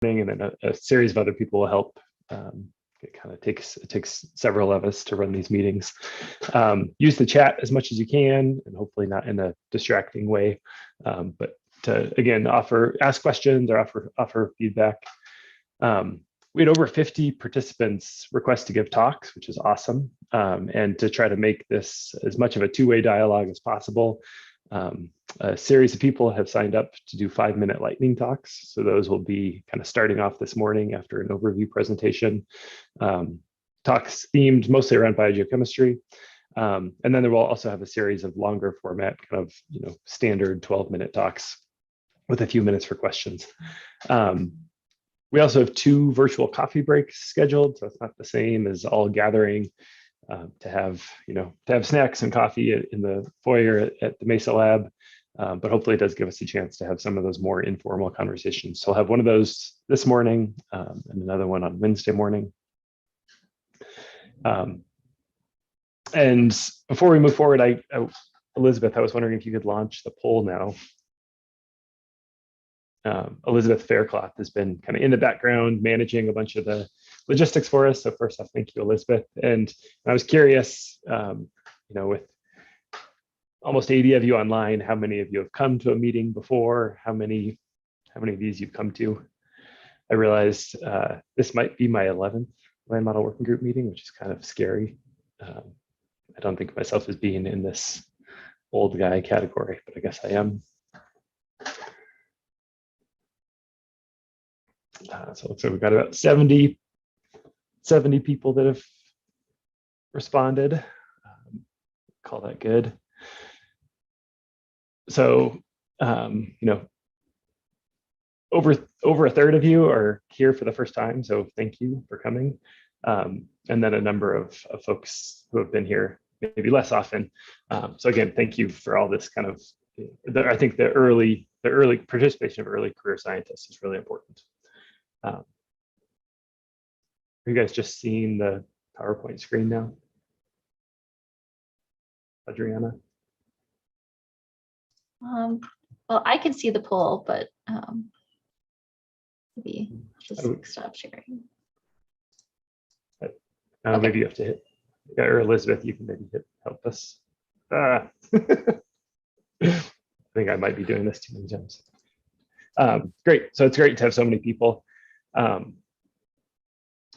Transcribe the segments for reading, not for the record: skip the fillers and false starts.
and then a series of other people will help. It takes several of us to run these meetings. Use the chat as much as you can, and hopefully not in a distracting way, but to again ask questions or offer feedback. We had over 50 participants request to give talks, which is awesome, and to try to make this as much of a two-way dialogue as possible. A series of people have signed up to do 5-minute lightning talks. So those will be kind of starting off this morning after an overview presentation. Talks themed mostly around biogeochemistry. And then there will also have a series of longer format, kind of standard 12-minute talks with a few minutes for questions. We also have 2 virtual coffee breaks scheduled, so it's not the same as all gathering to have snacks and coffee in the foyer at the Mesa Lab, but hopefully it does give us a chance to have some of those more informal conversations. So I'll have one of those this morning and another one on Wednesday morning. And before we move forward, Elizabeth, I was wondering if you could launch the poll now. Elizabeth Faircloth has been kind of in the background managing a bunch of the logistics for us. So first off, thank you, Elizabeth. And I was curious, with almost 80 of you online, how many of you have come to a meeting before? How many of these you've come to? I realized this might be my 11th Land Model Working Group meeting, which is kind of scary. I don't think of myself as being in this old guy category, but I guess I am. So it looks like we've got about 70 people that have responded. Call that good. So, over a third of you are here for the first time. So thank you for coming. And then a number of folks who have been here maybe less often. So again, thank you for all this kind of, I think the early participation of early career scientists is really important. Are you guys just seeing the PowerPoint screen now? Adriana? Well, I can see the poll, but maybe just stop sharing. Okay. Maybe you have to hit, or Elizabeth, you can maybe help us. I think I might be doing this too many times. Great, so it's great to have so many people.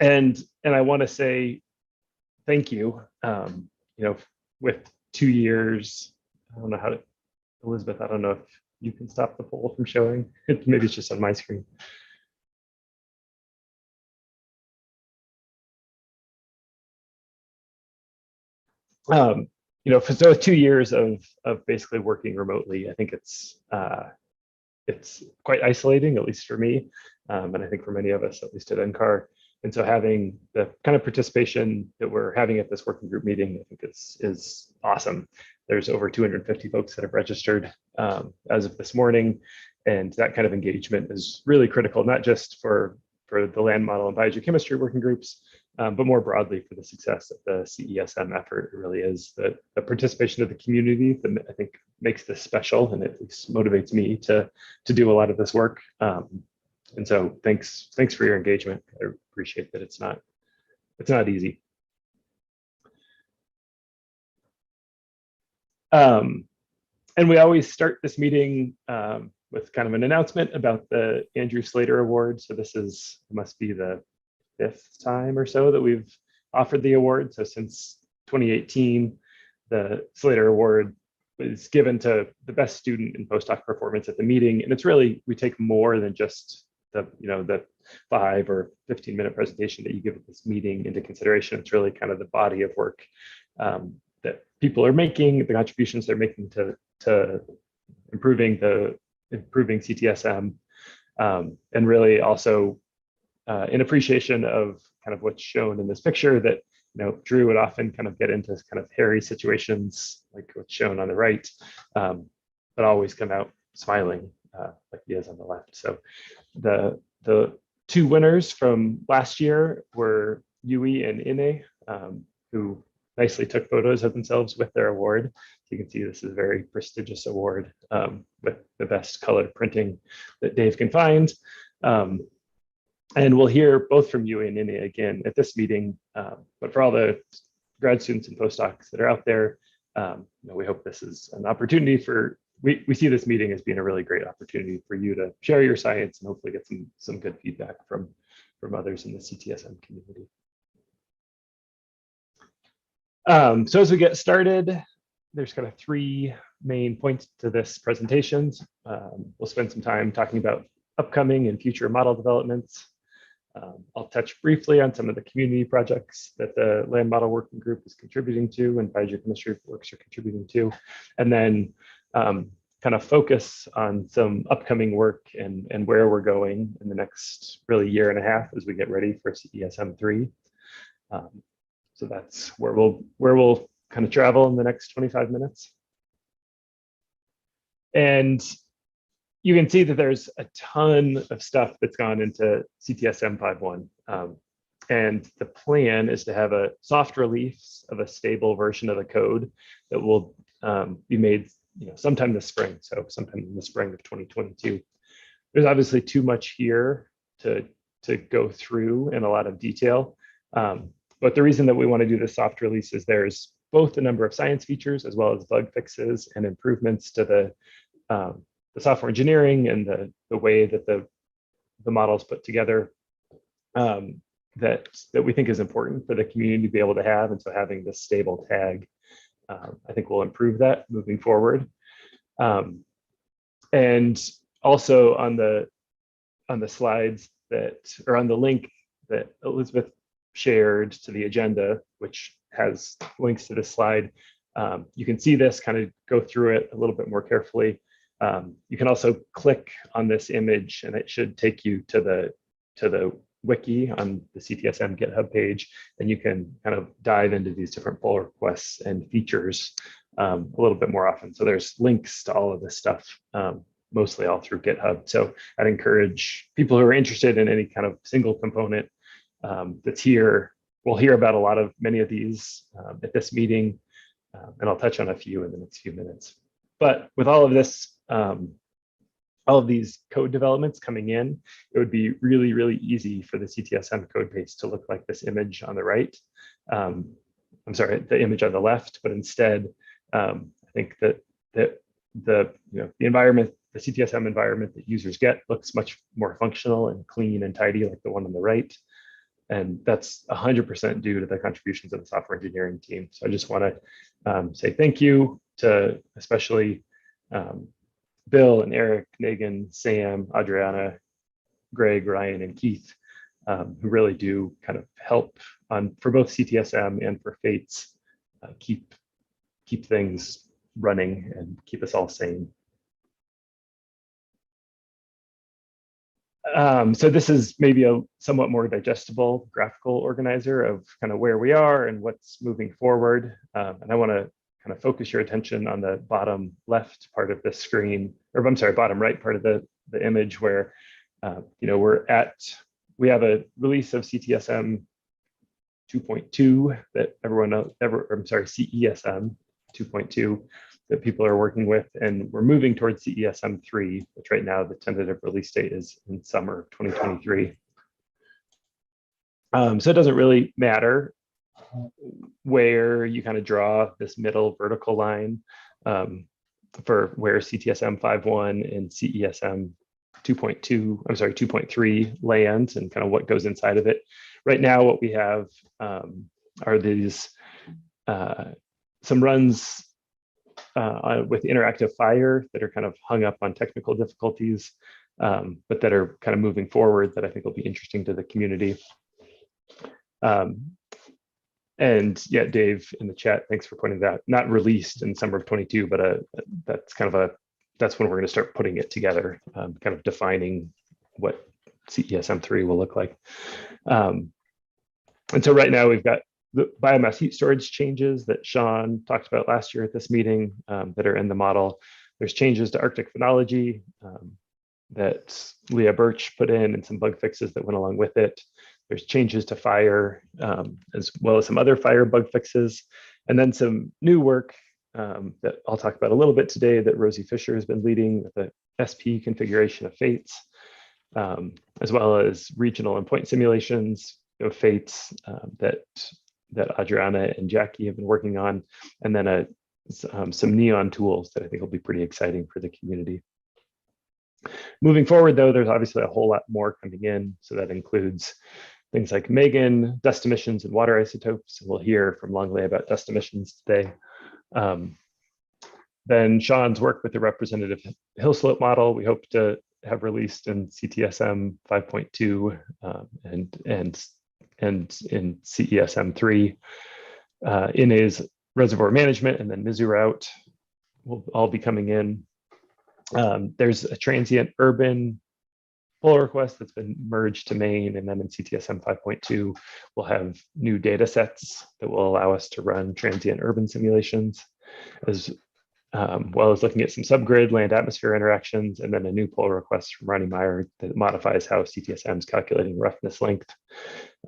And I want to say thank you. With 2 years, I don't know how to, Elizabeth, I don't know if you can stop the poll from showing. Maybe it's just on my screen. So 2 years of basically working remotely, I think it's quite isolating, at least for me, and I think for many of us, at least at NCAR. And so having the kind of participation that we're having at this working group meeting, I think is awesome. There's over 250 folks that have registered as of this morning, and that kind of engagement is really critical, not just for the land model and biogeochemistry working groups, but more broadly for the success of the Ctsm effort. It really is the participation of the community that I think makes this special, and at least motivates me to do a lot of this work. And so thanks for your engagement. I appreciate that it's not easy. And we always start this meeting with kind of an announcement about the Andrew Slater Award. So this must be the 5th time or so that we've offered the award. So since 2018, the Slater Award was given to the best student in postdoc performance at the meeting. And it's really, we take more than just the 5 or 15-minute presentation that you give at this meeting into consideration. It's really kind of the body of work that people are making, the contributions they're making to improving Ctsm, and really also in appreciation of kind of what's shown in this picture, that Drew would often kind of get into kind of hairy situations like what's shown on the right, but always come out smiling like he is on the left. So the 2 winners from last year were Yui and Ine, who nicely took photos of themselves with their award. So you can see this is a very prestigious award with the best colored printing that Dave can find. And we'll hear both from you and Nini again at this meeting, but for all the grad students and postdocs that are out there, we hope this is an opportunity for, we see this meeting as being a really great opportunity for you to share your science and hopefully get some good feedback from others in the CTSM community. So as we get started, there's kind of three main points to this presentation. We'll spend some time talking about upcoming and future model developments. I'll touch briefly on some of the community projects that the Land Model Working Group is contributing to and Biogeochemistry Works are contributing to, and then kind of focus on some upcoming work and where we're going in the next really year and a half as we get ready for Ctsm 3. So that's where we'll kind of travel in the next 25 minutes. And you can see that there's a ton of stuff that's gone into Ctsm 5.1. And the plan is to have a soft release of a stable version of the code that will be made sometime this spring. So sometime in the spring of 2022. There's obviously too much here to go through in a lot of detail. But the reason that we want to do this soft release is there's both a number of science features as well as bug fixes and improvements to the software engineering and the way that the models put together that we think is important for the community to be able to have. And so having this stable tag, I think will improve that moving forward. And also on the slides or on the link that Elizabeth shared to the agenda, which has links to this slide, you can see this, kind of go through it a little bit more carefully. You can also click on this image and it should take you to the wiki on the Ctsm GitHub page, and you can kind of dive into these different pull requests and features a little bit more often. So there's links to all of this stuff, mostly all through GitHub. So I'd encourage people who are interested in any kind of single component that's here. We'll hear about many of these at this meeting, and I'll touch on a few in the next few minutes. But with all of this, all of these code developments coming in, it would be really, really easy for the Ctsm code base to look like this image on the right. I'm sorry, the image on the left, but instead, I think that the environment, the Ctsm environment that users get looks much more functional and clean and tidy like the one on the right. And that's 100% due to the contributions of the software engineering team. So I just want to say thank you to especially Bill and Eric, Megan, Sam, Adriana, Greg, Ryan, and Keith, who really do kind of help for both Ctsm and for Fates keep things running and keep us all sane. So this is maybe a somewhat more digestible graphical organizer of kind of where we are and what's moving forward. And I want to kind of focus your attention on the bottom left part of the screen, or I'm sorry, bottom right part of the image where, we have a release of Ctsm 2.2 that CESM 2.2 that people are working with, and we're moving towards Ctsm 3, which right now the tentative release date is in summer of 2023. So it doesn't really matter where you kind of draw this middle vertical line for where Ctsm 5.1 and Cesm 2.3 lands and kind of what goes inside of it. Right now, what we have are these some runs with interactive fire that are kind of hung up on technical difficulties, but that are kind of moving forward that I think will be interesting to the community. And yeah, Dave in the chat, thanks for pointing that out. Not released in summer of 22, but that's when we're going to start putting it together, kind of defining what Ctsm 3 will look like. And so right now we've got the biomass heat storage changes that Sean talked about last year at this meeting that are in the model. There's changes to Arctic phenology that Leah Birch put in and some bug fixes that went along with it. There's changes to fire as well as some other fire bug fixes. And then some new work that I'll talk about a little bit today that Rosie Fisher has been leading with the SP configuration of Fates. as well as regional and point simulations of fates that Adriana and Jackie have been working on, and then some neon tools that I think will be pretty exciting for the community. Moving forward, though, there's obviously a whole lot more coming in. So that includes things like Megan, dust emissions, and water isotopes. We'll hear from Longley about dust emissions today. Then Sean's work with the representative hill slope model, we hope to have released in CTSM 5.2 and in CESM 3. In his reservoir management and then MISU route will all be coming in. There's a transient urban pull request that's been merged to main, and then in CTSM 5.2, we'll have new data sets that will allow us to run transient urban simulations, as well as looking at some subgrid land-atmosphere interactions, and then a new pull request from Ronnie Meyer that modifies how CTSM is calculating roughness length.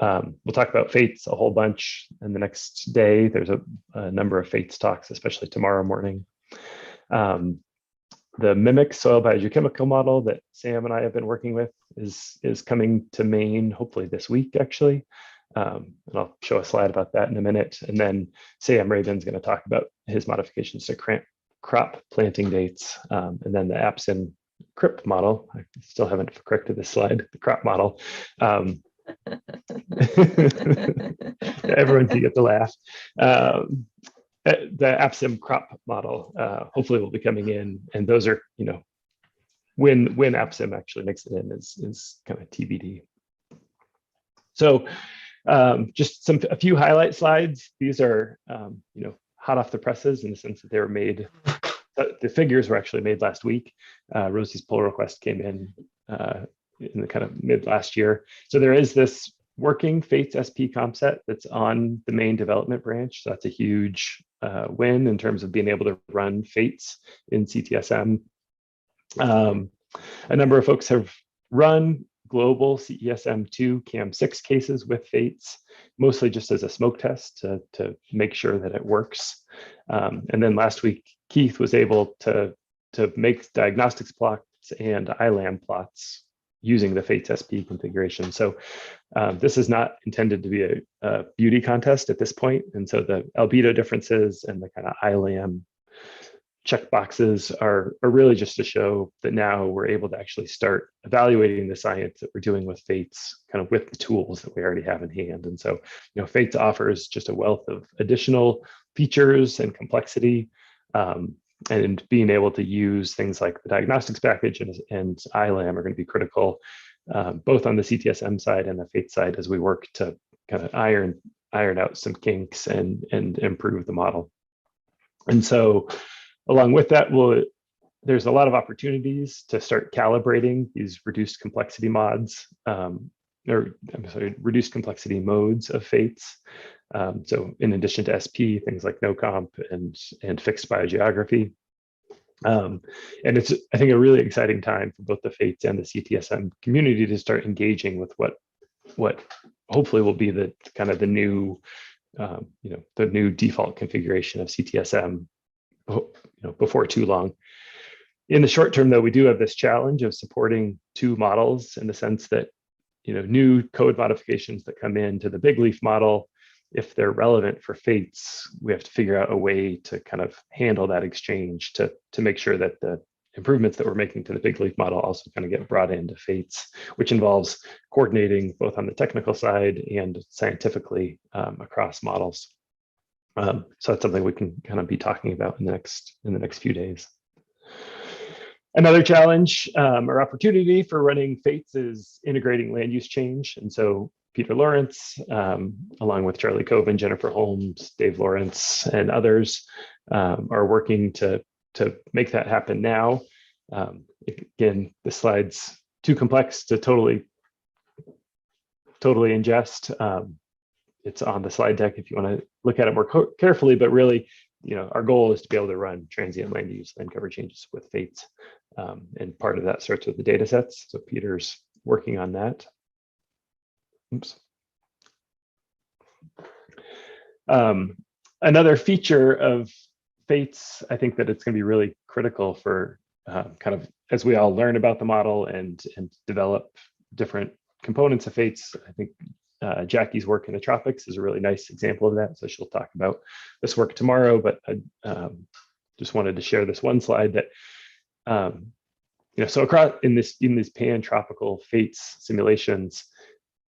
We'll talk about fates a whole bunch in the next day. There's a number of fates talks, especially tomorrow morning. The mimic soil biogeochemical model that Sam and I have been working with is coming to main hopefully this week, actually. And I'll show a slide about that in a minute. And then Sam Rabin's going to talk about his modifications to crop planting dates. And then the Apsin CRIP model, I still haven't corrected this slide, the crop model. Everyone can get the laugh. The APSIM crop model hopefully will be coming in, and those are, when APSIM actually makes it in is kind of TBD. So just a few highlight slides. These are hot off the presses in the sense that they were made. The figures were actually made last week. Rosie's pull request came in the kind of mid last year. So there is this working Fates SP comp set that's on the main development branch. So that's a huge win in terms of being able to run Fates in CTSM. A number of folks have run global CESM2 CAM6 cases with Fates, mostly just as a smoke test to make sure that it works. And then last week, Keith was able to make diagnostics plots and ILAM plots using the Fates SP configuration. So this is not intended to be a beauty contest at this point. And so the albedo differences and the kind of ILAM checkboxes are really just to show that now we're able to actually start evaluating the science that we're doing with Fates kind of with the tools that we already have in hand. And so, Fates offers just a wealth of additional features and complexity, and being able to use things like the diagnostics package and ILAM are going to be critical, both on the CTSM side and the Fates side as we work to kind of iron out some kinks and improve the model. And so along with that, there's a lot of opportunities to start calibrating these reduced complexity mods, reduced complexity modes of Fates. So in addition to SP, things like NoComp and fixed biogeography. And it's, I think, a really exciting time for both the Fates and the CTSM community to start engaging with what hopefully will be the kind of the new, the new default configuration of CTSM, before too long. In the short term, though, we do have this challenge of supporting two models in the sense that, new code modifications that come into the big leaf model, if they're relevant for Fates, we have to figure out a way to kind of handle that exchange to make sure that the improvements that we're making to the big leaf model also kind of get brought into Fates, which involves coordinating both on the technical side and scientifically across models. So that's something we can kind of be talking about in the next few days. Another challenge or opportunity for running Fates is integrating land use change. And so Peter Lawrence, along with Charlie Coven, Jennifer Holmes, Dave Lawrence, and others are working to make that happen now. Again, the slide's too complex to totally ingest. It's on the slide deck if you want to look at it more carefully, but really, our goal is to be able to run transient land use, land cover changes with Fates. And part of that starts with the data sets. So Peter's working on that. Oops. Another feature of Fates, I think that it's going to be really critical for kind of as we all learn about the model and develop different components of fates. I think Jackie's work in the tropics is a really nice example of that. So she'll talk about this work tomorrow, but I just wanted to share this one slide that, so across in these pan-tropical fates simulations,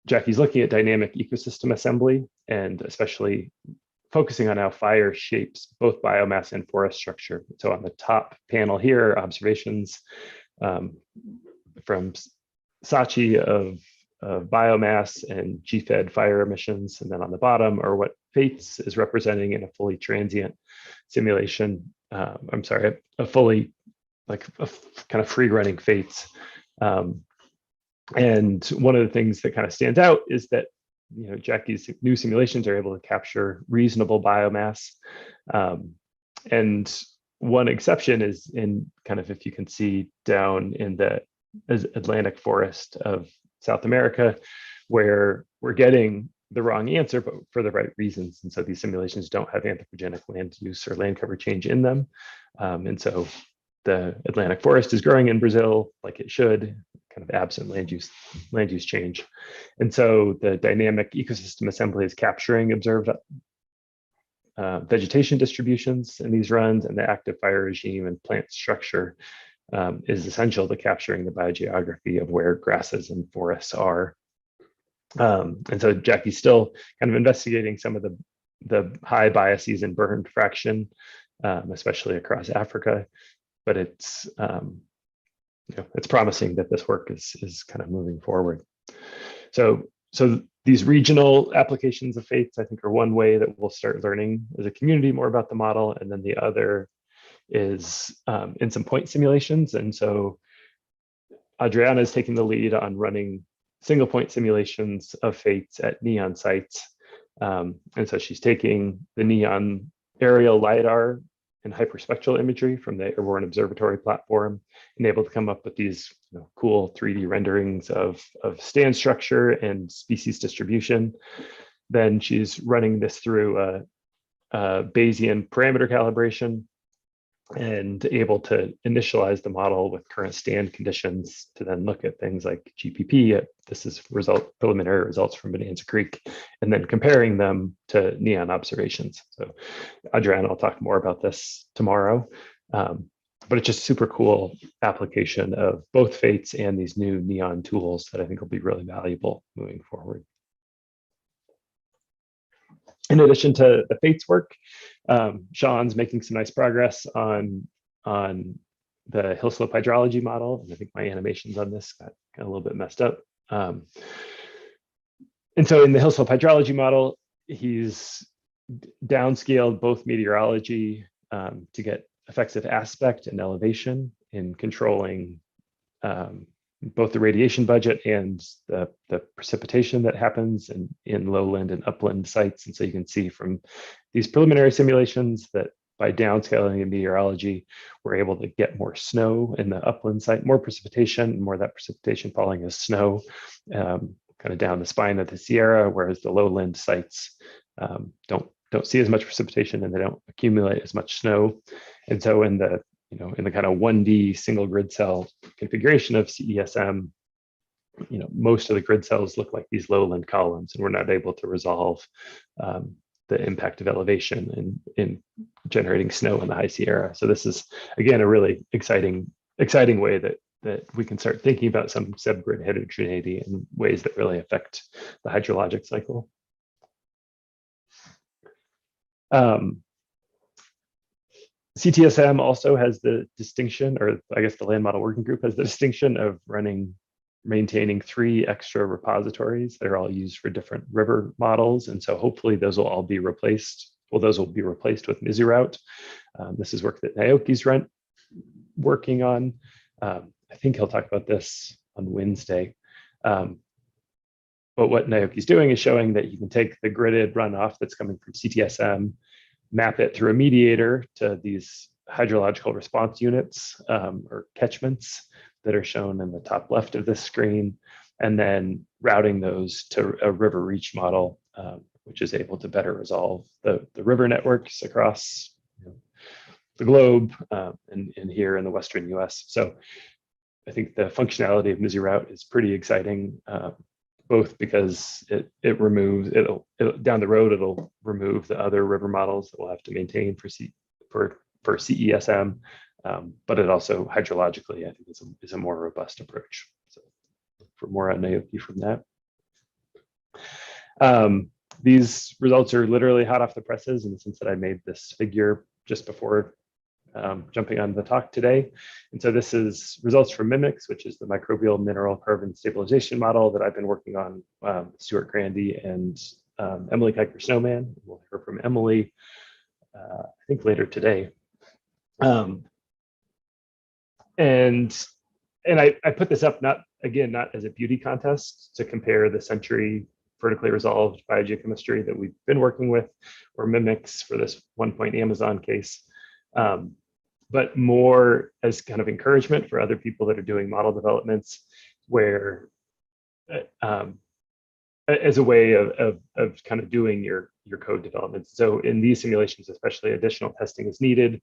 Jackie's looking at dynamic ecosystem assembly and especially focusing on how fire shapes both biomass and forest structure. So on the top panel here are observations from Saatchi of biomass and GFED fire emissions. And then on the bottom are what fates is representing in a fully transient simulation. I'm sorry, a fully kind of free running fates. And one of the things that kind of stands out is that Jackie's new simulations are able to capture reasonable biomass. And one exception is in kind of, if you can see down in the Atlantic forest of South America, where we're getting the wrong answer, but for the right reasons. And so these simulations don't have anthropogenic land use or land cover change in them. And so the Atlantic forest is growing in Brazil like it should, kind of absent land use change. And so the dynamic ecosystem assembly is capturing observed vegetation distributions in these runs, and the active fire regime and plant structure is essential to capturing the biogeography of where grasses and forests are. And so Jackie's still kind of investigating some of the high biases in burn fraction, especially across Africa. But it's promising that this work is kind of moving forward. So these regional applications of fates, I think, are one way that we'll start learning as a community more about the model. And then the other is in some point simulations. And so Adriana is taking the lead on running single point simulations of fates at NEON sites. And so she's taking the NEON aerial LiDAR and hyperspectral imagery from the Airborne Observatory platform, and able to come up with these cool 3D renderings of stand structure and species distribution. Then she's running this through a Bayesian parameter calibration and able to initialize the model with current stand conditions to then look at things like GPP. This is preliminary results from Bonanza Creek, and then comparing them to NEON observations. So Adriana will talk more about this tomorrow, but it's just super cool application of both fates and these new NEON tools that I think will be really valuable moving forward. In addition to the fates work, Sean's making some nice progress on the hill slope hydrology model. And I think my animations on this got a little bit messed up. And so in the hill slope hydrology model, he's downscaled both meteorology to get effects of aspect and elevation in controlling both the radiation budget and the precipitation that happens in lowland and upland sites. And so you can see from these preliminary simulations that by downscaling in meteorology, we're able to get more snow in the upland site, more precipitation, more of that precipitation falling as snow, kind of down the spine of the Sierra, whereas the lowland sites don't see as much precipitation and they don't accumulate as much snow. And so in the kind of 1D single grid cell configuration of Ctsm, most of the grid cells look like these lowland columns, and we're not able to resolve the impact of elevation in generating snow in the high Sierra. So this is, again, a really exciting way that we can start thinking about some subgrid heterogeneity in ways that really affect the hydrologic cycle. Ctsm also has the distinction, or I guess the land model working group has the distinction of maintaining 3 extra repositories that are all used for different river models. And so hopefully those will all be replaced. Well, those will be replaced with Mizoroute. This is work that Naoki's working on. I think he'll talk about this on Wednesday. But what Naoki's doing is showing that you can take the gridded runoff that's coming from Ctsm, map it through a mediator to these hydrological response units or catchments that are shown in the top left of this screen, and then routing those to a river reach model, which is able to better resolve the river networks across the globe and here in the Western US. So I think the functionality of MISI-Route is pretty exciting, both because it removes, it'll down the road, it'll remove the other river models that we'll have to maintain for CESM, but it also hydrologically, I think, is a more robust approach. So for more on AOP from that. These results are literally hot off the presses in the sense that I made this figure just before jumping on the talk today. And so this is results from MIMICS, which is the microbial mineral carbon stabilization model that I've been working on, Stuart Grandy and Emily Kiker Snowman. We'll hear from Emily, I think later today. And I put this up not as a beauty contest to compare the Century vertically resolved biogeochemistry that we've been working with, or MIMICS for this 1-point Amazon case, but more as kind of encouragement for other people that are doing model developments, where as a way of kind of doing your code development. So in these simulations, especially, additional testing is needed.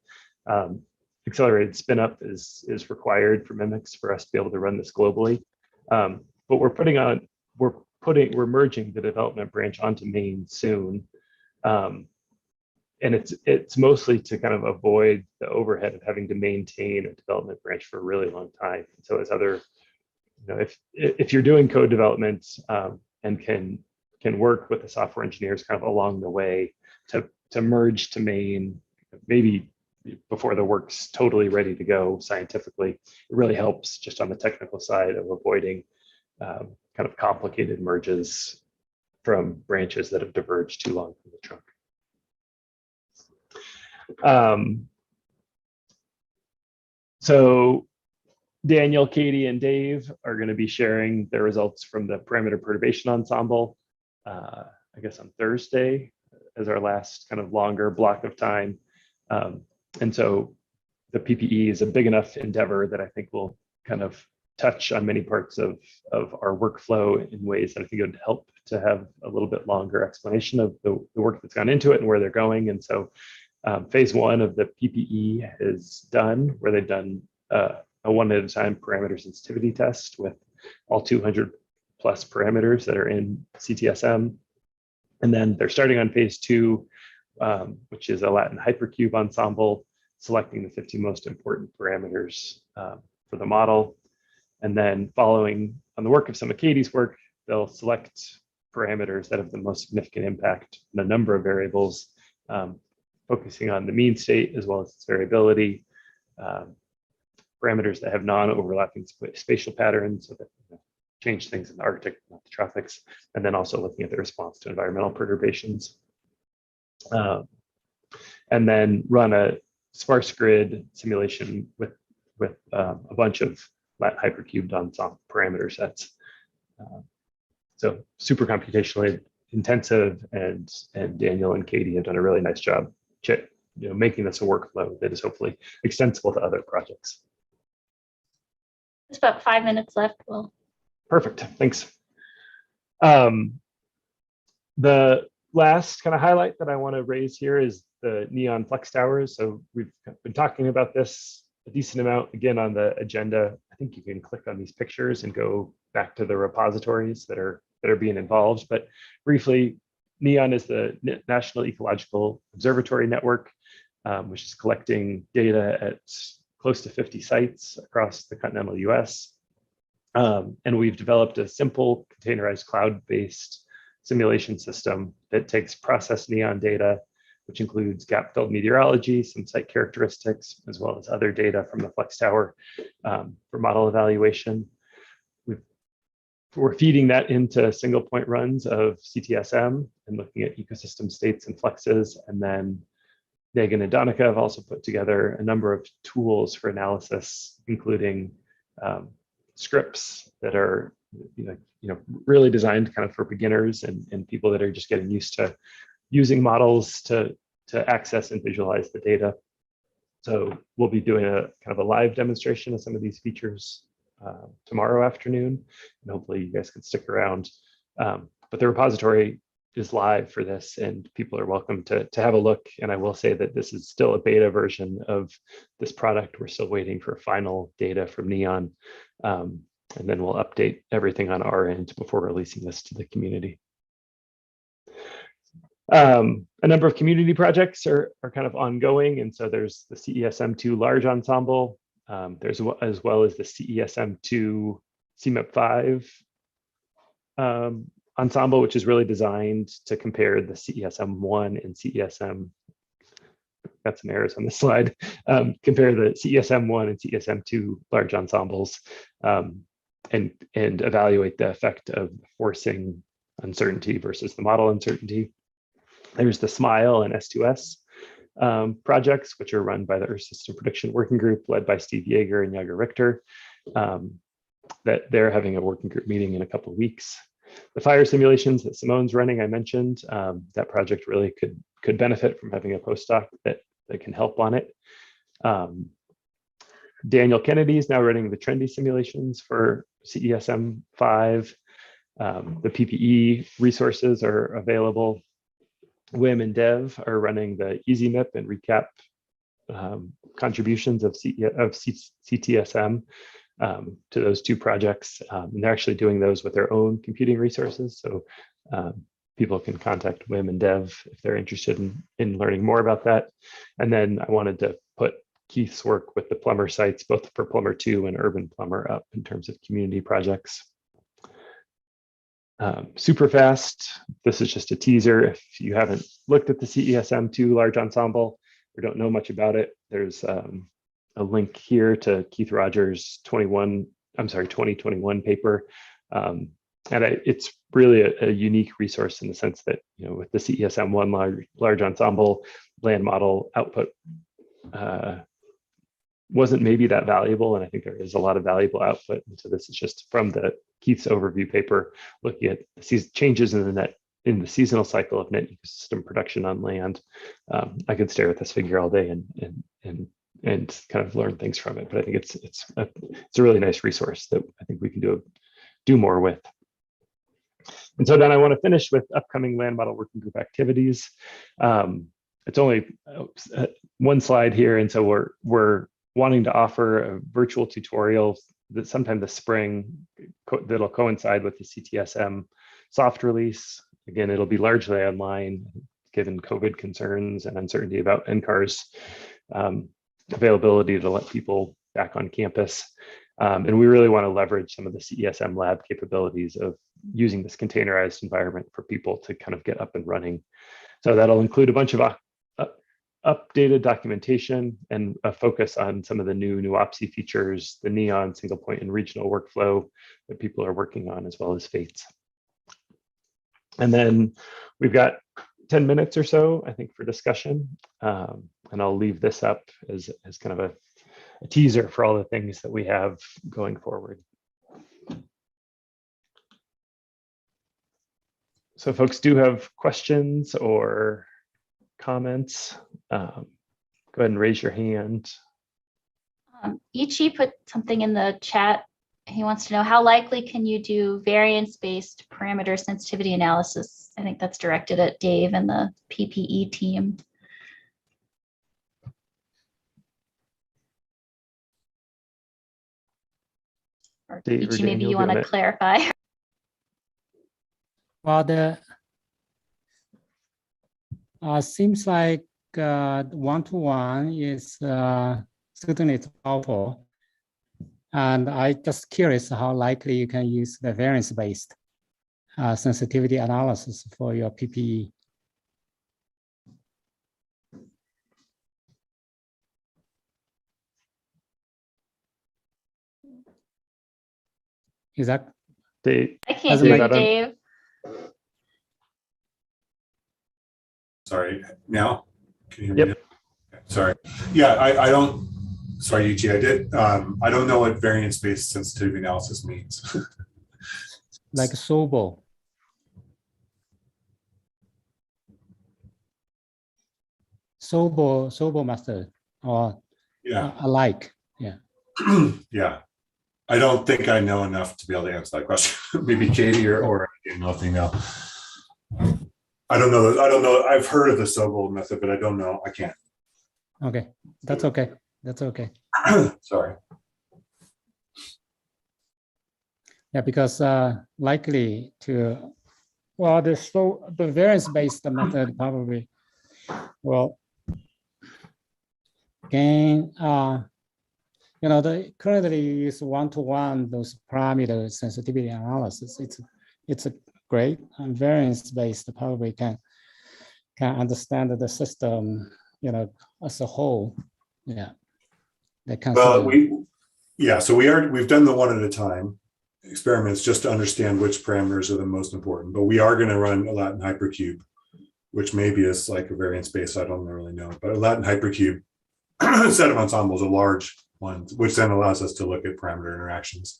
Accelerated spin up is required for MIMICS for us to be able to run this globally. But we're merging the development branch onto main soon. And it's mostly to kind of avoid the overhead of having to maintain a development branch for a really long time. So as other, if you're doing code development and can work with the software engineers kind of along the way to merge to main, maybe before the work's totally ready to go scientifically, it really helps just on the technical side of avoiding kind of complicated merges from branches that have diverged too long from the trunk. So Daniel, Katie, and Dave are going to be sharing their results from the parameter perturbation ensemble, I guess on Thursday as our last kind of longer block of time. And so the PPE is a big enough endeavor that I think will kind of touch on many parts of our workflow in ways that I think it would help to have a little bit longer explanation of the work that's gone into it and where they're going. And so phase 1 of the PPE is done, where they've done a 1 at a time parameter sensitivity test with all 200 plus parameters that are in Ctsm. And then they're starting on phase 2, which is a Latin hypercube ensemble, selecting the 50 most important parameters for the model. And then following on the work of some of Katie's work, they'll select parameters that have the most significant impact on a number of variables, focusing on the mean state as well as its variability, parameters that have non-overlapping spatial patterns, so that change things in the Arctic, not the tropics, and then also looking at the response to environmental perturbations. And then run a sparse grid simulation with a bunch of Latin hypercubed ensemble parameter sets. So super computationally intensive, and Daniel and Katie have done a really nice job making this a workflow that is hopefully extensible to other projects. It's about 5 minutes left. Well, perfect, thanks. The last kind of highlight that I want to raise here is the neon flex towers. So we've been talking about this a decent amount again on the agenda. I think you can click on these pictures and go back to the repositories that are being involved. But briefly, NEON is the National Ecological Observatory Network, which is collecting data at close to 50 sites across the continental US. And we've developed a simple containerized cloud-based simulation system that takes processed NEON data, which includes gap-filled meteorology, some site characteristics, as well as other data from the Flex Tower for model evaluation. We're feeding that into single point runs of Ctsm and looking at ecosystem states and fluxes. And then Megan and Donica have also put together a number of tools for analysis, including scripts that are really designed kind of for beginners and people that are just getting used to using models to access and visualize the data. So we'll be doing a kind of a live demonstration of some of these features tomorrow afternoon, and hopefully you guys can stick around. But the repository is live for this, and people are welcome to have a look. And I will say that this is still a beta version of this product. We're still waiting for final data from Neon. And then we'll update everything on our end before releasing this to the community. A number of community projects are kind of ongoing. And so there's the Ctsm2 large ensemble. There's as well as the Ctsm2 CMIP5 ensemble, which is really designed to compare the Ctsm1 and Ctsm. Got some errors on the slide. Compare the Ctsm1 and Ctsm2 large ensembles and evaluate the effect of forcing uncertainty versus the model uncertainty. There's the SMILE and S2S projects, which are run by the Earth System Prediction Working Group, led by Steve Yeager and Jager Richter. That they're having a working group meeting in a couple of weeks. The fire simulations that Simone's running, I mentioned, that project really could benefit from having a postdoc that can help on it. Daniel Kennedy is now running the trendy simulations for Ctsm5. The PPE resources are available. Wim and Dev are running the EasyMIP and recap contributions of Ctsm to those two projects. And they're actually doing those with their own computing resources. So people can contact Wim and Dev if they're interested in learning more about that. And then I wanted to put Keith's work with the Plumber sites, both for Plumber 2 and Urban Plumber, up in terms of community projects. Super fast. This is just a teaser. If you haven't looked at the Ctsm2 large ensemble or don't know much about it, there's a link here to Keith Rogers' 2021 paper. And it's really a unique resource in the sense that, with the Ctsm1 large ensemble, land model output wasn't maybe that valuable, and I think there is a lot of valuable output. And so this is just from the Keith's overview paper, looking at changes in the seasonal cycle of net ecosystem production on land. I could stare at this figure all day and kind of learn things from it, but I think it's a really nice resource that I think we can do more with. And so then I want to finish with upcoming land model working group activities. It's only one slide here, and so we're wanting to offer a virtual tutorial that sometime this spring that'll coincide with the Ctsm soft release. Again, it'll be largely online given COVID concerns and uncertainty about NCAR's availability to let people back on campus. And we really want to leverage some of the Ctsm lab capabilities of using this containerized environment for people to kind of get up and running. So that'll include a bunch of updated documentation and a focus on some of the new OPSI features, the Neon single point and regional workflow that people are working on, as well as FATES. And then we've got 10 minutes or so, I think, for discussion. And I'll leave this up as kind of a teaser for all the things that we have going forward. So if folks do have questions or comments, go ahead and raise your hand. Ichi put something in the chat. He wants to know, how likely can you do variance-based parameter sensitivity analysis? I think that's directed at Dave and the PPE team. Or Dave Ichi, or maybe Daniel, you want to clarify. Well, seems like one-to-one is certainly powerful. And I just curious how likely you can use the variance-based sensitivity analysis for your PPE. Is that? Dave, I can't hear you, Dave. Sorry, now? Can you hear me? Yep. Now? Sorry. Yeah, I don't, sorry, Yuji, I don't know what variance-based sensitivity analysis means. Like SOBO. SOBO method or Yeah. alike, yeah. Yeah. I don't think I know enough to be able to answer that question. Maybe Katie or I don't know if they know. I don't know. I don't know. I've heard of the Sobel method, but I don't know. I can't. Okay, that's okay. That's okay. Sorry. Yeah, because likely to, well, the variance-based method probably will gain, currently you use one-to-one those parameter sensitivity analysis. It's a great, and variance-based probably can understand the system, as a whole. Yeah. Well, so we've done the one at a time experiments just to understand which parameters are the most important, but we are going to run a Latin hypercube, which maybe is like a variance base. I don't really know, but a Latin hypercube set of ensembles, a large one, which then allows us to look at parameter interactions.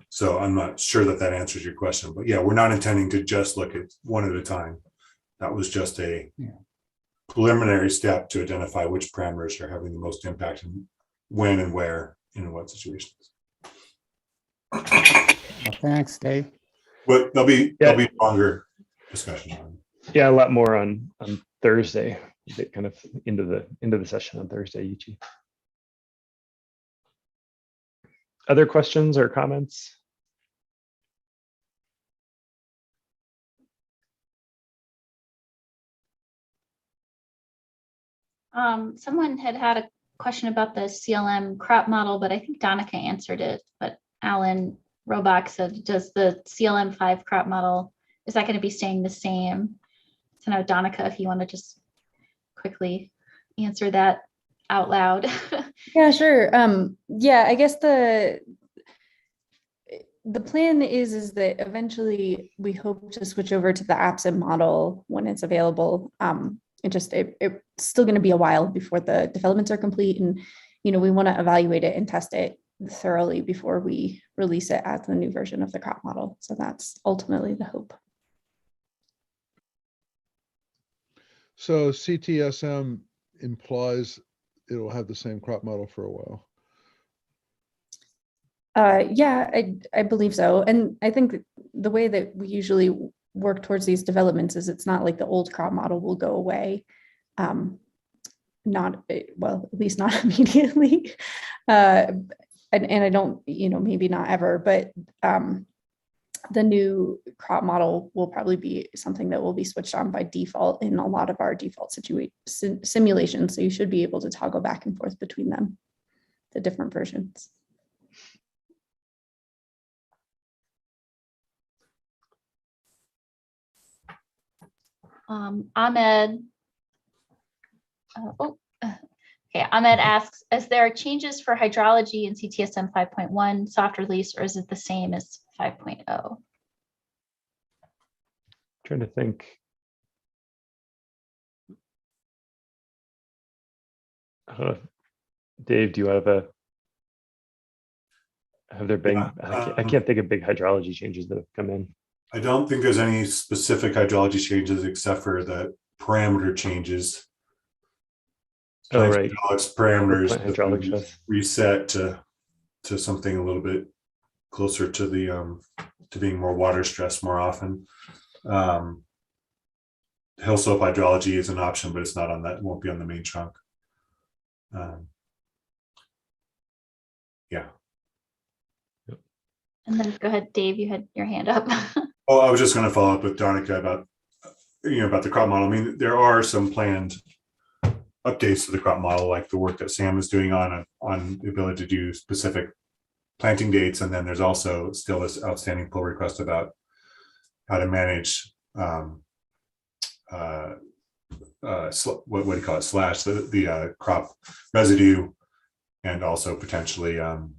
So I'm not sure that answers your question, but yeah, we're not intending to just look at one at a time. That was just a preliminary step to identify which parameters are having the most impact and when and where in what situations. Well, thanks, Dave. But there'll be longer discussion on. Yeah, a lot more on Thursday. Get kind of into the session on Thursday, Yuchi. Other questions or comments? Someone had a question about the CLM crop model, but I think Donica answered it. But Alan Robach said, does the CLM5 crop model, is that going to be staying the same? So now, Donica, if you want to just quickly answer that out loud. Yeah, sure. Yeah, I guess the plan is that eventually we hope to switch over to the Ctsm model when it's available. It's still going to be a while before the developments are complete, and we want to evaluate it and test it thoroughly before we release it as the new version of the crop model. So that's ultimately the hope. So CTSM implies it'll have the same crop model for a while. Yeah, I believe so. And I think the way that we usually work towards these developments is it's not like the old crop model will go away. Not, well, at least not immediately. And I don't, maybe not ever, but the new crop model will probably be something that will be switched on by default in a lot of our default simulations. So you should be able to toggle back and forth between them, the different versions. Ahmed. Okay, Ahmed asks, is there changes for hydrology in CTSM 5.1 soft release, or is it the same as 5.0? Trying to think. Dave, do you have there been, I can't think of big hydrology changes that have come in. I don't think there's any specific hydrology changes except for the parameter changes. Oh, right. Parameters Hydraulic stress. Reset to something a little bit closer to the to being more water stress more often. Hill slope hydrology is an option, but it's not on that. It won't be on the main trunk. Yeah. And then go ahead, Dave, you had your hand up. Oh, I was just going to follow up with Donica about the crop model. I mean, there are some planned updates to the crop model, like the work that Sam is doing on the ability to do specific planting dates, and then there's also still this outstanding pull request about how to manage what do you call it, slash the crop residue, and also potentially the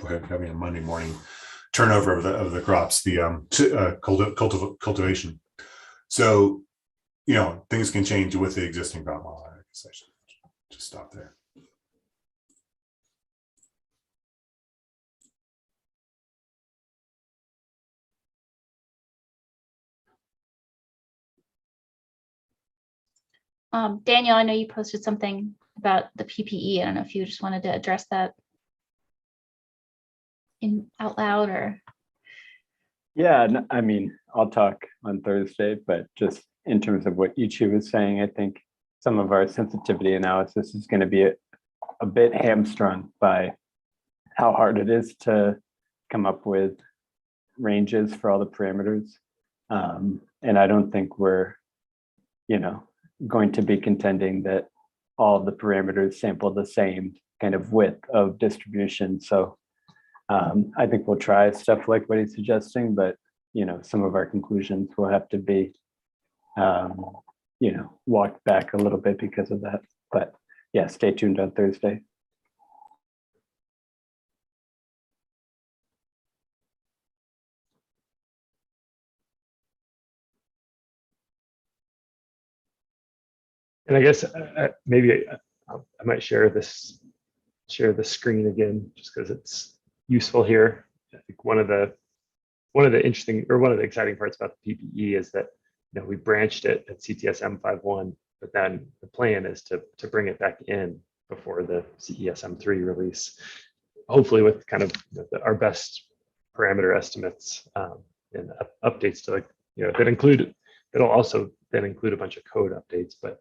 having a Monday morning turnover of the crops, the cultivation. So things can change with the existing crop model. I guess I should just stop there. Daniel, I know you posted something about the PPE. I don't know if you just wanted to address that out loud or. Yeah, I mean, I'll talk on Thursday, but just in terms of what Ichi was saying, I think some of our sensitivity analysis is going to be a bit hamstrung by how hard it is to come up with ranges for all the parameters. And I don't think we're, going to be contending that all of the parameters sample the same kind of width of distribution. So I think we'll try stuff like what he's suggesting, but some of our conclusions will have to be, walked back a little bit because of that. But yeah, stay tuned on Thursday. And I guess maybe I might share the screen again, just because it's useful here. I think one of the interesting, or one of the exciting parts about the PPE is that we branched it at CTSM 5.1, but then the plan is to bring it back in before the CESM 3 release, hopefully with kind of our best parameter estimates and updates to that'll also then include a bunch of code updates. But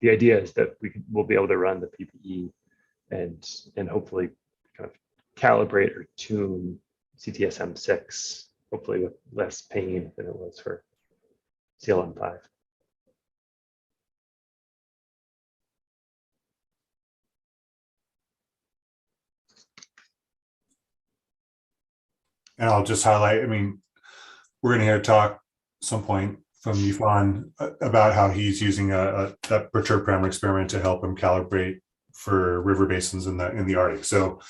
the idea is that we'll be able to run the PPE and hopefully kind of calibrate or tune CTSM 6, hopefully with less pain than it was for CLM 5. And I'll just highlight, I mean, we're going to hear a talk at some point from Yifan about how he's using that perturbed parameter experiment to help him calibrate for river basins in the Arctic. So,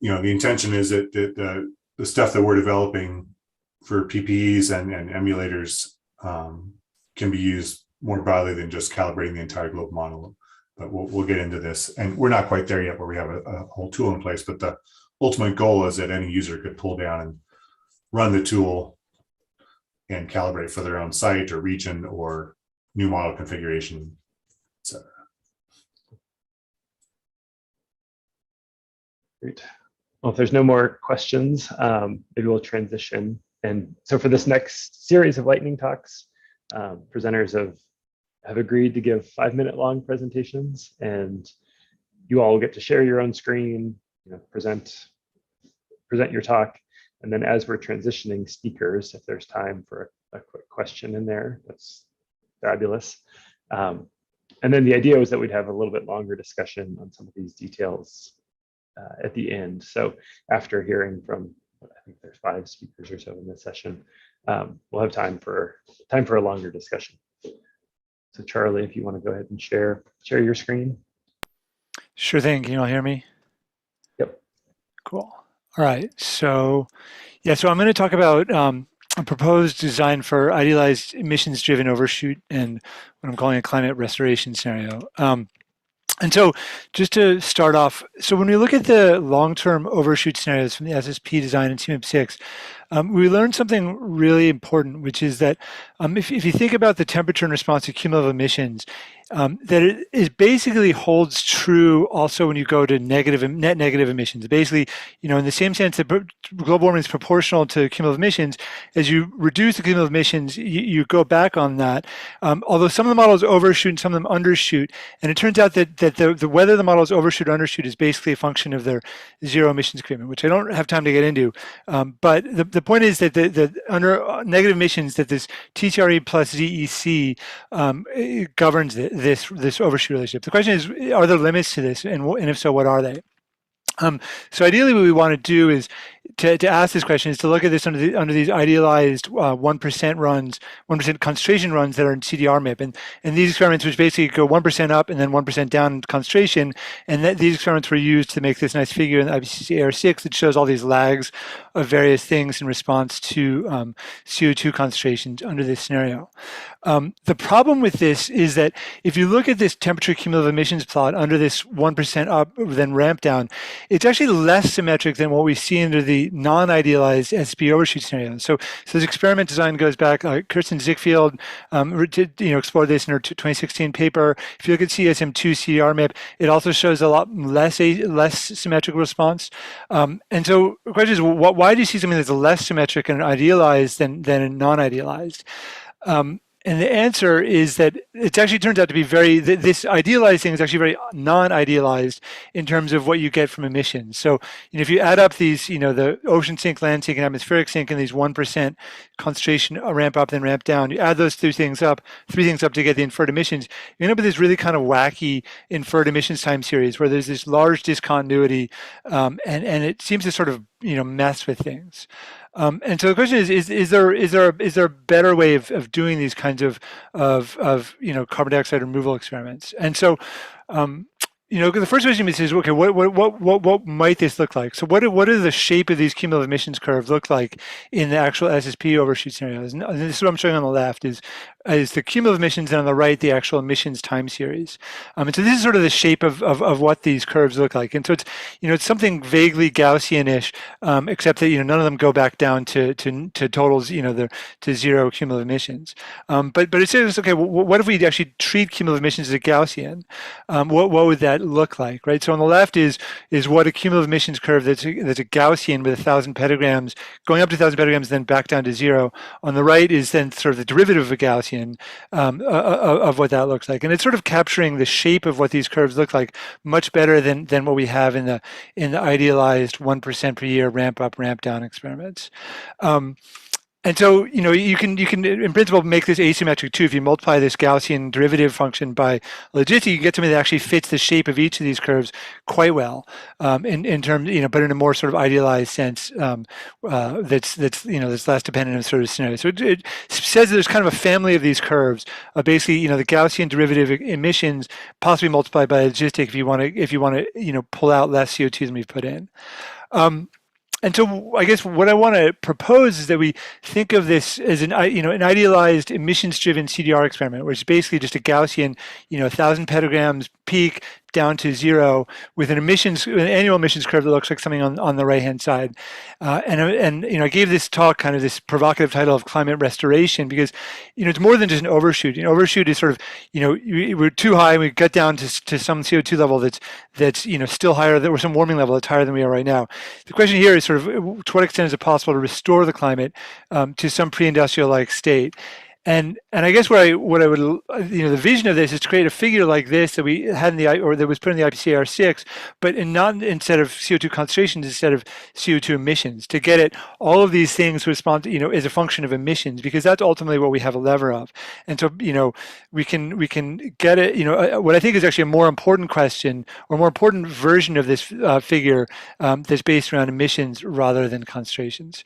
the intention is that the stuff that we're developing for PPEs and emulators can be used more broadly than just calibrating the entire globe model. But we'll get into this, and we're not quite there yet where we have a whole tool in place. But the ultimate goal is that any user could pull down and run the tool and calibrate for their own site or region or new model configuration, etc. Great. Well, if there's no more questions, maybe we'll transition. And so for this next series of lightning talks, presenters have agreed to give 5-minute long presentations, and you all will get to share your own screen, present your talk. And then as we're transitioning speakers, if there's time for a quick question in there, that's fabulous. And then the idea was that we'd have a little bit longer discussion on some of these details at the end. So after hearing from, I think there's 5 speakers or so in this session, we'll have time for a longer discussion. So Charlie, if you want to go ahead and share your screen. Sure thing. Can you all hear me? Yep. Cool. All right. So yeah, so I'm going to talk about a proposed design for idealized emissions-driven overshoot and what I'm calling a climate restoration scenario. And so just to start off, so when we look at the long-term overshoot scenarios from the SSP design and CMIP 6, we learned something really important, which is that if you think about the temperature in response to cumulative emissions, that it basically holds true also when you go to net negative emissions. Basically, in the same sense that global warming is proportional to cumulative emissions, as you reduce the cumulative emissions, you go back on that. Although some of the models overshoot and some of them undershoot, and it turns out that whether the models overshoot or undershoot is basically a function of their zero emissions agreement, which I don't have time to get into. But the point is that the under negative emissions, that this TCRE plus ZEC governs this overshoot relationship. The question is, are there limits to this, and if so, what are they? So ideally, what we want to do is to ask this question is to look at this under these idealized 1% runs, 1% concentration runs that are in CDR-MIP, and these experiments, which basically go 1% up and then 1% down in concentration, and these experiments were used to make this nice figure in the IPCC AR6 that shows all these lags of various things in response to CO2 concentrations under this scenario. The problem with this is that if you look at this temperature cumulative emissions plot under this 1% up then ramp down, it's actually less symmetric than what we see under the a non-idealized SSP overshoot scenario. So this experiment design goes back. Kirsten Zickfield explored this in her 2016 paper. If you look at CSM2 CDR MIP, it also shows a lot less symmetrical response. And so the question is, why do you see something that's less symmetric and idealized than non-idealized? And the answer is that it actually turns out to be this idealized thing is actually very non-idealized in terms of what you get from emissions. So, if you add up these, the ocean sink, land sink, and atmospheric sink, and these 1% concentration ramp up, then ramp down, you add those three things up to get the inferred emissions, you end up with this really kind of wacky inferred emissions time series where there's this large discontinuity, and it seems to sort of, mess with things. And so the question is there a better way of doing these kinds of carbon dioxide removal experiments? And so the first question is, okay, what might this look like? So what does the shape of these cumulative emissions curve look like in the actual SSP overshoot scenarios? And this is what I'm showing on the left is the cumulative emissions, and on the right, the actual emissions time series. And so this is sort of the shape of what these curves look like. And so it's something vaguely Gaussian-ish, except that none of them go back down to totals, to zero cumulative emissions. But it says, okay, what if we actually treat cumulative emissions as a Gaussian? What would that look like, right? So on the left is what a cumulative emissions curve that's a Gaussian with 1,000 petagrams, going up to 1,000 petagrams, then back down to zero. On the right is then sort of the derivative of a Gaussian of what that looks like, and it's sort of capturing the shape of what these curves look like much better than what we have in the idealized 1% per year ramp up, ramp down experiments. And so, you can in principle make this asymmetric too. If you multiply this Gaussian derivative function by logistic, you get something that actually fits the shape of each of these curves quite well, in terms, but in a more sort of idealized sense, that's less dependent on sort of scenario. So it says that there's kind of a family of these curves, basically, the Gaussian derivative emissions possibly multiplied by logistic if you want to pull out less CO2 than we've put in. And so I guess what I want to propose is that we think of this as an idealized emissions-driven CDR experiment, which is basically just a Gaussian, 1,000 petagrams peak down to zero with an annual emissions curve that looks like something on the right-hand side. And I gave this talk kind of this provocative title of climate restoration because, it's more than just an overshoot. Overshoot is sort of, we're too high, we got down to some CO2 level that's still higher, or some warming level that's higher than we are right now. The question here is sort of to what extent is it possible to restore the climate to some pre-industrial like state? And I guess what I would the vision of this is to create a figure like this that we had that was put in the IPCC R6, but instead of CO2 concentrations, instead of CO2 emissions, to get at all of these things respond as a function of emissions, because that's ultimately what we have a lever of. And so we can get it. What I think is actually a more important question or more important version of this figure that's based around emissions rather than concentrations.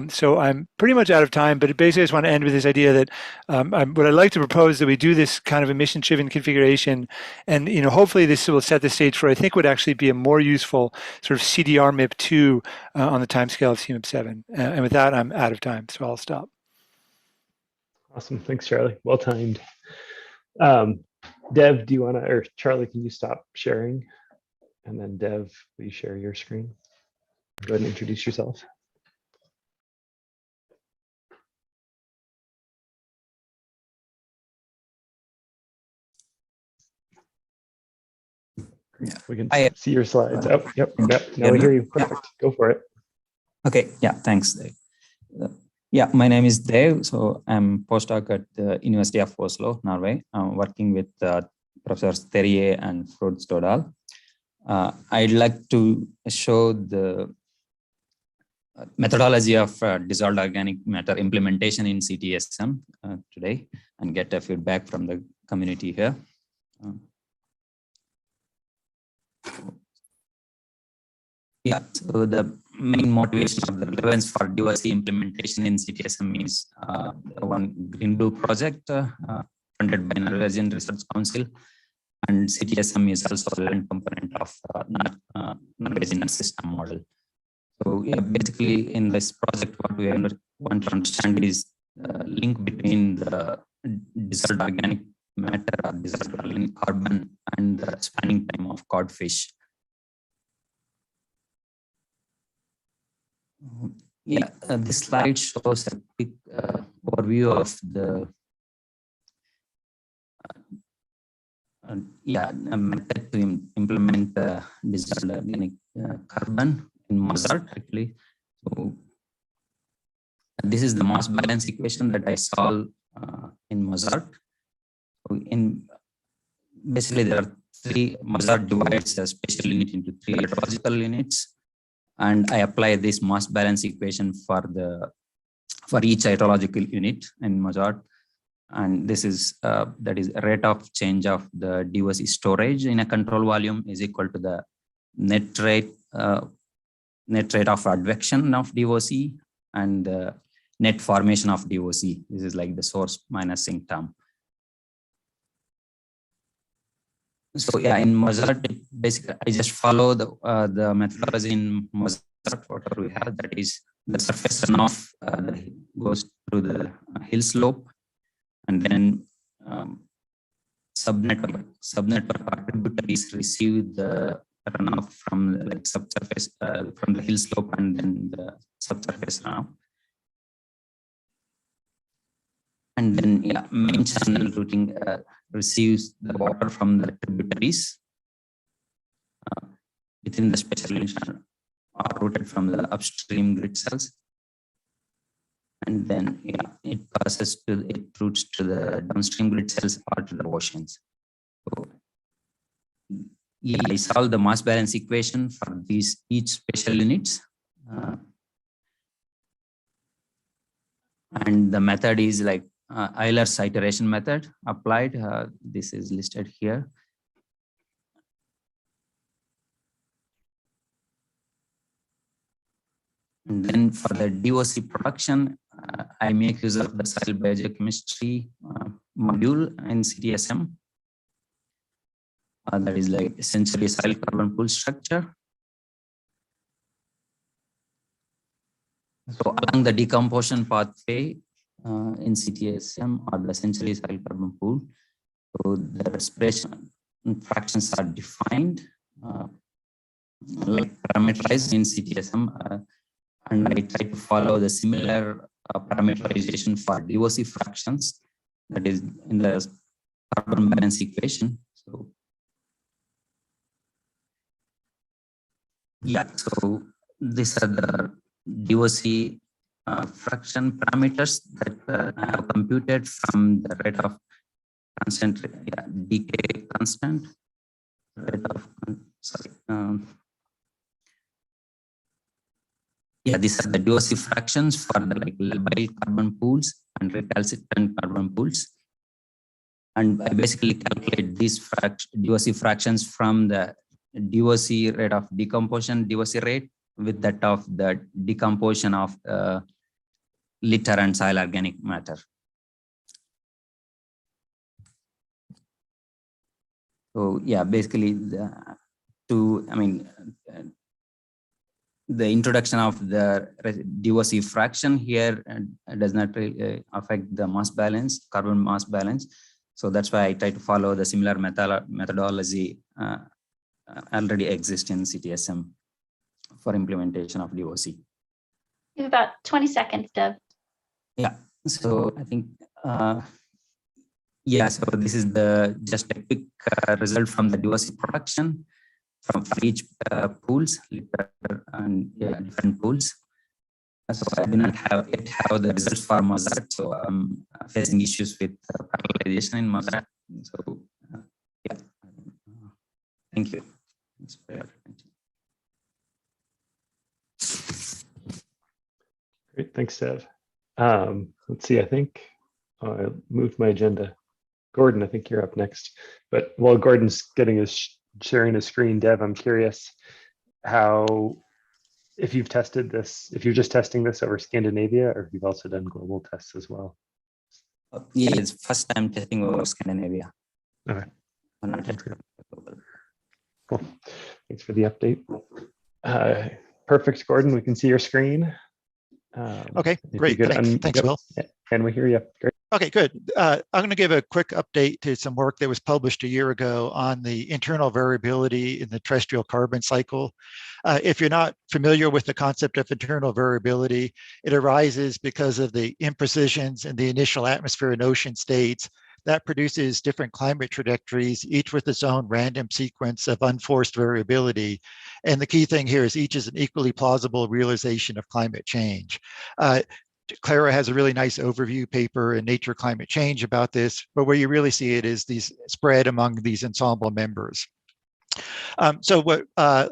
So I'm pretty much out of time, but basically I just want to end with this idea that what I'd like to propose is that we do this kind of emission-driven configuration, and hopefully this will set the stage for I think would actually be a more useful sort of CDR MIP2 on the timescale of CMIP7. And with that, I'm out of time, so I'll stop. Awesome, thanks, Charlie. Well timed. Dev, do you want to, or Charlie, can you stop sharing? And then Dev, will you share your screen? Go ahead and introduce yourself. Yeah, we can see your slides. Oh, yep. Now we hear you. Perfect. Go for it. Okay. Yeah. Thanks, Dave. Yeah, my name is Dave. So I'm postdoc at the University of Oslo, Norway. I'm working with Professors Terrier and Frode Stordal. I'd like to show the methodology of dissolved organic matter implementation in Ctsm today and get a feedback from the community here. Yeah, so the main motivation of the relevance for diversity implementation in Ctsm is one Green Blue project funded by Norwegian Research Council, and Ctsm is also a land component of Norwegian system model. So yeah, basically in this project, what we want to understand is the link between the dissolved organic matter or dissolved organic carbon and the spanning time of codfish. Yeah, this slide shows a quick overview of the method to implement dissolved organic carbon in Mozart actually. So this is the mass balance equation that I solved in Mozart. So basically there are three. Mozart divides a spatial unit into three hydrological units, and I apply this mass balance equation for each hydrological unit in Mozart. And this is that is rate of change of the DOC storage in a control volume is equal to the net rate of advection of DOC and the net formation of DOC. This is like the source minus sink term. So yeah, in Mozart, basically I just follow the methodology in Mozart. Whatever we have, that is the surface runoff that goes through the hill slope, and then subnetwork attributaries receive the runoff from the subsurface from the hill slope, and then the subsurface runoff. And then main channel routing receives the water from the tributaries within the spatial unit are routed from the upstream grid cells. And then it routes to the downstream grid cells or to the oceans. So I solve the mass balance equation for each spatial units. And the method is like Euler's iteration method applied. This is listed here. And then for the DOC production, I make use of the soil biogeochemistry module in Ctsm. That is like essentially soil carbon pool structure. So along the decomposition pathway in Ctsm or the essentially soil carbon pool, so the respiration fractions are defined like parameterized in Ctsm. And I try to follow the similar parameterization for DOC fractions, that is in the carbon balance equation. So so these are the DOC fraction parameters that I have computed from the rate of constant decay constant rate of these are the DOC fractions for the like labile carbon pools and recalcitrant carbon pools. And I basically calculate these DOC fractions from the DOC rate of decomposition, DOC rate with that of the decomposition of litter and soil organic matter. So basically the introduction of the DOC fraction here does not really affect the mass balance, carbon mass balance. So that's why I try to follow the similar methodology already exists in Ctsm for implementation of DOC. You have about 20 seconds, Dev. Yeah, so I think, so this is just a quick result from the DOC production from each pools, and different pools. So I do not yet have the results for Mozart, so I'm facing issues with parallelization in Mozart. So thank you. Thanks for your attention. Great, thanks, Dev. Let's see, I think I moved my agenda. Gordon, I think you're up next. But while Gordon's sharing his screen, Dev, I'm curious if you've tested this, if you're just testing this over Scandinavia, or if you've also done global tests as well. It's first time testing over Scandinavia. Okay. Cool. Thanks for the update. Perfect, Gordon. We can see your screen. Okay, great. Thanks, Will. And we hear you. Great. Okay, good. I'm going to give a quick update to some work that was published a year ago on the internal variability in the terrestrial carbon cycle. If you're not familiar with the concept of internal variability, it arises because of the imprecisions in the initial atmosphere and ocean states that produces different climate trajectories, each with its own random sequence of unforced variability. And the key thing here is each is an equally plausible realization of climate change. Clara has a really nice overview paper in Nature Climate Change about this, but where you really see it is these spread among these ensemble members. So what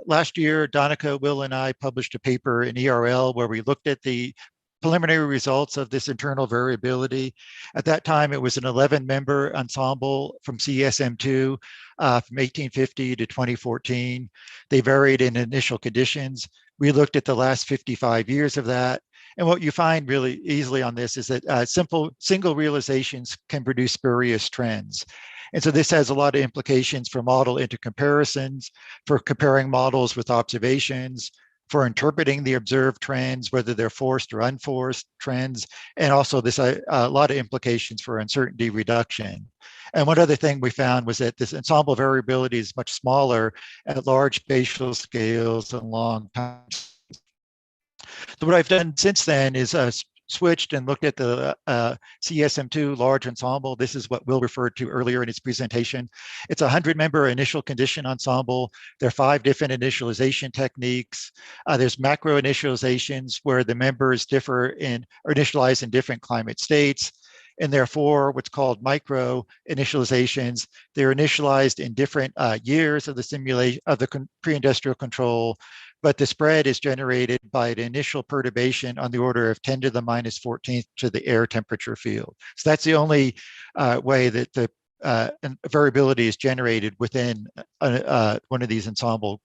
last year, Donica, Will, and I published a paper in ERL where we looked at the preliminary results of this internal variability. At that time, it was an 11-member ensemble from CSM2 from 1850 to 2014. They varied in initial conditions. We looked at the last 55 years of that. And what you find really easily on this is that single realizations can produce spurious trends. And so this has a lot of implications for model intercomparisons, for comparing models with observations, for interpreting the observed trends, whether they're forced or unforced trends, and also this a lot of implications for uncertainty reduction. And one other thing we found was that this ensemble variability is much smaller at large spatial scales and long times. So what I've done since then is switched and looked at the CSM2 large ensemble. This is what Will referred to earlier in his presentation. It's a 100-member initial condition ensemble. There are 5 different initialization techniques. There's macro initializations where the members differ in or initialize in different climate states. And therefore, what's called micro initializations, they're initialized in different years of the simulation of the pre-industrial control, but the spread is generated by an initial perturbation on the order of 10 to the minus 14th to the air temperature field. So that's the only way that the variability is generated within one of these ensemble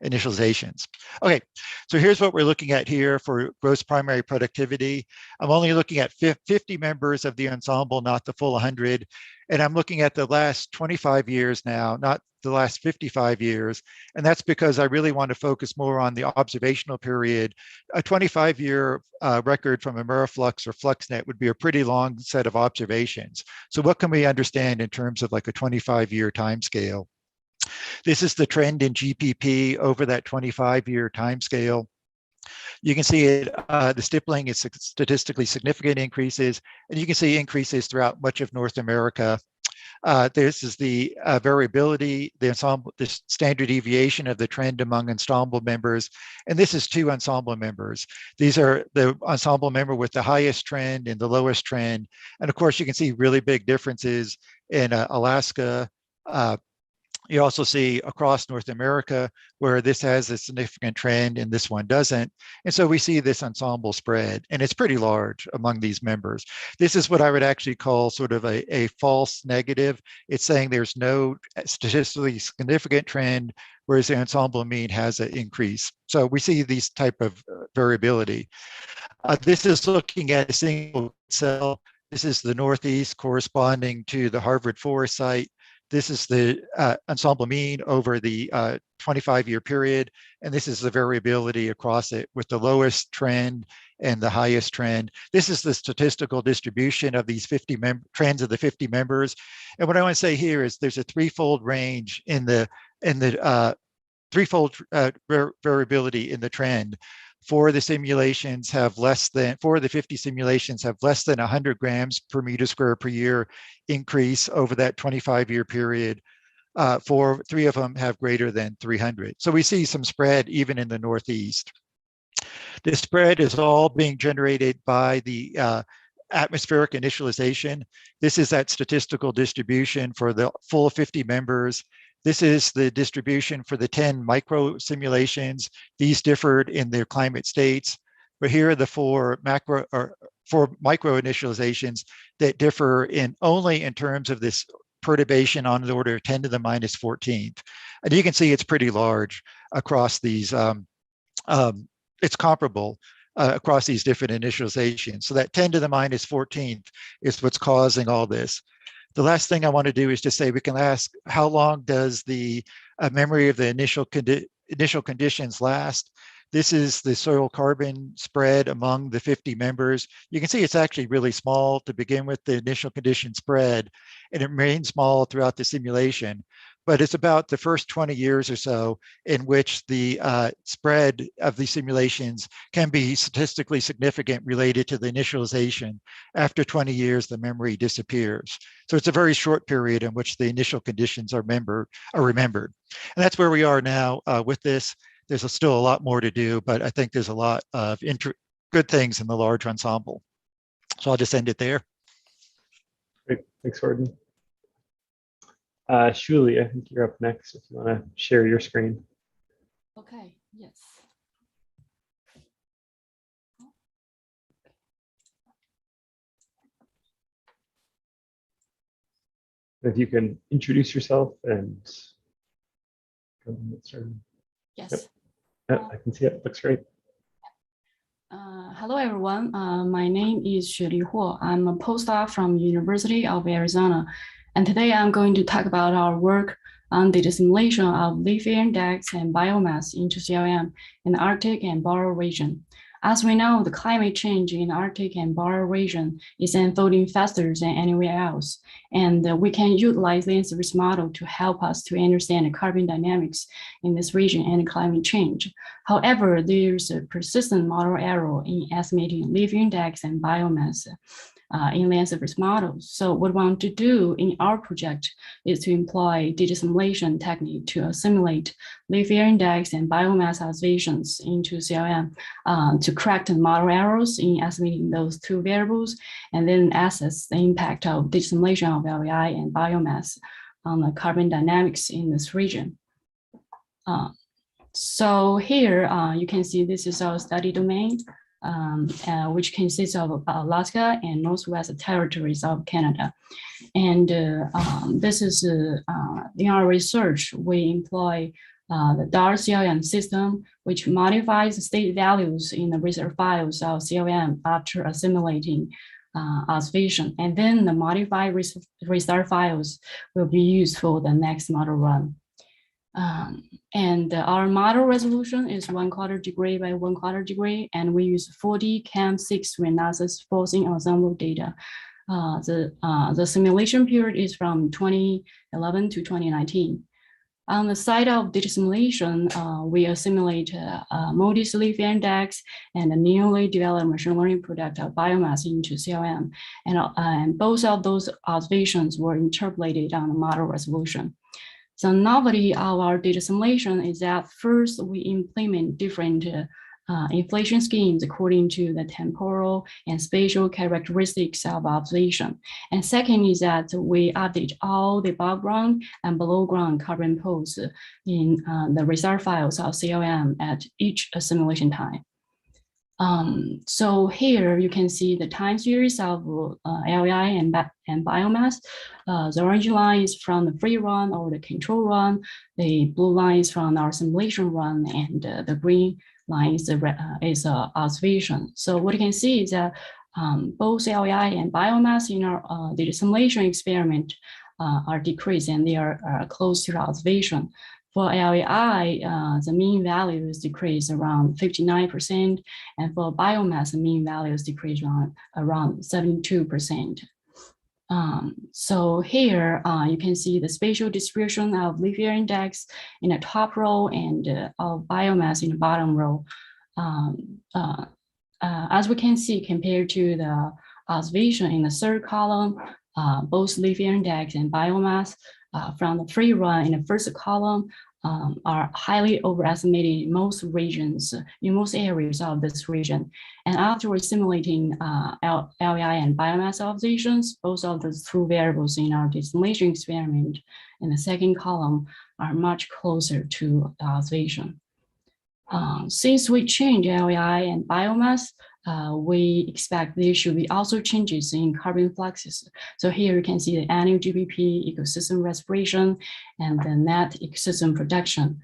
initializations. Okay, so here's what we're looking at here for gross primary productivity. I'm only looking at 50 members of the ensemble, not the full 100. And I'm looking at the last 25 years now, not the last 55 years. And that's because I really want to focus more on the observational period. A 25-year record from Ameriflux or FluxNet would be a pretty long set of observations. So what can we understand in terms of like a 25-year time scale? This is the trend in GPP over that 25-year time scale. You can see it, the stippling is statistically significant increases, and you can see increases throughout much of North America. This is the variability, the standard deviation of the trend among ensemble members. And this is 2 ensemble members. These are the ensemble member with the highest trend and the lowest trend. And of course, you can see really big differences in Alaska. You also see across North America where this has a significant trend and this one doesn't. And so we see this ensemble spread, and it's pretty large among these members. This is what I would actually call sort of a false negative. It's saying there's no statistically significant trend, whereas the ensemble mean has an increase. So we see these type of variability. This is looking at a single cell. This is the Northeast corresponding to the Harvard Forest site. This is the ensemble mean over the 25-year period, and this is the variability across it with the lowest trend and the highest trend. This is the statistical distribution of these 50 trends of the 50 members. And what I want to say here is there's a threefold range in the threefold variability in the trend. 4 of the simulations have less than, 4 of the 50 simulations have less than 100 grams per meter square per year increase over that 25-year period. 3 of them have greater than 300. So we see some spread even in the Northeast. This spread is all being generated by the atmospheric initialization. This is that statistical distribution for the full 50 members. This is the distribution for the 10 micro simulations. These differed in their climate states, but here are the 4 micro initializations that differ only in terms of this perturbation on the order of 10 to the minus 14th. And you can see it's pretty large across these, it's comparable across these different initializations. So that 10 to the minus 14th is what's causing all this. The last thing I want to do is to say we can ask how long does the memory of the initial conditions last? This is the soil carbon spread among the 50 members. You can see it's actually really small to begin with, the initial condition spread, and it remains small throughout the simulation. But it's about the first 20 years or so in which the spread of these simulations can be statistically significant related to the initialization. After 20 years, the memory disappears. So it's a very short period in which the initial conditions are remembered. And that's where we are now with this. There's still a lot more to do, but I think there's a lot of good things in the large ensemble. So I'll just end it there. Great, thanks, Gordon. Shuli, I think you're up next if you want to share your screen. Okay, yes. If you can introduce yourself and go ahead and get started. Yes. Yep. Yeah, I can see it. Looks great. Hello, everyone. My name is Xueli Huo. I'm a postdoc from University of Arizona. And today I'm going to talk about our work on the dissimulation of leaf air index and biomass into CLM in the Arctic and Polar region. As we know, the climate change in the Arctic and Polar region is unfolding faster than anywhere else. And we can utilize the service model to help us to understand the carbon dynamics in this region and climate change. However, there's a persistent model error in estimating leaf index and biomass in land surface models. So what we want to do in our project is to employ data assimilation technique to assimilate leaf air index and biomass observations into CLM to correct the model errors in estimating those two variables, and then assess the impact of data assimilation of LEI and biomass on the carbon dynamics in this region. So here you can see this is our study domain, which consists of Alaska and Northwest Territories of Canada. And this is, in our research, we employ the DAR-CLM system, which modifies the state values in the reserve files of CLM after assimilating observation. And then the modified reserve files will be used for the next model run. And our model resolution is 1/4 degree by 1/4 degree, and we use 4D CAM6 analysis forcing ensemble data. The simulation period is from 2011 to 2019. On the side of data simulation, we assimilate Moody's leaf index and the newly developed machine learning product of biomass into CLM, and both of those observations were interpolated on the model resolution. The novelty of our data simulation is that first we implement different inflation schemes according to the temporal and spatial characteristics of observation. And second is that we update all the above ground and below ground carbon poles in the result files of CLM at each assimilation time. So here you can see the time series of LEI and biomass. The orange line is from the free run or the control run. The blue line is from our simulation run, and the green line is observation. So what you can see is that both LEI and biomass in our data simulation experiment are decreased, and they are close to the observation. For LEI, the mean value is decreased around 59%, and for biomass, the mean value is decreased around 72%. So here you can see the spatial distribution of leaf air index in the top row and of biomass in the bottom row. As we can see, compared to the observation in the third column, both leaf air index and biomass from the free run in the first column are highly overestimated in most regions, in most areas of this region. And after simulating LEI and biomass observations, both of the two variables in our dissimulation experiment in the second column are much closer to the observation. Since we change LEI and biomass, we expect there should be also changes in carbon fluxes. So here you can see the annual GBP, ecosystem respiration, and the net ecosystem production.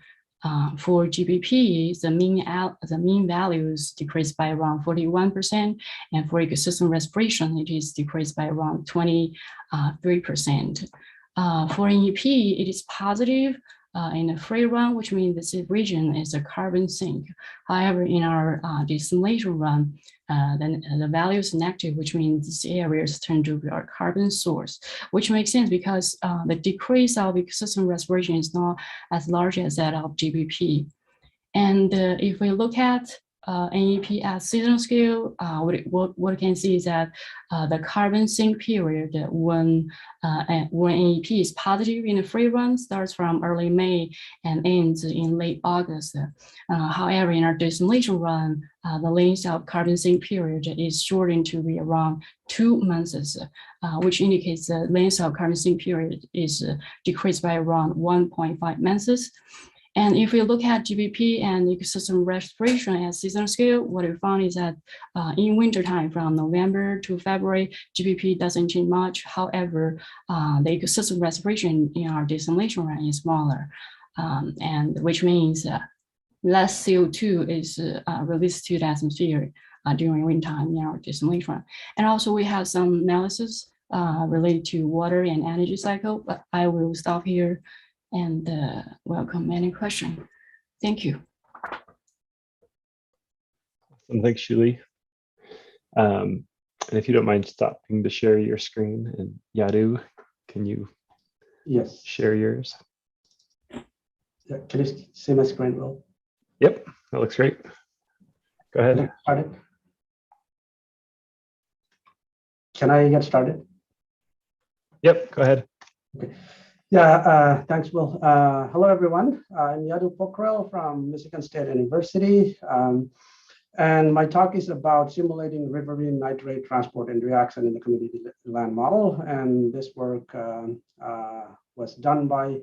For GBP, the mean values decreased by around 41%, and for ecosystem respiration, it is decreased by around 23%. For NEP, it is positive in a free run, which means this region is a carbon sink. However, in our distillation run, then the value is negative, which means this area is turned to be our carbon source, which makes sense because the decrease of ecosystem respiration is not as large as that of GBP. And if we look at NEP at seasonal scale, what we can see is that the carbon sink period when NEP is positive in the free run starts from early May and ends in late August. However, in our distillation run, the length of carbon sink period is shortened to be around 2 months, which indicates the length of carbon sink period is decreased by around 1.5 months. And if we look at GBP and ecosystem respiration at seasonal scale, what we found is that in wintertime from November to February, GBP doesn't change much. However, the ecosystem respiration in our distillation run is smaller, and which means less CO2 is released to the atmosphere during wintertime in our distillation run. And also we have some analysis related to water and energy cycle, but I will stop here and welcome any question. Thank you. Awesome. Thanks, Julie. And if you don't mind stopping to share your screen, and Yadu, can you share yours? Yeah, can you see my screen, Will? Yep, that looks great. Go ahead. Can I get started? Yep, go ahead. Okay. Yeah, thanks, Will. Hello, everyone. I'm Yadu Pokhrel from Michigan State University. And my talk is about simulating riverine nitrate transport and reaction in the community land model. And this work was done by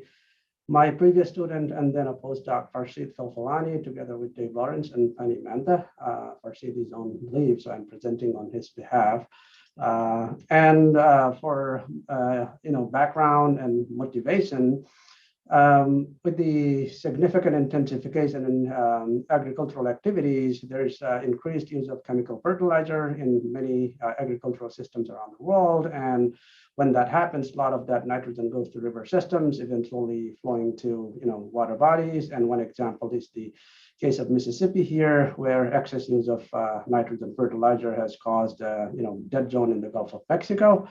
my previous student and then a postdoc, Farshid Filfalani, together with Dave Lawrence and Penny Mantha. Farshid is on leave, so I'm presenting on his behalf. For background and motivation, with the significant intensification in agricultural activities, there's increased use of chemical fertilizer in many agricultural systems around the world. And when that happens, a lot of that nitrogen goes to river systems, eventually flowing to water bodies. And one example is the case of Mississippi here, where excess use of nitrogen fertilizer has caused dead zone in the Gulf of Mexico.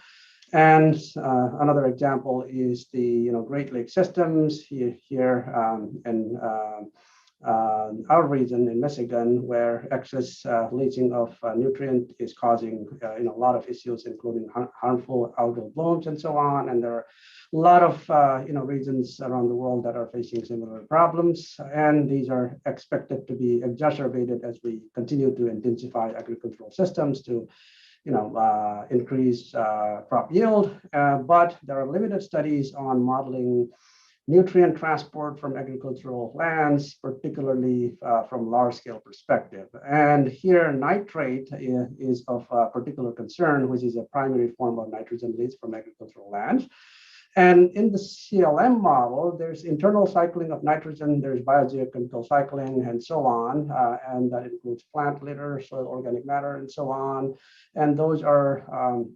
And another example is the Great Lakes systems here in our region in Michigan, where excess leaching of nutrient is causing a lot of issues, including harmful algal blooms and so on. And there are a lot of regions around the world that are facing similar problems, and these are expected to be exacerbated as we continue to intensify agricultural systems to increase crop yield. But there are limited studies on modeling nutrient transport from agricultural lands, particularly from large-scale perspective. And here, nitrate is of particular concern, which is a primary form of nitrogen leach from agricultural lands. And in the CLM model, there's internal cycling of nitrogen, there's biogeochemical cycling, and so on. And that includes plant litter, soil organic matter, and so on. And those are,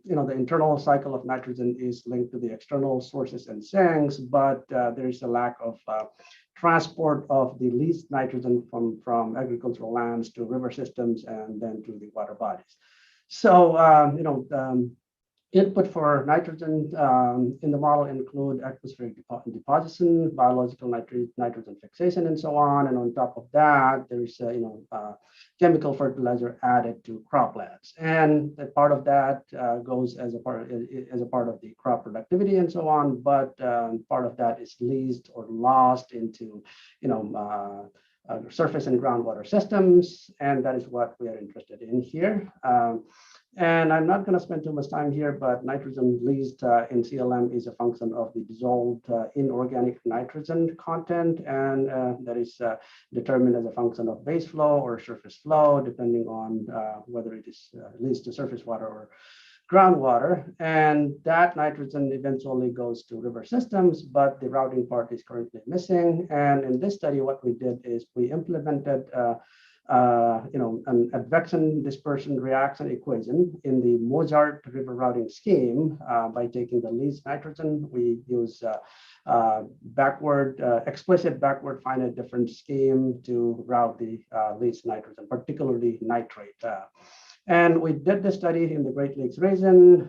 the internal cycle of nitrogen is linked to the external sources and sinks, but there's a lack of transport of the least nitrogen from agricultural lands to river systems and then to the water bodies. So, input for nitrogen in the model include atmospheric deposition, biological nitrogen fixation, and so on. And on top of that, there's chemical fertilizer added to croplands, and a part of that goes as a part of the crop productivity and so on. But part of that is leached or lost into surface and groundwater systems, and that is what we are interested in here. And I'm not going to spend too much time here, but nitrogen leached in CLM is a function of the dissolved inorganic nitrogen content, and that is determined as a function of base flow or surface flow, depending on whether it is leached to surface water or groundwater. And that nitrogen eventually goes to river systems, but the routing part is currently missing. And in this study, what we did is we implemented an advection dispersion reaction equation in the Mozart river routing scheme. By taking the least nitrogen, we use explicit backward finite difference scheme to route the least nitrogen, particularly nitrate. And we did the study in the Great Lakes region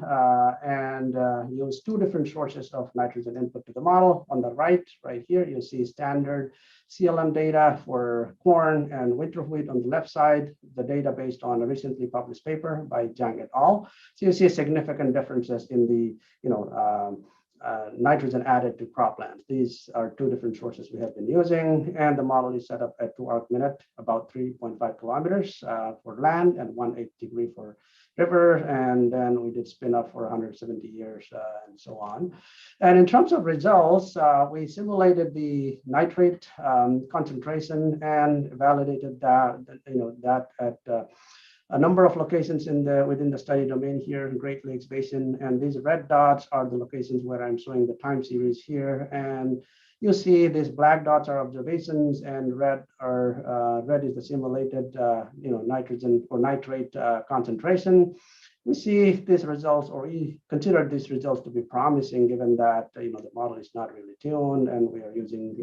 and used two different sources of nitrogen input to the model. On the right here, you see standard CLM data for corn and winter wheat. On the left side, the data based on a recently published paper by Zhang et al. So you see significant differences in the nitrogen added to croplands. These are two different sources we have been using, and the model is set up at 2 arc-minute, about 3.5 kilometers for land and 1/8 degree for river, and then we did spin up for 170 years and so on. And in terms of results, we simulated the nitrate concentration and validated that at a number of locations within the study domain here in Great Lakes Basin. And these red dots are the locations where I'm showing the time series here. And you see these black dots are observations, and red is the simulated nitrogen or nitrate concentration. We see these results, or we consider these results to be promising, given that the model is not really tuned, and we are using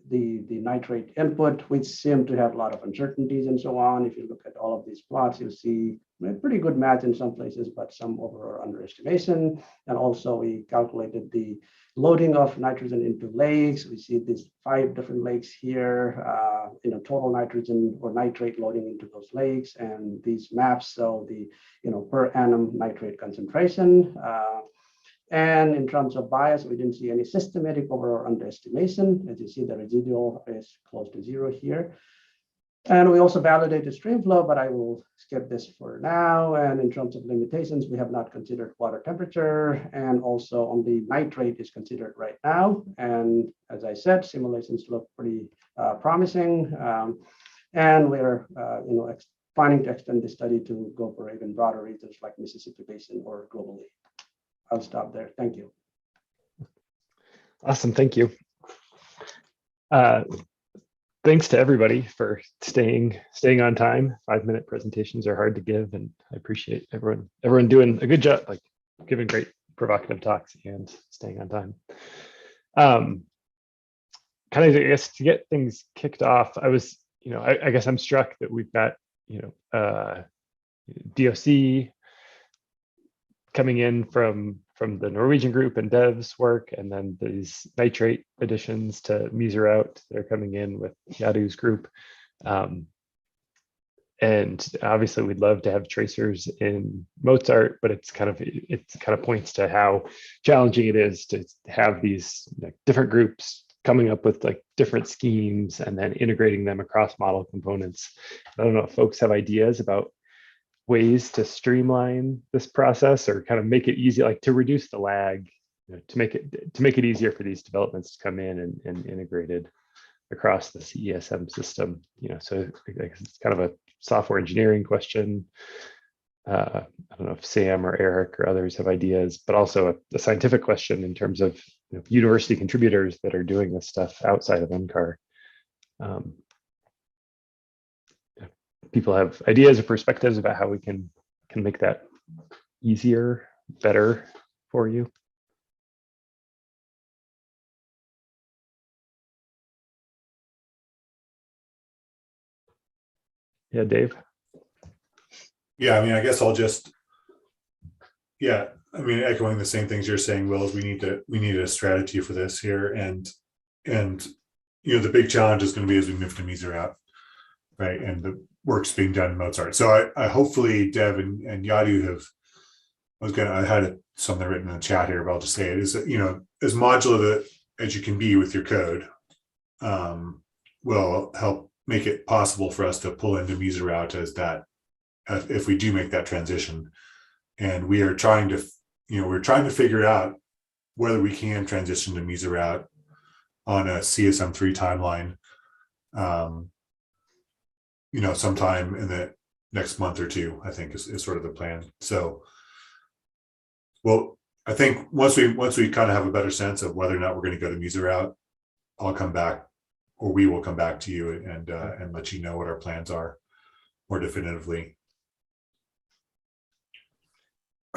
the nitrate input, which seem to have a lot of uncertainties and so on. If you look at all of these plots, you'll see a pretty good match in some places, but some over or underestimation. And also we calculated the loading of nitrogen into lakes. We see these 5 different lakes here, total nitrogen or nitrate loading into those lakes, and these maps show the per annum nitrate concentration. And in terms of bias, we didn't see any systematic over or underestimation. As you see, the residual is close to 0 here. And we also validated stream flow, but I will skip this for now. And in terms of limitations, we have not considered water temperature, and also only nitrate is considered right now. And as I said, simulations look pretty promising. And we're planning to extend the study to go for even broader regions like Mississippi Basin or globally. I'll stop there. Thank you. Awesome. Thank you. Thanks to everybody for staying on time. 5-minute presentations are hard to give, and I appreciate everyone doing a good job, like giving great provocative talks and staying on time. Kind of, I guess, to get things kicked off, I guess I'm struck that we've got DOC coming in from the Norwegian group and Dev's work, and then these nitrate additions to Mesoraut, they're coming in with Yadu's group. And obviously we'd love to have tracers in Mozart, but it kind of points to how challenging it is to have these different groups coming up with different schemes and then integrating them across model components. I don't know if folks have ideas about ways to streamline this process or kind of make it easy, to reduce the lag, to make it easier for these developments to come in and integrated across the CESM system. So it's kind of a software engineering question. I don't know if Sam or Eric or others have ideas, but also a scientific question in terms of university contributors that are doing this stuff outside of NCAR. People have ideas or perspectives about how we can make that easier, better for you. Yeah, Dave. Yeah, I guess I'll just, echoing the same things you're saying, Will, is we need a strategy for this here, and the big challenge is going to be as we move to Mesoraut, right, and the work's being done in Mozart. So I hopefully Dev and Yadu I had something written in the chat here, but I'll just say it is, as modular as you can be with your code, will help make it possible for us to pull into Mesoraut as that, if we do make that transition. And we are trying to figure out whether we can transition to Mesoraut on a CSM3 timeline, sometime in the next month or two, I think is sort of the plan. So, well, I think once we kind of have a better sense of whether or not we're going to go to Mesoraut, I'll come back or we will come back to you and let you know what our plans are more definitively.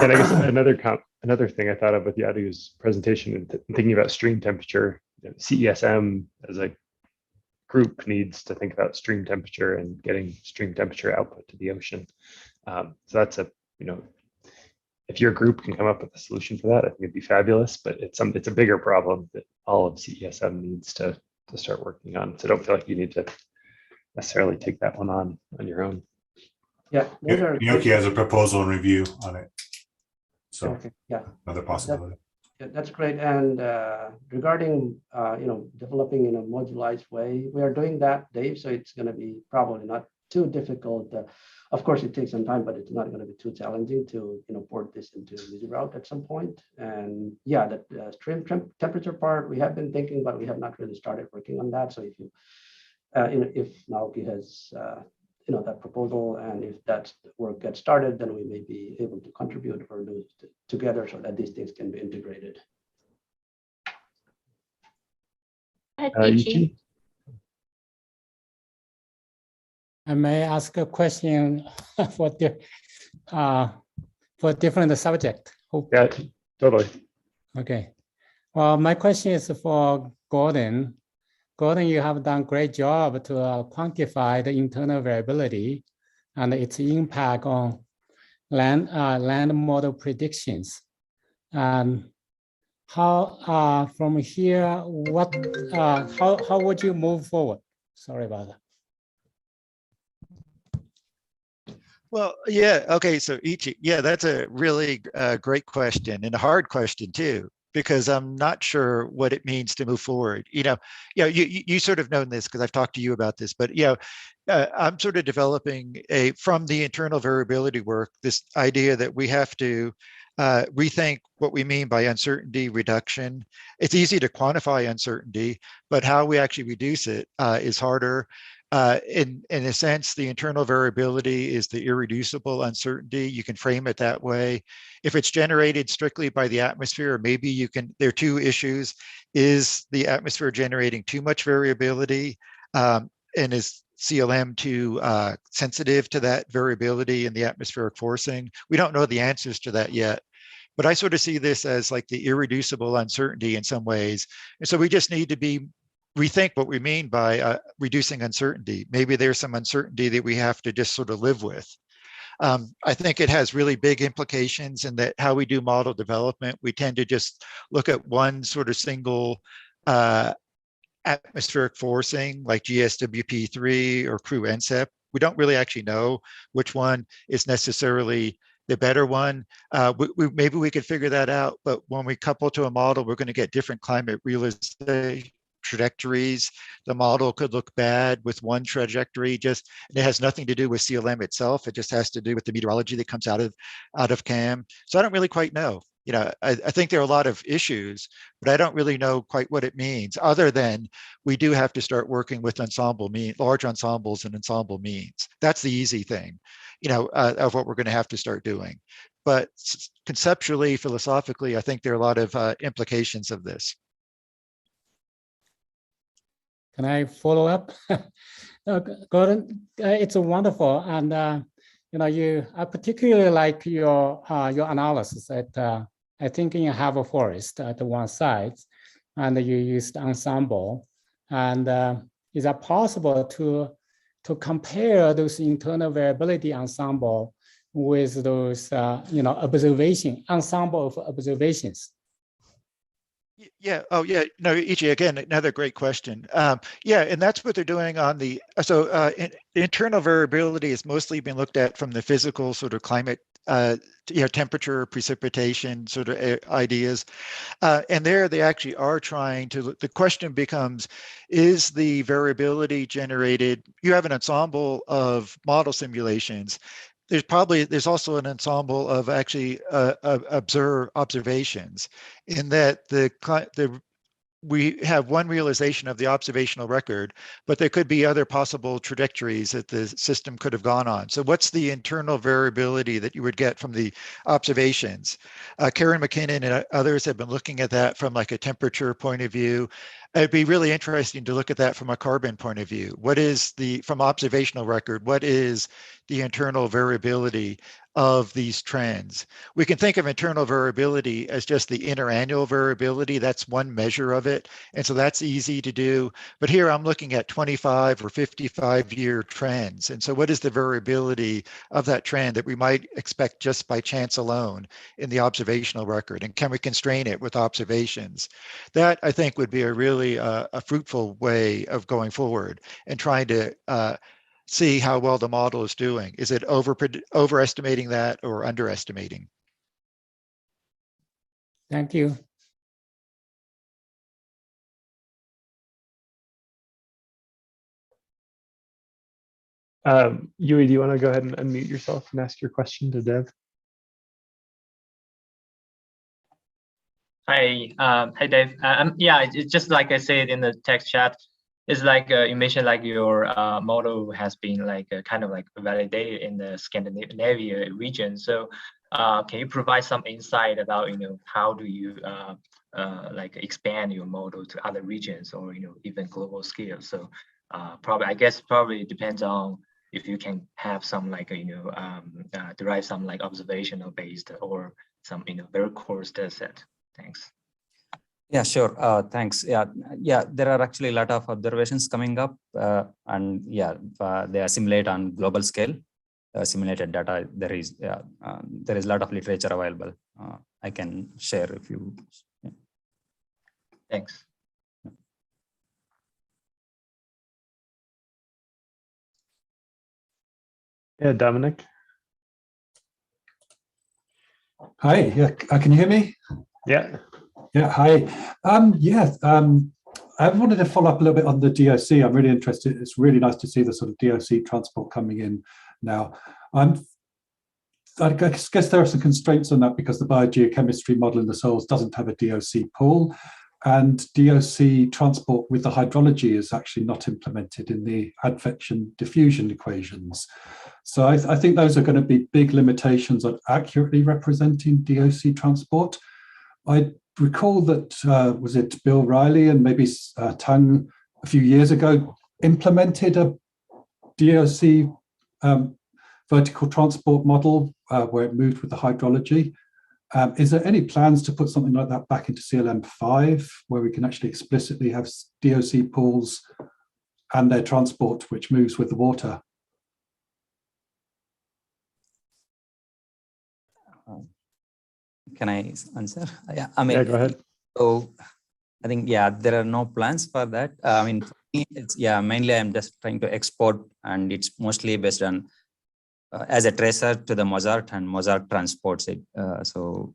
And I guess another thing I thought of with Yadu's presentation and thinking about stream temperature, CESM as a group needs to think about stream temperature and getting stream temperature output to the ocean. So that's if your group can come up with a solution for that, I think it'd be fabulous. But it's a bigger problem that all of CESM needs to start working on. So don't feel like you need to necessarily take that one on your own. Yeah, Yoki has a proposal and review on it. So okay, yeah, another possibility. that's great. And regarding developing in a modularized way, we are doing that, Dave. So it's going to be probably not too difficult. Of course, it takes some time, but it's not going to be too challenging to port this into easy route at some point. And yeah, that stream temperature part we have been thinking, but we have not really started working on that. So if you if Naoki has that proposal, and if that work gets started, then we may be able to contribute or do it together so that these things can be integrated. Yuchi. I may ask a question for different subject. Yeah, totally. Okay. Well, my question is for Gordon. Gordon, you have done a great job to quantify the internal variability and its impact on land model predictions. And how from here, how would you move forward? Sorry about that. Well, yeah, okay, so Ichi, yeah, that's a really great question and a hard question too, because I'm not sure what it means to move forward. You sort of known this because I've talked to you about this, but I'm sort of developing from the internal variability work, this idea that we have to rethink what we mean by uncertainty reduction. It's easy to quantify uncertainty, but how we actually reduce it is harder. In a sense, the internal variability is the irreducible uncertainty. You can frame it that way. If it's generated strictly by the atmosphere, maybe you can, there are two issues. Is the atmosphere generating too much variability? And is CLM too sensitive to that variability in the atmospheric forcing? We don't know the answers to that yet. But I sort of see this as like the irreducible uncertainty in some ways. And so we just need to rethink what we mean by reducing uncertainty. Maybe there's some uncertainty that we have to just sort of live with. I think it has really big implications in that how we do model development, we tend to just look at one sort of single atmospheric forcing like GSWP3 or crew NCEP. We don't really actually know which one is necessarily the better one. Maybe we could figure that out, but when we couple to a model, we're going to get different climate realization trajectories. The model could look bad with one trajectory, and it has nothing to do with CLM itself. It just has to do with the meteorology that comes out of CAM. So I don't really quite know. I think there are a lot of issues, but I don't really know quite what it means, other than we do have to start working with large ensembles and ensemble means. That's the easy thing, of what we're going to have to start doing. But conceptually, philosophically, I think there are a lot of implications of this. Can I follow up? Gordon, it's wonderful, and I particularly like your analysis. I think you have a forest at one side, and you used ensemble. And is it possible to compare those internal variability ensemble with those ensemble of observations? Yeah. Oh, yeah. No, Ichi, again, another great question. And that's what they're doing on the, internal variability has mostly been looked at from the physical sort of climate, temperature, precipitation sort of ideas. And there they actually are trying to, the question becomes, is the variability generated, you have an ensemble of model simulations. There's also an ensemble of actually observations, in that the we have one realization of the observational record, but there could be other possible trajectories that the system could have gone on. So what's the internal variability that you would get from the observations? Karen McKinnon and others have been looking at that from like a temperature point of view. It'd be really interesting to look at that from a carbon point of view. What is from observational record, what is the internal variability of these trends? We can think of internal variability as just the interannual variability. That's one measure of it. And so that's easy to do. But here I'm looking at 25 or 55-year trends. And so what is the variability of that trend that we might expect just by chance alone in the observational record? And can we constrain it with observations? That, I think, would be a really a fruitful way of going forward and trying to see how well the model is doing. Is it overestimating that or underestimating? Thank you. Yui, do you want to go ahead and unmute yourself and ask your question to Dev? Hi, hi Dave. Yeah, it's just like I said in the text chat. It's like you mentioned, like your model has been like kind of like validated in the Scandinavia region. So, can you provide some insight about how do you like expand your model to other regions or even global scale? So, I guess probably depends on if you can have some like derive some like observational based or some very coarse data set. Thanks. Yeah, sure. Thanks. Yeah, there are actually a lot of observations coming up, and yeah, they assimilate on global scale. Simulated data. There is a lot of literature available. I can share if you. Yeah. Thanks. Yeah, Dominic. Hi. Yeah, can you hear me? Yeah. Yeah. Hi. I wanted to follow up a little bit on the DOC. I'm really interested. It's really nice to see the sort of DOC transport coming in now. I guess there are some constraints on that because the biogeochemistry model in the soils doesn't have a DOC pool, and DOC transport with the hydrology is actually not implemented in the advection diffusion equations. So I think those are going to be big limitations on accurately representing DOC transport. I recall that, was it Bill Riley and maybe Tang a few years ago implemented a DOC vertical transport model where it moved with the hydrology. Is there any plans to put something like that back into CLM5 where we can actually explicitly have DOC pools and their transport which moves with the water? Can I answer? Yeah, I mean, yeah, go ahead. So I think, yeah, there are no plans for that. I mean, for me, it's, yeah, mainly I'm just trying to export, and it's mostly based on as a tracer to the Mozart, and Mozart transports it. So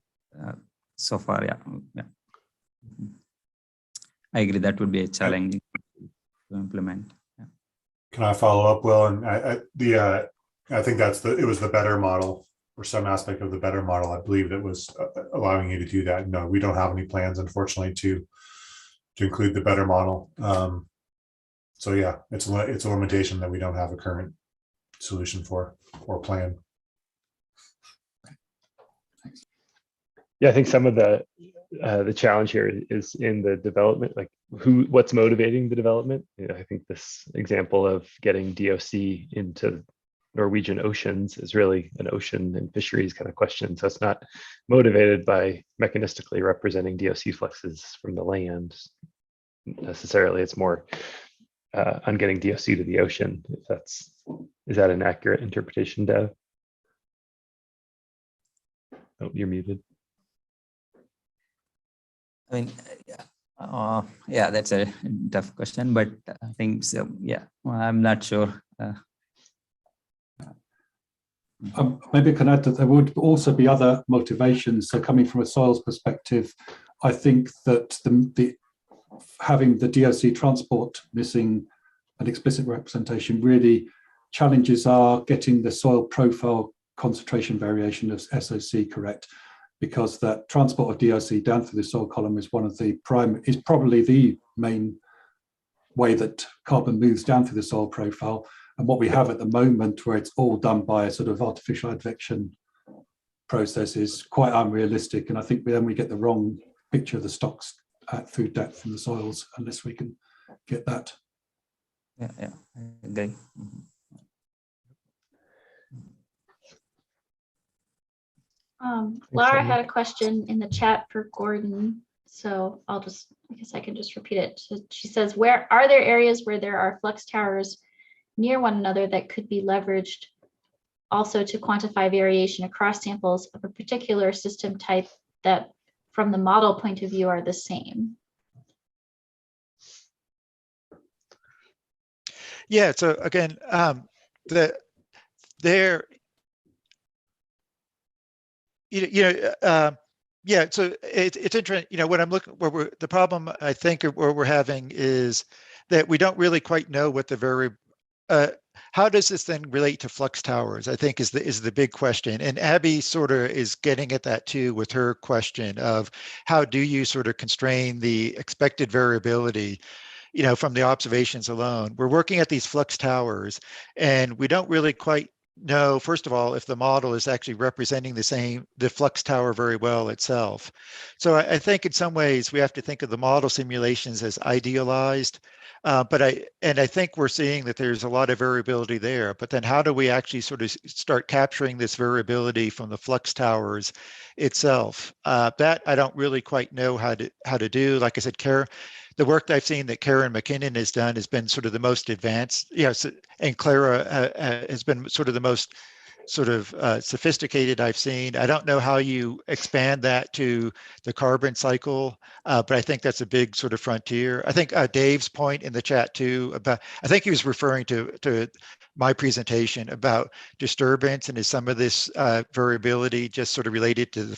far, yeah. I agree that would be a challenge to implement. Yeah. Can I follow up, Will? And I think it was the better model, or some aspect of the better model, I believe, that was allowing you to do that. No, we don't have any plans, unfortunately, to include the better model. So yeah, it's a limitation that we don't have a current solution for or plan. Yeah, I think some of the challenge here is in the development, like what's motivating the development. I think this example of getting DOC into Norwegian oceans is really an ocean and fisheries kind of question. So it's not motivated by mechanistically representing DOC fluxes from the land necessarily. It's more on getting DOC to the ocean. Is that an accurate interpretation, Dev? Oh, you're muted. I mean, yeah, that's a tough question, but I think so. Yeah, well, I'm not sure. Maybe I can add that there would also be other motivations. So coming from a soils perspective, I think that having the DOC transport missing an explicit representation really challenges our getting the soil profile concentration variation of SOC correct. because that transport of DOC down through the soil column is probably the main way that carbon moves down through the soil profile. And what we have at the moment, where it's all done by a sort of artificial advection process, is quite unrealistic. And I think then we get the wrong picture of the stocks at food depth in the soils unless we can get that. Yeah, I agree. Laura had a question in the chat for Gordon, so I guess I can just repeat it. So she says, where are there areas where there are flux towers near one another that could be leveraged also to quantify variation across samples of a particular system type that from the model point of view are the same? Yeah, so again, yeah, so it's interesting, when I'm looking, the problem I think where we're having is that we don't really quite know what how does this then relate to flux towers, I think is the big question. And Abby sort of is getting at that too with her question of how do you sort of constrain the expected variability from the observations alone. We're working at these flux towers and we don't really quite know, first of all, if the model is actually representing the flux tower very well itself. So I think in some ways we have to think of the model simulations as idealized, but I think we're seeing that there's a lot of variability there, but then how do we actually sort of start capturing this variability from the flux towers itself? That I don't really quite know how to do. Like I said, the work that I've seen that Karen McKinnon has done has been sort of the most advanced, and Clara has been sort of the most sophisticated I've seen. I don't know how you expand that to the carbon cycle, but I think that's a big sort of frontier. I think Dave's point in the chat too about, I think he was referring to my presentation about disturbance and is some of this variability just sort of related to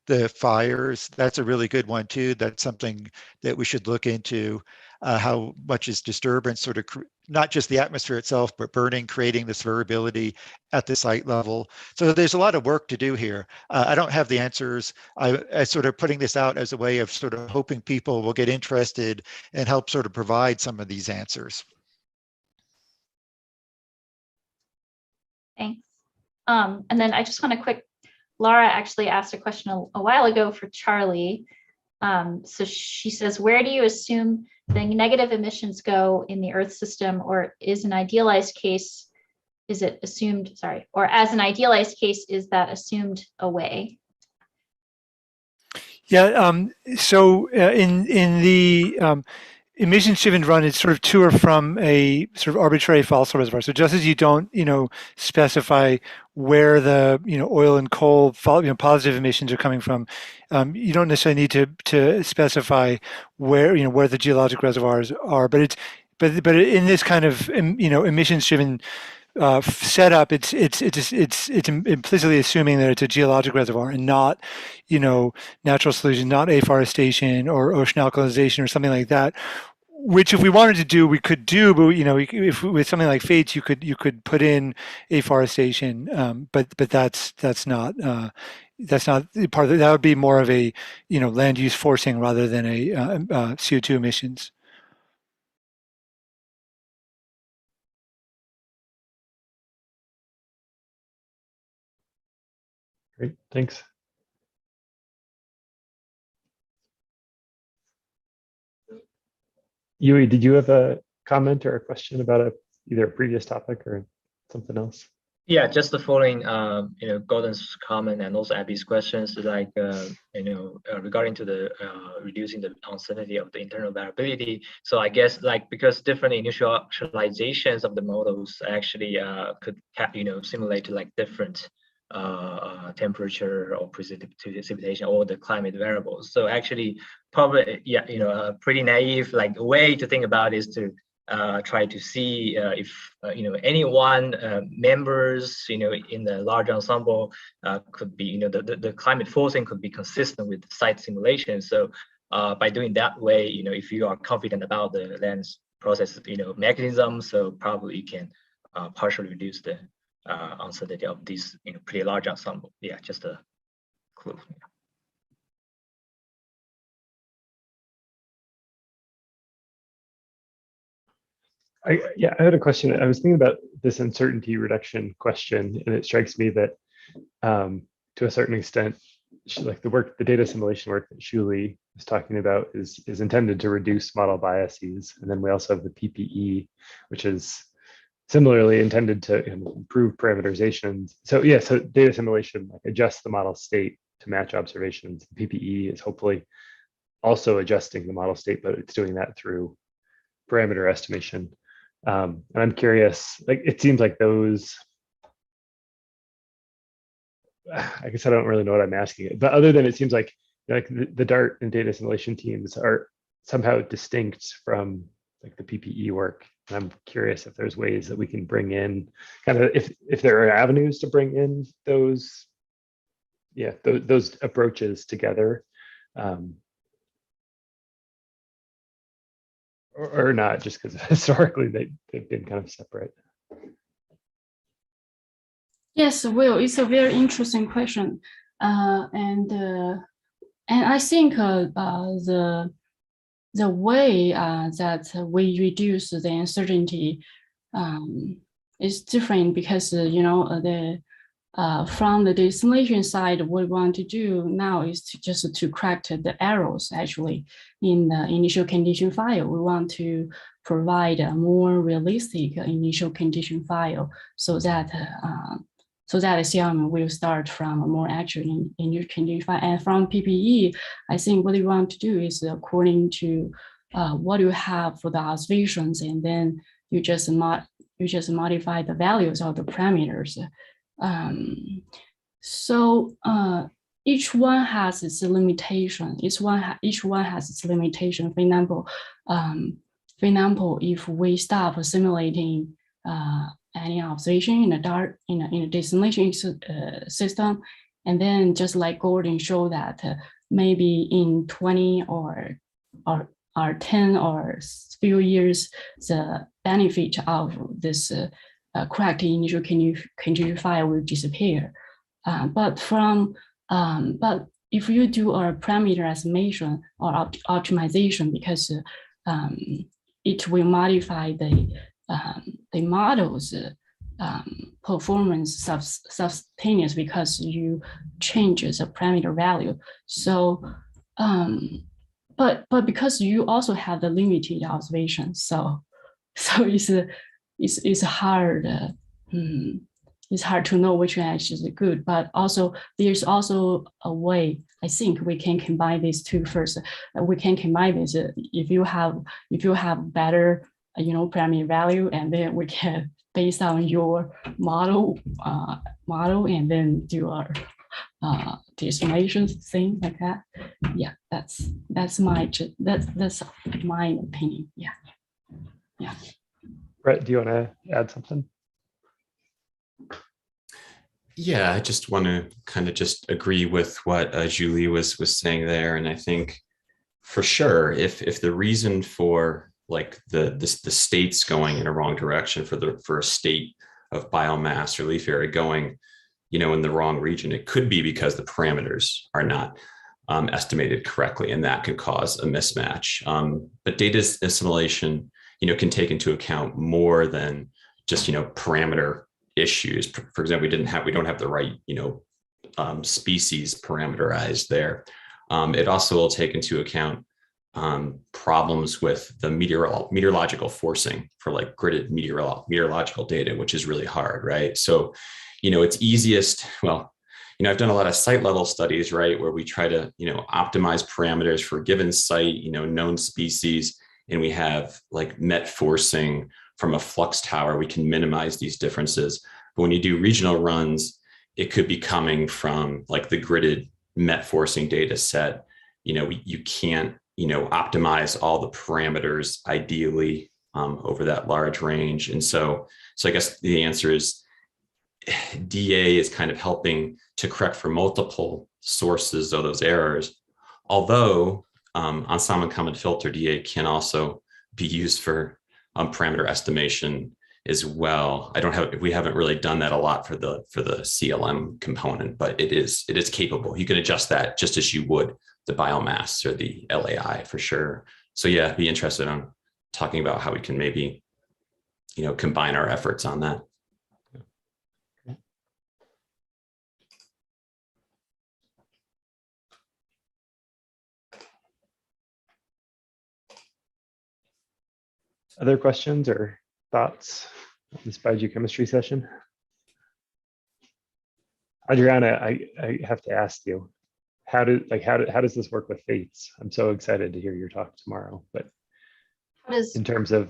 the fires. That's a really good one too. That's something that we should look into, how much is disturbance sort of not just the atmosphere itself, but burning, creating this variability at the site level. So there's a lot of work to do here. I don't have the answers. I sort of putting this out as a way of sort of hoping people will get interested and help sort of provide some of these answers. Thanks. And then I just want to Laura actually asked a question a while ago for Charlie. So she says, where do you assume the negative emissions go in the Earth system, or is an idealized case, is it assumed, or as an idealized case, is that assumed away? Yeah, so in the emissions-driven run, it's sort of to or from a sort of arbitrary fossil reservoir. So just as you don't, specify where the, oil and coal, positive emissions are coming from, you don't necessarily need to specify where, where the geologic reservoirs are. But in this kind of, emissions-driven setup, it's implicitly assuming that it's a geologic reservoir and not, natural solution, not afforestation or ocean alkalization or something like that. Which, if we wanted to do, we could do, but if with something like FATES, you could put in afforestation, but that's not part of it. That would be more of a land use forcing rather than a CO2 emissions. Great, thanks. Yui, did you have a comment or a question about either a previous topic or something else? Yeah, just the following, Gordon's comment and also Abby's questions, like, regarding to the reducing the uncertainty of the internal variability. So I guess, because different initializations of the models actually could, simulate to different temperature or precipitation or the climate variables. So actually, probably, a pretty naive way to think about is to try to see if any one members in the large ensemble could be the climate forcing could be consistent with site simulation. So by doing that way, if you are confident about the lens process mechanism, so probably you can partially reduce the uncertainty of this pretty large ensemble. Yeah, just a clue. I had a question. I was thinking about this uncertainty reduction question, and it strikes me that to a certain extent, like the data assimilation work that Shuli is talking about is intended to reduce model biases. And then we also have the PPE, which is similarly intended to improve parameterizations. So yeah, so data assimilation like adjusts the model state to match observations. PPE is hopefully also adjusting the model state, but it's doing that through parameter estimation. And I'm curious, like it seems like those, I guess I don't really know what I'm asking it, but other than it seems like the Dart and data assimilation teams are somehow distinct from like the PPE work. And I'm curious if there's ways that we can bring in kind of if there are avenues to bring in those, yeah, those approaches together. Or not, just because historically they've been kind of separate. Yes, Will, it's a very interesting question. And I think the way that we reduce the uncertainty is different because, from the dissimulation side, what we want to do now is to correct the errors actually in the initial condition file. We want to provide a more realistic initial condition file so that CRM will start from a more accurate initial condition file. And from PPE, I think what we want to do is according to what you have for the observations, and then you just modify the values of the parameters. Each one has its limitation. Each one has its limitation. For example, if we stop simulating any observation in a Dart in a dissimulation system, and then just like Gordon showed that maybe in 20 or 10 or few years, the benefit of this correct initial condition file will disappear. But if you do a parameter estimation or optimization, because it will modify the model's performance substantaneous because you change the parameter value. So, but because you also have the limited observation, so it's hard. It's hard to know which one actually is good, but also there's also a way I think we can combine these two first. We can combine this if you have better parameter value, and then we can based on your model and then do our dissimulation thing like that. Yeah, that's my opinion. Yeah. Brett, do you want to add something? Yeah, I just want to kind of just agree with what Julie was saying there. And I think for sure, if the reason for like the states going in a wrong direction for a state of biomass or leaf area going, in the wrong region, it could be because the parameters are not estimated correctly, and that could cause a mismatch. But data assimilation, can take into account more than just, parameter issues. For example, we don't have the right, species parameterized there. It also will take into account problems with the meteorological forcing for like gridded meteorological data, which is really hard, right? So, it's easiest, I've done a lot of site level studies, right, where we try to, optimize parameters for a given site, known species, and we have like met forcing from a flux tower, we can minimize these differences. But when you do regional runs, it could be coming from like the gridded met forcing data set. You can't, optimize all the parameters ideally over that large range. And so I guess the answer is DA is kind of helping to correct for multiple sources of those errors. Although ensemble common filter DA can also be used for parameter estimation as well. We haven't really done that a lot for the CLM component, but it is capable. You can adjust that just as you would the biomass or the LAI for sure. So yeah, be interested on talking about how we can maybe combine our efforts on that. Other questions or thoughts on this biogeochemistry session? Adriana, I have to ask you, how does this work with fates? I'm so excited to hear your talk tomorrow, but in terms of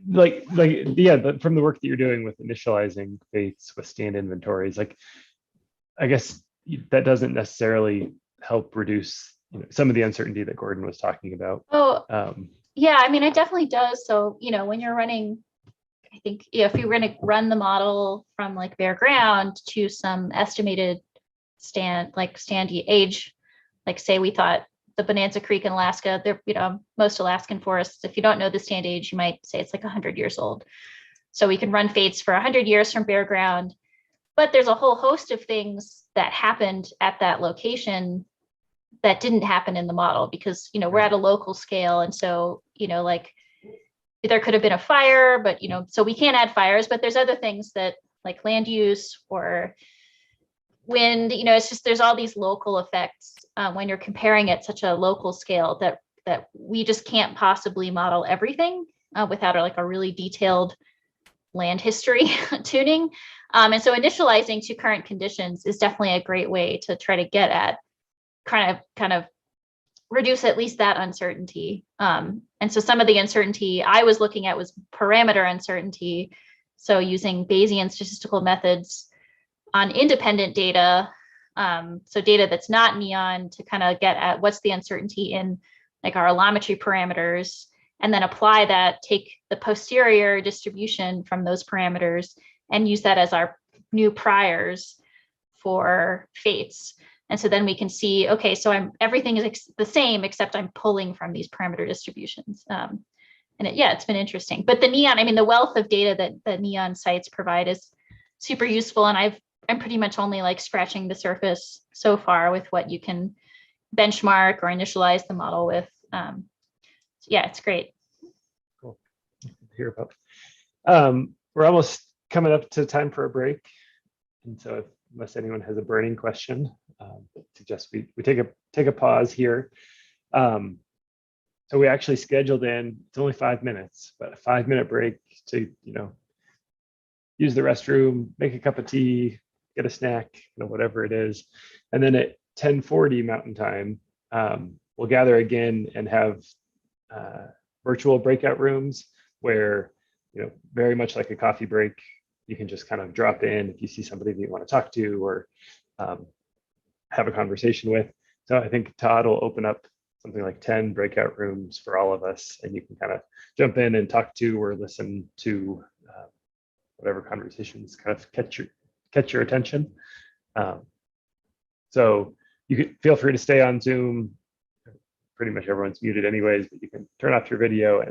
from the work that you're doing with initializing fates with stand inventories, I guess that doesn't necessarily help reduce some of the uncertainty that Gordon was talking about. Oh, yeah, I mean, it definitely does. So, when you're running, I think if you're going to run the model from like bare ground to some estimated stand age, like say we thought the Bonanza Creek in Alaska, they're, most Alaskan forests, if you don't know the stand age, you might say it's like 100 years old. So we can run fates for 100 years from bare ground, but there's a whole host of things that happened at that location that didn't happen in the model because, we're at a local scale. And so, like there could have been a fire, but, so we can't add fires, but there's other things that like land use or wind, it's just, there's all these local effects when you're comparing at such a local scale that we just can't possibly model everything without a really detailed land history tuning. And so initializing to current conditions is definitely a great way to try to get at kind of reduce at least that uncertainty. And so some of the uncertainty I was looking at was parameter uncertainty. So using Bayesian statistical methods on independent data, so data that's not neon, to kind of get at what's the uncertainty in like our allometry parameters, and then apply that, take the posterior distribution from those parameters and use that as our new priors for fates. And so then we can see, okay, so everything is the same, except I'm pulling from these parameter distributions. And it's been interesting. But the neon, I mean, the wealth of data that the neon sites provide is super useful. And I'm pretty much only like scratching the surface so far with what you can benchmark or initialize the model with. It's great. Cool. To hear about. We're almost coming up to time for a break. And so unless anyone has a burning question, I suggest we take a pause here. So we actually scheduled in, it's only 5 minutes, but a 5-minute break to, use the restroom, make a cup of tea, get a snack, whatever it is. And then at 10:40 Mountain Time, we'll gather again and have virtual breakout rooms where, very much like a coffee break, you can just kind of drop in if you see somebody that you want to talk to or have a conversation with. So I think Todd will open up something like 10 breakout rooms for all of us, and you can kind of jump in and talk to or listen to whatever conversations kind of catch your attention. So you can feel free to stay on Zoom. Pretty much everyone's muted anyways, but you can turn off your video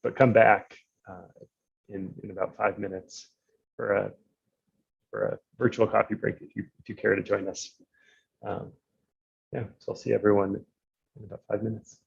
but come back in about 5 minutes for a virtual coffee break if you care to join us. So I'll see everyone in about 5 minutes.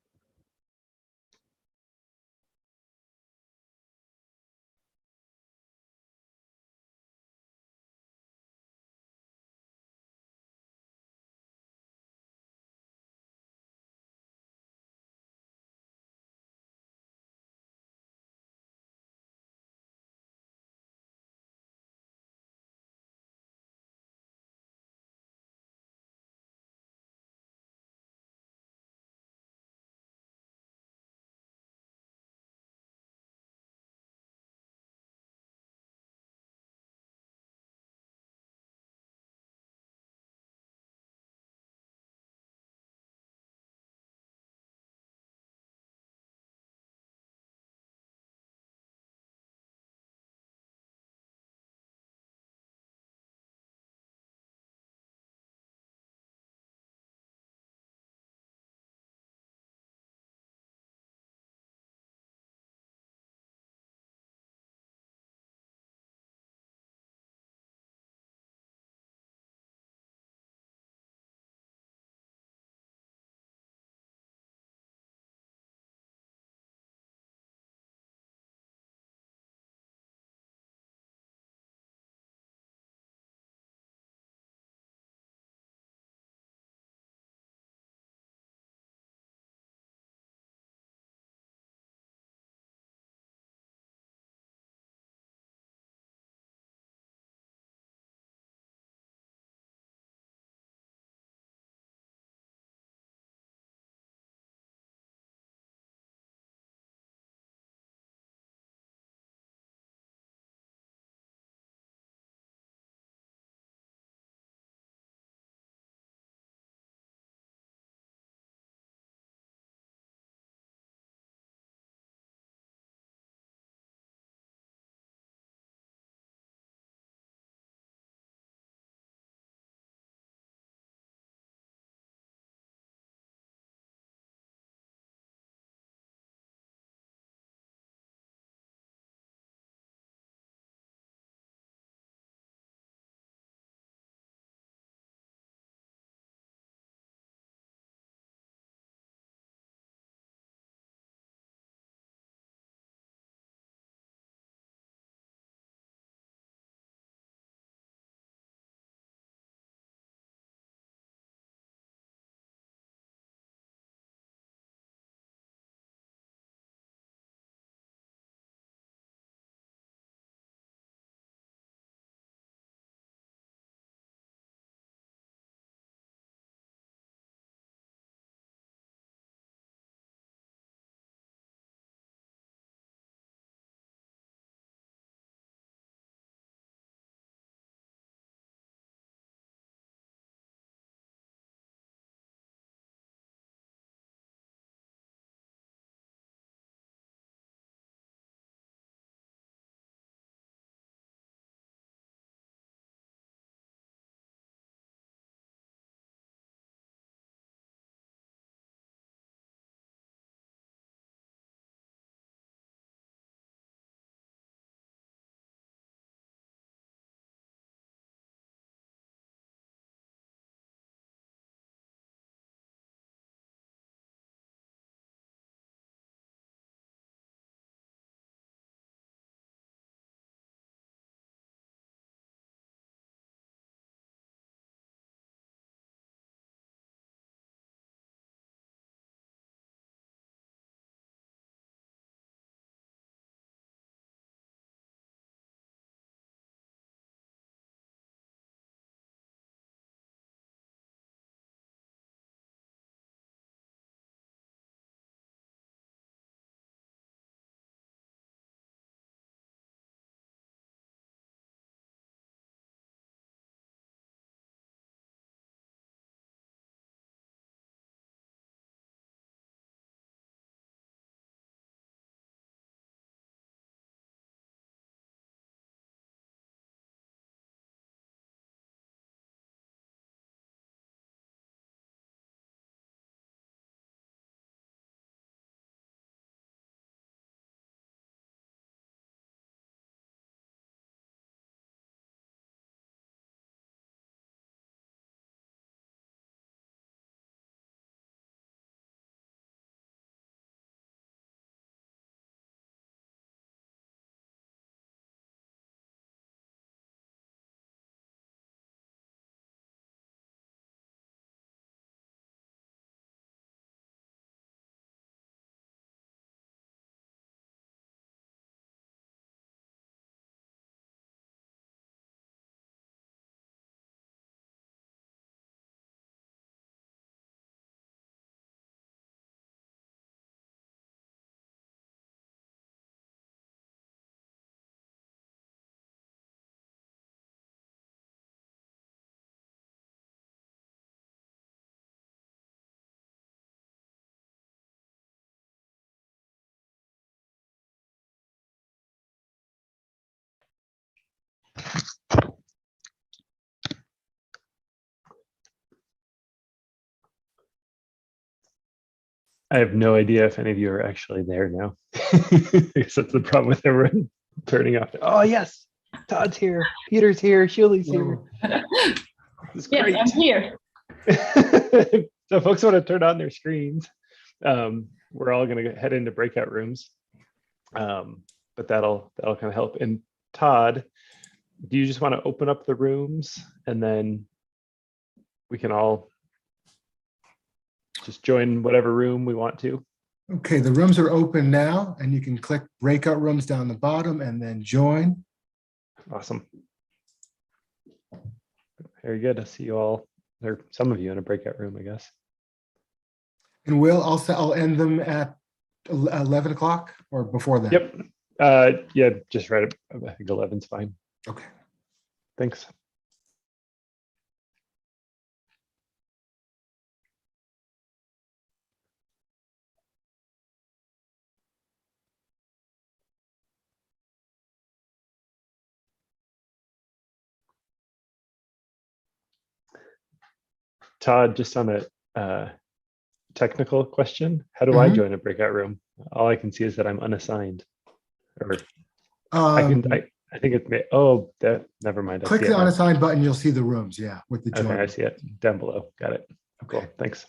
I have no idea if any of you are actually there now. I guess that's the problem with everyone turning off. Oh yes, Todd's here, Peter's here, Shirley's here. This is Yes, great. I'm here. So folks want to turn on their screens. We're all going to head into breakout rooms, but that'll kind of help. And Todd, do you just want to open up the rooms and then we can all just join whatever room we want to? Okay, the rooms are open now, and you can click breakout rooms down the bottom and then join. Awesome. Very good. I see you all, or some of you in a breakout room, I guess. And I'll end them at 11 o'clock or before that. Yep. Yeah, just right up. I think 11's fine. Okay. Thanks. Todd, just on a technical question, how do I join a breakout room? All I can see is that I'm unassigned. Or I think it may, oh, that, never mind. Click the unassigned button, you'll see the rooms, yeah, with the join. Okay, I see it down below. Got it. Okay. Cool, thanks.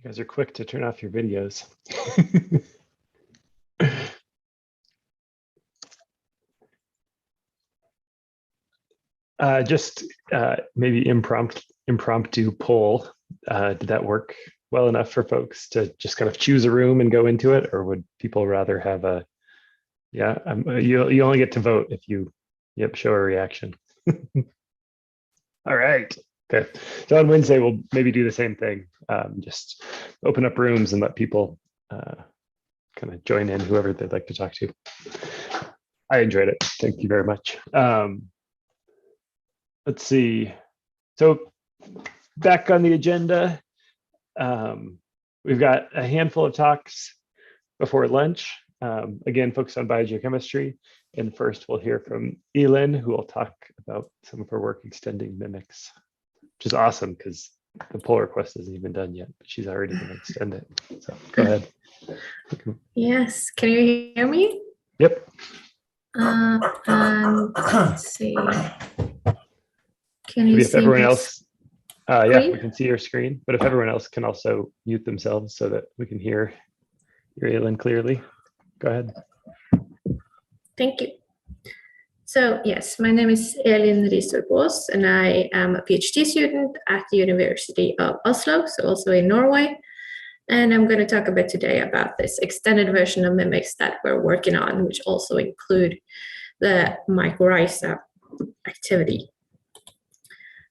guys are quick to turn off your videos. Just maybe impromptu poll. Did that work well enough for folks to just kind of choose a room and go into it, or would people rather have a, yeah, you only get to vote if you, yep, show a reaction. All right. Okay. So on Wednesday, we'll maybe do the same thing. Just open up rooms and let people kind of join in, whoever they'd like to talk to. I enjoyed it. Thank you very much. Let's see. So back on the agenda, we've got a handful of talks before lunch. Again, focused on biogeochemistry. And first, we'll hear from Elin, who will talk about some of her work extending mimics, which is awesome because the pull request isn't even done yet, but she's already going to extend it. So go ahead. Yes, can you hear me? Yep. Let's see. Can Maybe you if see everyone my else, yeah, screen? we can see your screen, but if everyone else can also mute themselves so that we can hear your Elin clearly. Go ahead. Thank you. So yes, my name is Elin Ristorpås, and I am a PhD student at the University of Oslo, so also in Norway. And I'm going to talk a bit today about this extended version of mimics that we're working on, which also include the mycorrhiza activity.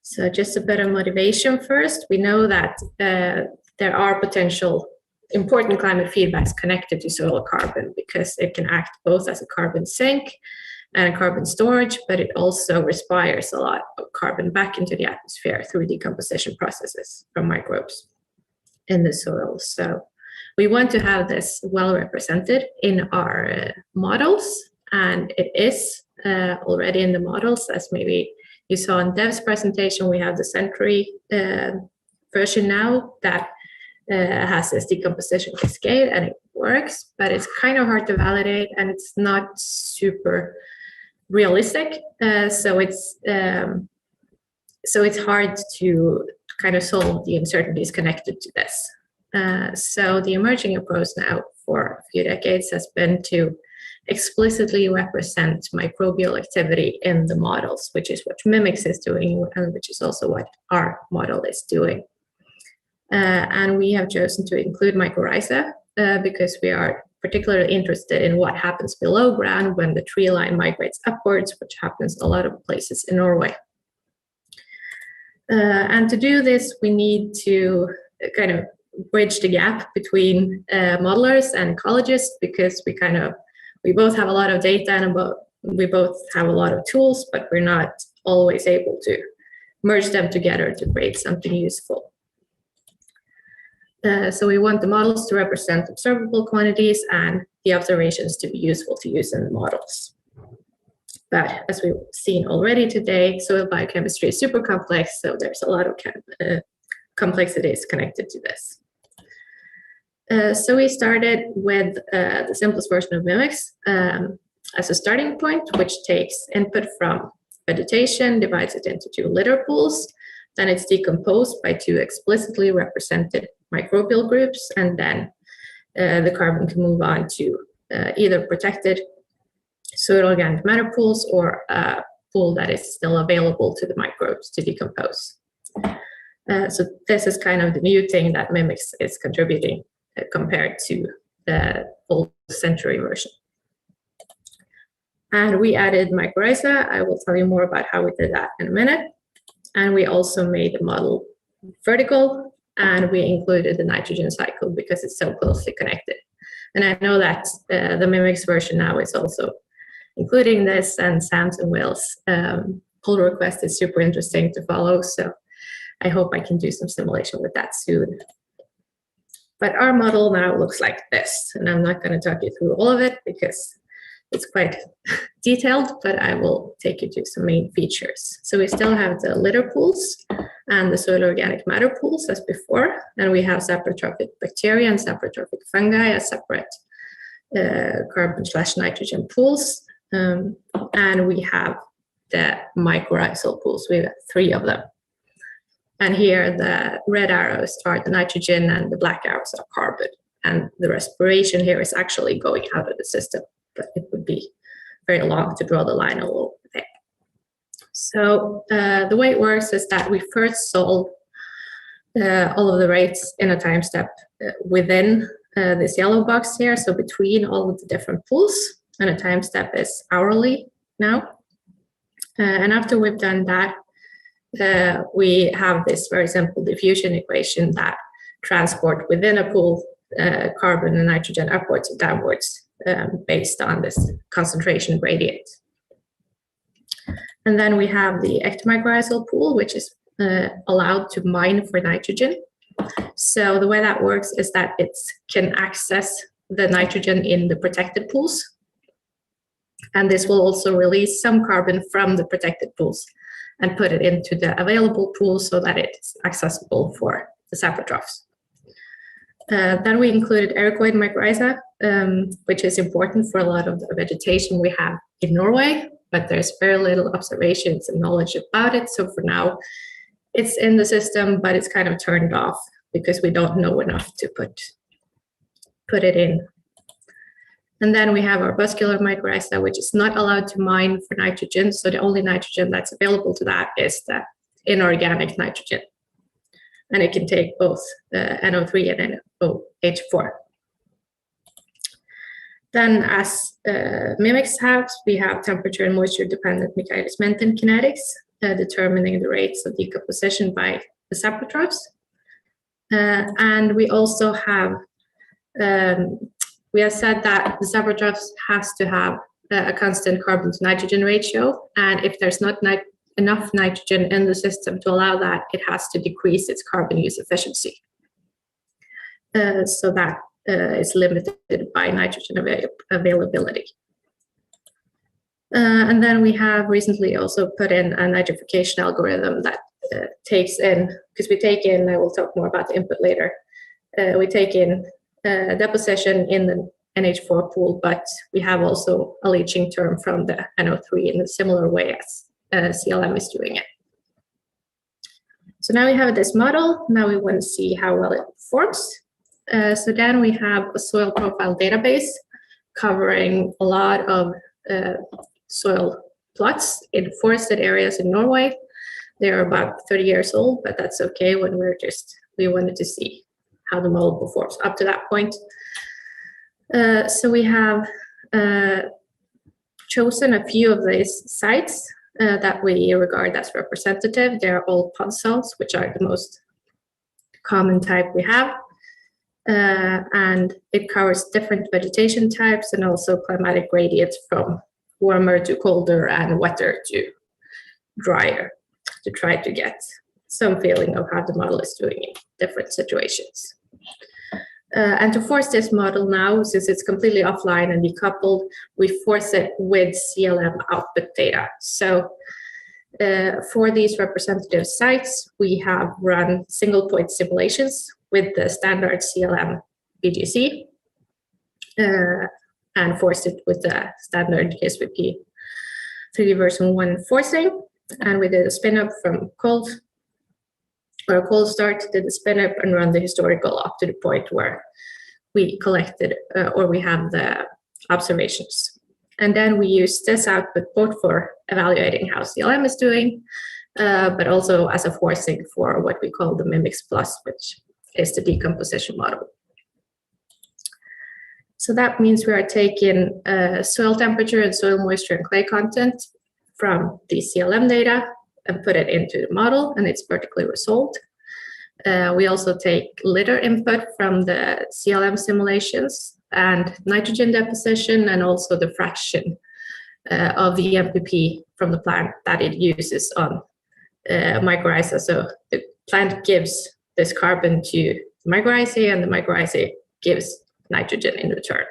So just a bit of motivation first. We know that there are potential important climate feedbacks connected to soil carbon because it can act both as a carbon sink and carbon storage, but it also respires a lot of carbon back into the atmosphere through decomposition processes from microbes in the soil. So we want to have this well represented in our models, and it is already in the models. As maybe you saw in Dev's presentation, we have the Century version now that has this decomposition cascade, and it works, but it's kind of hard to validate and it's not super realistic. So it's hard to kind of solve the uncertainties connected to this. So the emerging approach now for a few decades has been to explicitly represent microbial activity in the models, which is what Mimics is doing, and which is also what our model is doing. And we have chosen to include mycorrhiza because we are particularly interested in what happens below ground when the tree line migrates upwards, which happens a lot of places in Norway. And to do this, we need to kind of bridge the gap between modelers and ecologists, because we both have a lot of data and we both have a lot of tools, but we're not always able to merge them together to create something useful. So we want the models to represent observable quantities and the observations to be useful to use in the models. But as we've seen already today, soil biochemistry is super complex, so there's a lot of complexities connected to this. So we started with the simplest version of Mimics as a starting point, which takes input from vegetation, divides it into 2 litter pools, then it's decomposed by 2 explicitly represented microbial groups, and then the carbon can move on to either protected soil organic matter pools or a pool that is still available to the microbes to decompose. So this is kind of the new thing that Mimics is contributing compared to the old Century version. And we added mycorrhiza. I will tell you more about how we did that in a minute. And we also made the model vertical, and we included the nitrogen cycle because it's so closely connected. And I know that the Mimics version now is also including this, and Sam's and Will's pull request is super interesting to follow. So I hope I can do some simulation with that soon. But our model now looks like this, and I'm not going to talk you through all of it because it's quite detailed, but I will take you to some main features. So we still have the litter pools and the soil organic matter pools as before, and we have saprotrophic bacteria and saprotrophic fungi as separate carbon/nitrogen pools, and we have the mycorrhizal pools. We have 3 of them. And here the red arrows are the nitrogen and the black arrows are carbon. And the respiration here is actually going out of the system, but it would be very long to draw the line all over there. So the way it works is that we first solve all of the rates in a time step within this yellow box here, so between all of the different pools, and a time step is hourly now. And after we've done that, we have this very simple diffusion equation that transport within a pool carbon and nitrogen upwards or downwards based on this concentration gradient. And then we have the ectomycorrhizal pool, which is allowed to mine for nitrogen. So the way that works is that it can access the nitrogen in the protected pools. And this will also release some carbon from the protected pools and put it into the available pool so that it's accessible for the saprotrophs. Then we included ericoid mycorrhiza, which is important for a lot of the vegetation we have in Norway, but there's very little observations and knowledge about it. So for now, it's in the system, but it's kind of turned off because we don't know enough to put it in. And then we have our vascular mycorrhiza, which is not allowed to mine for nitrogen. So the only nitrogen that's available to that is the inorganic nitrogen. And it can take both NO3 and NOH4. Then as mimics have, we have temperature and moisture dependent Michaelis-Menten kinetics, determining the rates of decomposition by the saprotrophs. And we also have, we have said that the saprotrophs has to have a constant carbon to nitrogen ratio. And if there's not enough nitrogen in the system to allow that, it has to decrease its carbon use efficiency. So that is limited by nitrogen availability. And then we have recently also put in a nitrification algorithm that takes in, because we take in, I will talk more about the input later, we take in deposition in the NH4 pool, but we have also a leaching term from the NO3 in a similar way as CLM is doing it. So now we have this model. Now we want to see how well it performs. So then we have a soil profile database covering a lot of soil plots in forested areas in Norway. They're about 30 years old, but that's okay when we wanted to see how the model performs up to that point. So we have chosen a few of these sites that we regard as representative. They're all pod cells, which are the most common type we have. And it covers different vegetation types and also climatic gradients from warmer to colder and wetter to drier, to try to get some feeling of how the model is doing in different situations. And to force this model now, since it's completely offline and decoupled, we force it with CLM output data. So for these representative sites, we have run single point simulations with the standard CLM BGC and forced it with the standard SVP 3D version 1 forcing. And we did a spin up from cold start, did the spin up and run the historical up to the point where we collected or we have the observations. And then we use this output both for evaluating how CLM is doing, but also as a forcing for what we call the Mimics Plus, which is the decomposition model. So that means we are taking soil temperature and soil moisture and clay content from the CLM data and put it into the model, and it's vertically resolved. We also take litter input from the CLM simulations and nitrogen deposition, and also the fraction of the MPP from the plant that it uses on mycorrhiza. So the plant gives this carbon to the mycorrhizae, and the mycorrhizae gives nitrogen in return.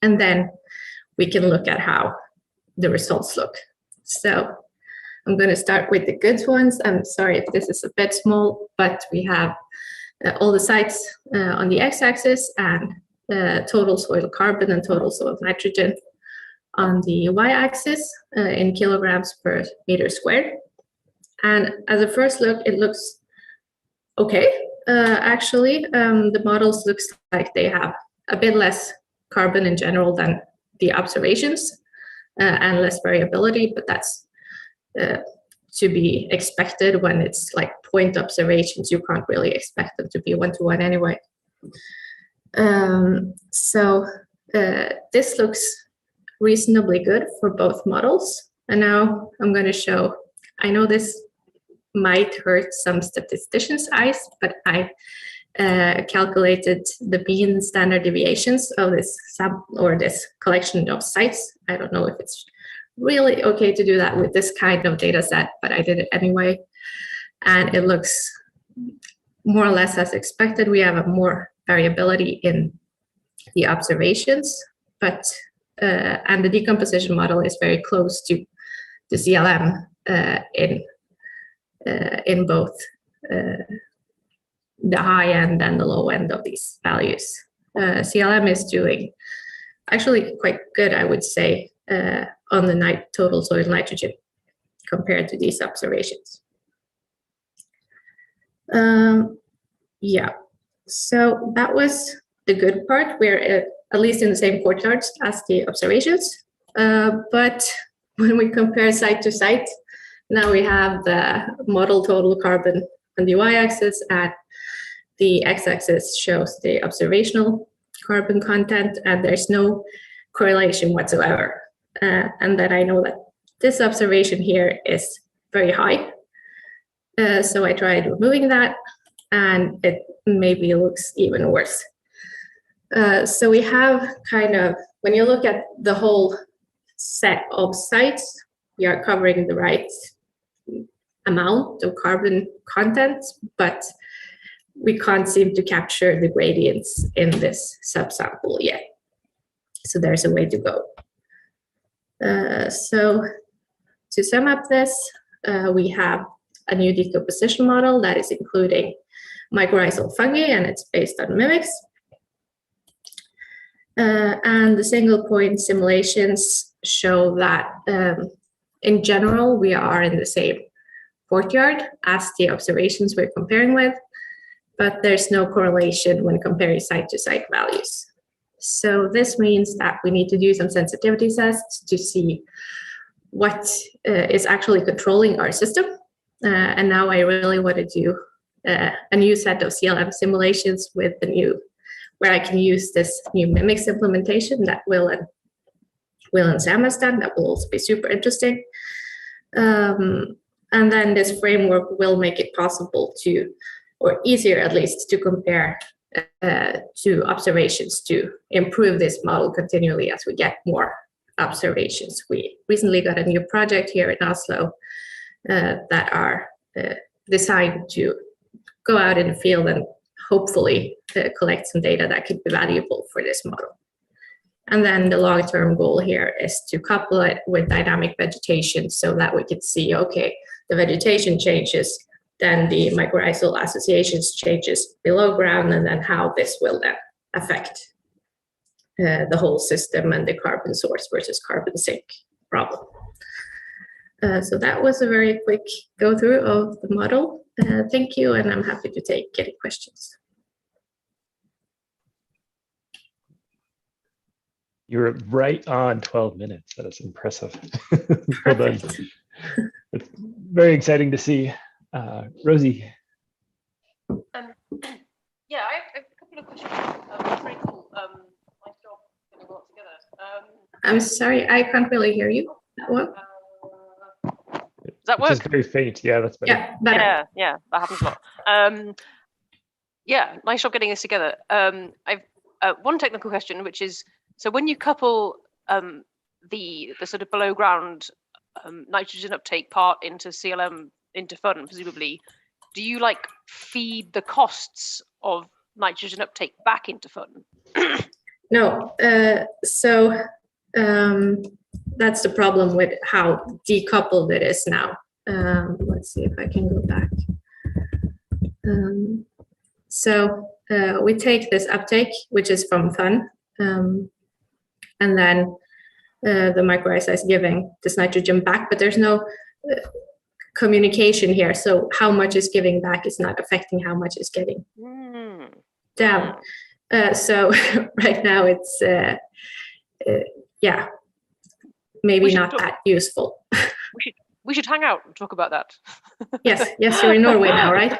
And then we can look at how the results look. So I'm going to start with the good ones. I'm sorry if this is a bit small, but we have all the sites on the x-axis and total soil carbon and total soil nitrogen on the y-axis in kilograms per meter squared. And as a first look, it looks okay. Actually, the models looks like they have a bit less carbon in general than the observations and less variability, but that's to be expected when it's like point observations. You can't really expect them to be one-to-one anyway. So this looks reasonably good for both models. And now I'm going to show, I know this might hurt some statisticians' eyes, but I calculated the mean standard deviations of this this collection of sites. I don't know if it's really okay to do that with this kind of data set, but I did it anyway. And it looks more or less as expected. We have a more variability in the observations, but and the decomposition model is very close to the CLM in both the high end and the low end of these values. CLM is doing actually quite good, I would say, on the total soil nitrogen compared to these observations. Yeah, so that was the good part. We're at least in the same courtyards as the observations. But when we compare site to site, now we have the model total carbon on the y-axis, and the x-axis shows the observational carbon content, and there's no correlation whatsoever. And then I know that this observation here is very high. So I tried removing that, and it maybe looks even worse. So we have kind of, when you look at the whole set of sites, we are covering the right amount of carbon content, but we can't seem to capture the gradients in this subsample yet. So there's a way to go. So to sum up this, we have a new decomposition model that is including mycorrhizal fungi, and it's based on mimics. And the single point simulations show that in general, we are in the same courtyard as the observations we're comparing with, but there's no correlation when comparing site to site values. So this means that we need to do some sensitivity tests to see what is actually controlling our system. And now I really want to do a new set of CLM simulations with the new, where I can use this new mimics implementation that Will and Sam has done. That will also be super interesting. And then this framework will make it possible to, or easier at least, to compare to observations to improve this model continually as we get more observations. We recently got a new project here in Oslo that are designed to go out in the field and hopefully collect some data that could be valuable for this model. And then the long-term goal here is to couple it with dynamic vegetation so that we can see, okay, the vegetation changes, then the mycorrhizal associations changes below ground, and then how this will then affect the whole system and the carbon source versus carbon sink problem. So that was a very quick go through of the model. Thank you, and I'm happy to take any questions. You're right on 12 minutes. That is impressive. Well done. It's very exciting to see. Rosie. Yeah, I have a couple of questions. It's very cool. Nice job putting it all together. I'm sorry, I can't really hear you. What? Does that work? It's just very faint. Yeah, that's better. Yeah, better. Yeah, that happens a lot. Yeah, nice job getting this together. I've one technical question, which is, so when you couple the sort of below ground nitrogen uptake part into CLM into FUN, presumably, do you like feed the costs of nitrogen uptake back into FUN? No, so that's the problem with how decoupled it is now. Let's see if I can go back. So we take this uptake, which is from FUN, and then the mycorrhiza is giving this nitrogen back, but there's no communication here. So how much is giving back is not affecting how much is getting down. So right now it's, yeah, maybe not that useful. We should hang out and talk about that. Yes, you're in Norway now, right?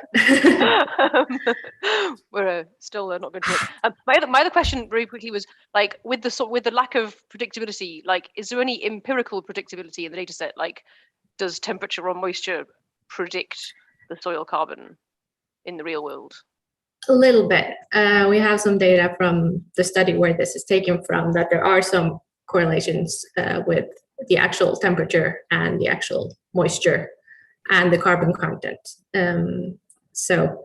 We're still not going to it. My other question very quickly was like with the lack of predictability, like is there any empirical predictability in the data set? Like does temperature or moisture predict the soil carbon in the real world? A little bit. We have some data from the study where this is taken from that there are some correlations with the actual temperature and the actual moisture and the carbon content. So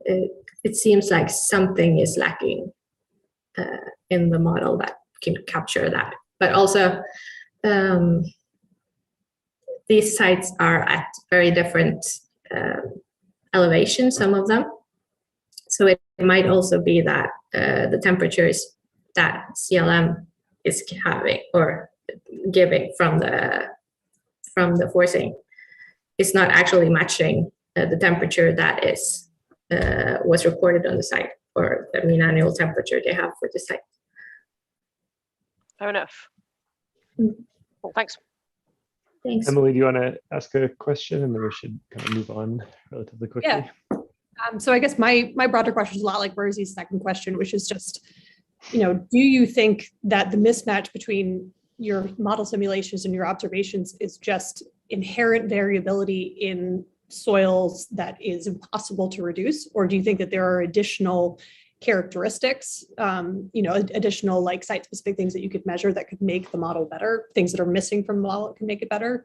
it seems like something is lacking in the model that can capture that. But also, these sites are at very different elevations, some of them. So it might also be that the temperatures that CLM is having or giving from the forcing is not actually matching the temperature that is was recorded on the site, or the mean annual temperature they have for the site. Fair enough. Well, thanks. Thanks. Emily, do you want to ask a question, and then we should kind of move on relatively quickly? Yeah. So I guess my broader question is a lot like Berzy's second question, which is just, do you think that the mismatch between your model simulations and your observations is just inherent variability in soils that is impossible to reduce? Or do you think that there are additional characteristics, additional like site-specific things that you could measure that could make the model better, things that are missing from the model that can make it better?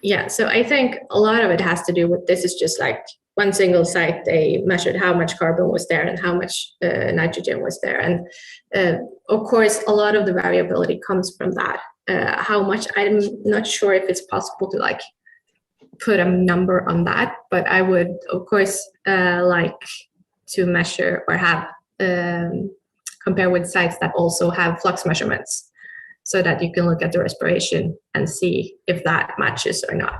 Yeah, so I think a lot of it has to do with, this is just like one single site. They measured how much carbon was there and how much nitrogen was there. And of course, a lot of the variability comes from that. How much, I'm not sure if it's possible to like put a number on that, but I would, of course, like to measure or have, compare with sites that also have flux measurements, so that you can look at the respiration and see if that matches or not.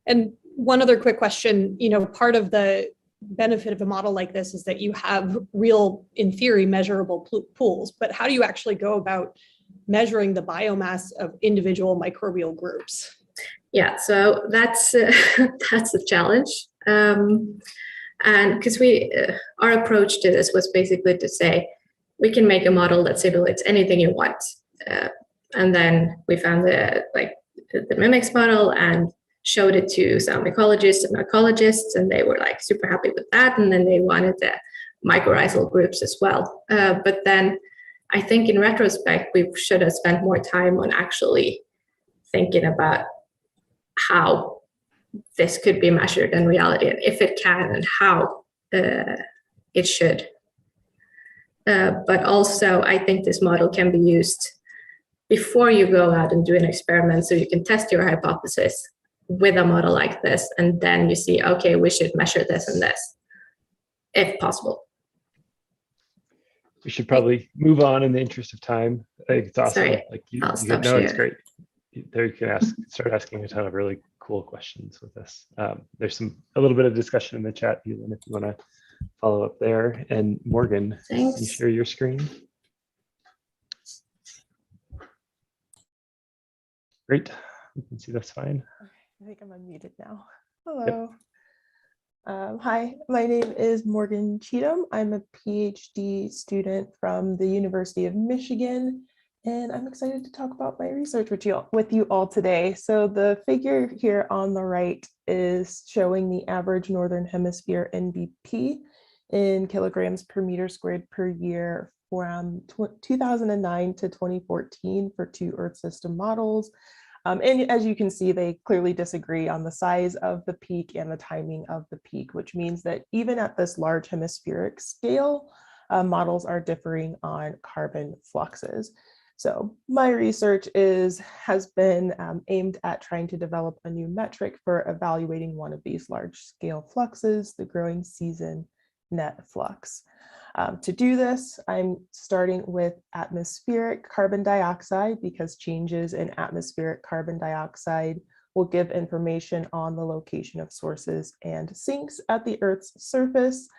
And one other quick question, part of the benefit of a model like this is that you have real, in theory, measurable pools, but how do you actually go about measuring the biomass of individual microbial groups? Yeah, so that's that's a challenge. And because our approach to this was basically to say, we can make a model that simulates anything you want. And then we found the mimics model and showed it to some ecologists and ecologists, and they were like super happy with that. And then they wanted the mycorrhizal groups as well. But then I think in retrospect, we should have spent more time on actually thinking about how this could be measured in reality, and if it can, and how it should. But also, I think this model can be used before you go out and do an experiment, so you can test your hypothesis with a model like this, and then you see, okay, we should measure this and this, if possible. We should probably move on in the interest of time. I think it's awesome. Sorry, like I'll stop no, it's share. great. There you can start asking a ton of really cool questions with this. There's a little bit of discussion in the chat, Elin, if you want to follow up there. And Morgan, Thanks. Can you share your screen? Great, you can see that's fine. I think I'm unmuted now. Hello. Yep. Hi, my name is Morgan Cheatham. I'm a PhD student from the University of Michigan, and I'm excited to talk about my research with you all today. So the figure here on the right is showing the average Northern Hemisphere NBP in kilograms per meter squared per year from 2009 to 2014 for 2 Earth system models. And as you can see, they clearly disagree on the size of the peak and the timing of the peak, which means that even at this large hemispheric scale, models are differing on carbon fluxes. So my research has been aimed at trying to develop a new metric for evaluating one of these large scale fluxes, the growing season net flux. To do this, I'm starting with atmospheric carbon dioxide because changes in atmospheric carbon dioxide will give information on the location of sources and sinks at the Earth's surface.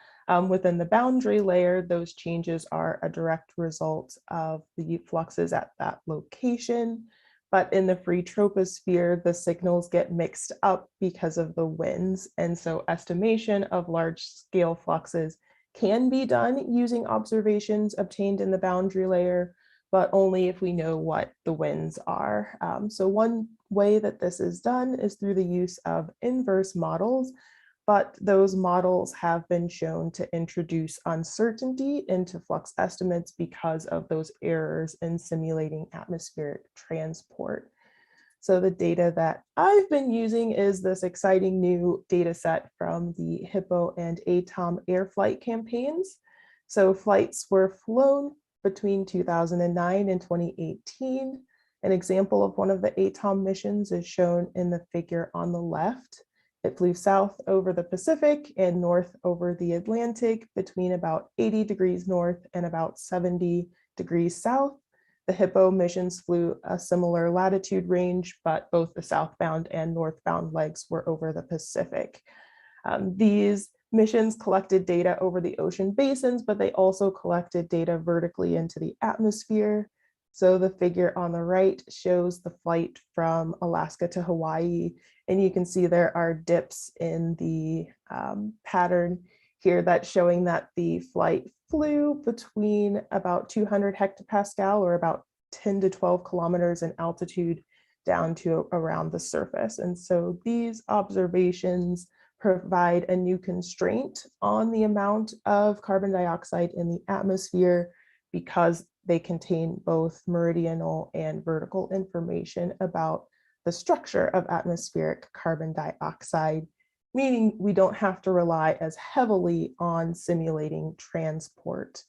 Within the boundary layer, those changes are a direct result of the fluxes at that location. But in the free troposphere, the signals get mixed up because of the winds. And so estimation of large scale fluxes can be done using observations obtained in the boundary layer, but only if we know what the winds are. So one way that this is done is through the use of inverse models, but those models have been shown to introduce uncertainty into flux estimates because of those errors in simulating atmospheric transport. So the data that I've been using is this exciting new data set from the HIPPO and ATOM air flight campaigns. So flights were flown between 2009 and 2018. An example of one of the ATOM missions is shown in the figure on the left. It flew south over the Pacific and north over the Atlantic between about 80 degrees north and about 70 degrees south. The HIPPO missions flew a similar latitude range, but both the southbound and northbound legs were over the Pacific. These missions collected data over the ocean basins, but they also collected data vertically into the atmosphere. So the figure on the right shows the flight from Alaska to Hawaii, and you can see there are dips in the pattern here that's showing that the flight flew between about 200 hectopascal or about 10 to 12 kilometers in altitude down to around the surface. And so these observations provide a new constraint on the amount of carbon dioxide in the atmosphere because they contain both meridional and vertical information about the structure of atmospheric carbon dioxide, meaning we don't have to rely as heavily on simulating transport.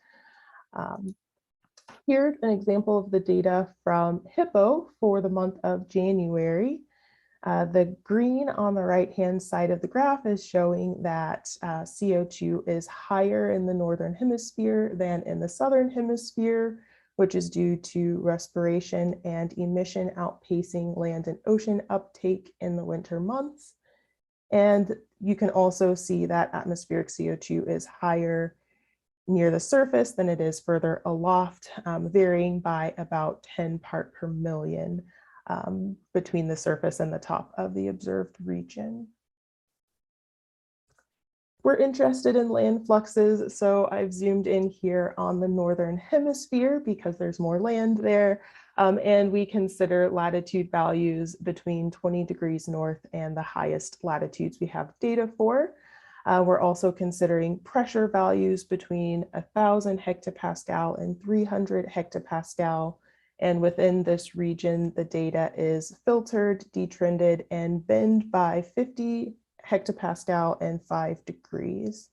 Here's an example of the data from HIPPO for the month of January. The green on the right-hand side of the graph is showing that CO2 is higher in the northern hemisphere than in the southern hemisphere, which is due to respiration and emission outpacing land and ocean uptake in the winter months. And you can also see that atmospheric CO2 is higher near the surface than it is further aloft, varying by about 10 part per million between the surface and the top of the observed region. We're interested in land fluxes, so I've zoomed in here on the northern hemisphere because there's more land there, and we consider latitude values between 20 degrees north and the highest latitudes we have data for. We're also considering pressure values between 1,000 hectopascal and 300 hectopascal. And within this region, the data is filtered, detrended, and binned by 50 hectopascal and 5 degrees.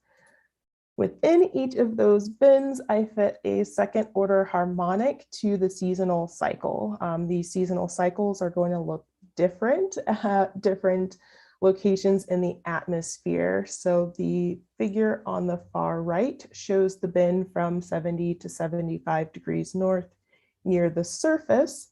Within each of those bins, I fit a second order harmonic to the seasonal cycle. These seasonal cycles are going to look different at different locations in the atmosphere. So the figure on the far right shows the bin from 70 to 75 degrees north near the surface.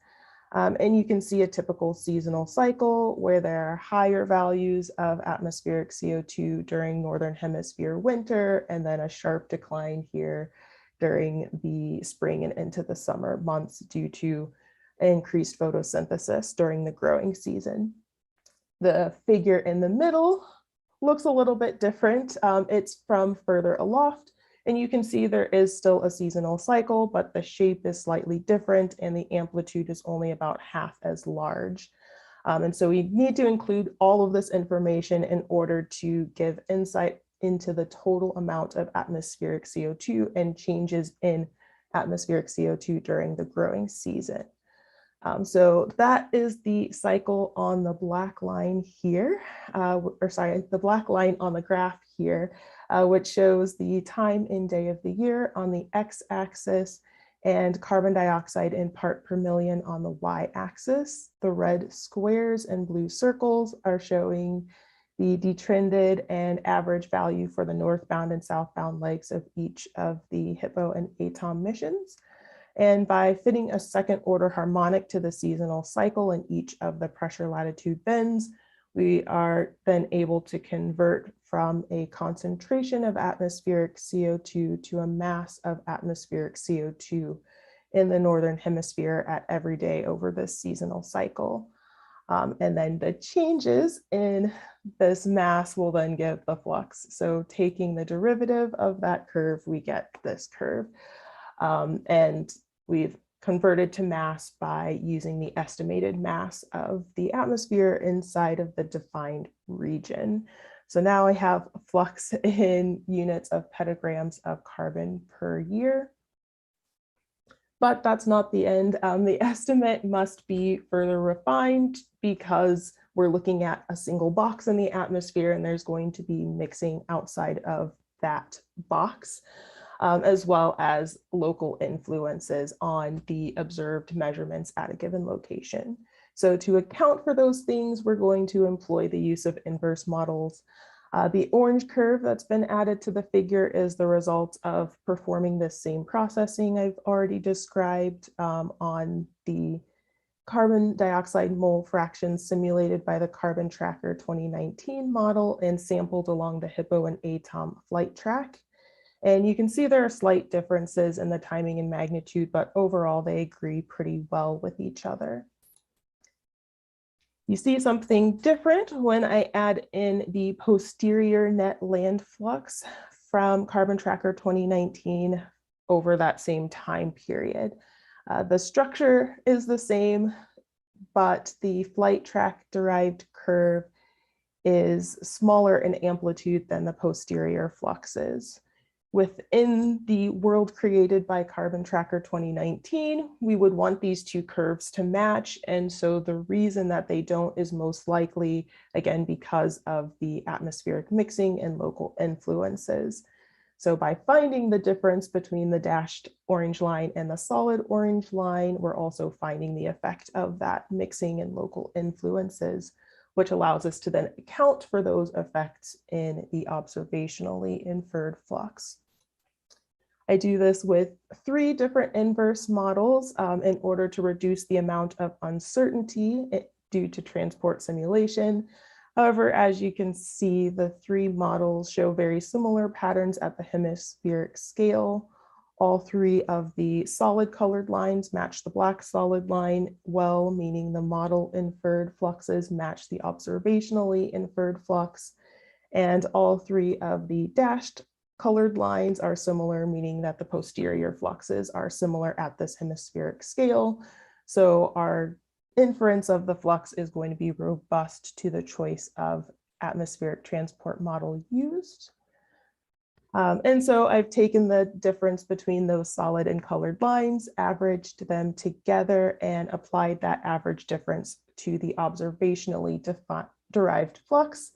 And you can see a typical seasonal cycle where there are higher values of atmospheric CO2 during Northern Hemisphere winter, and then a sharp decline here during the spring and into the summer months due to increased photosynthesis during the growing season. The figure in the middle looks a little bit different. It's from further aloft. And you can see there is still a seasonal cycle, but the shape is slightly different and the amplitude is only about half as large. And so we need to include all of this information in order to give insight into the total amount of atmospheric CO2 and changes in atmospheric CO2 during the growing season. So that is the cycle on the black line here, the black line on the graph here, which shows the time in day of the year on the x-axis and carbon dioxide in part per million on the y-axis. The red squares and blue circles are showing the detrended and average value for the northbound and southbound legs of each of the HIPPO and ATOM missions. And by fitting a second order harmonic to the seasonal cycle in each of the pressure latitude bends, we are then able to convert from a concentration of atmospheric CO2 to a mass of atmospheric CO2 in the Northern Hemisphere at every day over this seasonal cycle. And then the changes in this mass will then give the flux. So taking the derivative of that curve, we get this curve. And we've converted to mass by using the estimated mass of the atmosphere inside of the defined region. So now I have a flux in units of petagrams of carbon per year. But that's not the end. The estimate must be further refined because we're looking at a single box in the atmosphere and there's going to be mixing outside of that box, as well as local influences on the observed measurements at a given location. So to account for those things, we're going to employ the use of inverse models. The orange curve that's been added to the figure is the result of performing this same processing I've already described on the carbon dioxide mole fractions simulated by the Carbon Tracker 2019 model and sampled along the HIPPO and ATOM flight track. And you can see there are slight differences in the timing and magnitude, but overall they agree pretty well with each other. You see something different when I add in the posterior net land flux from Carbon Tracker 2019 over that same time period. The structure is the same, but the flight track derived curve is smaller in amplitude than the posterior fluxes. Within the world created by Carbon Tracker 2019, we would want these two curves to match. And so the reason that they don't is most likely, again, because of the atmospheric mixing and local influences. So by finding the difference between the dashed orange line and the solid orange line, we're also finding the effect of that mixing and local influences, which allows us to then account for those effects in the observationally inferred flux. I do this with 3 different inverse models in order to reduce the amount of uncertainty due to transport simulation. However, as you can see, the 3 models show very similar patterns at the hemispheric scale. All 3 of the solid colored lines match the black solid line well, meaning the model inferred fluxes match the observationally inferred flux. And all 3 of the dashed colored lines are similar, meaning that the posterior fluxes are similar at this hemispheric scale. So our inference of the flux is going to be robust to the choice of atmospheric transport model used. And so I've taken the difference between those solid and colored lines, averaged them together, and applied that average difference to the observationally derived flux.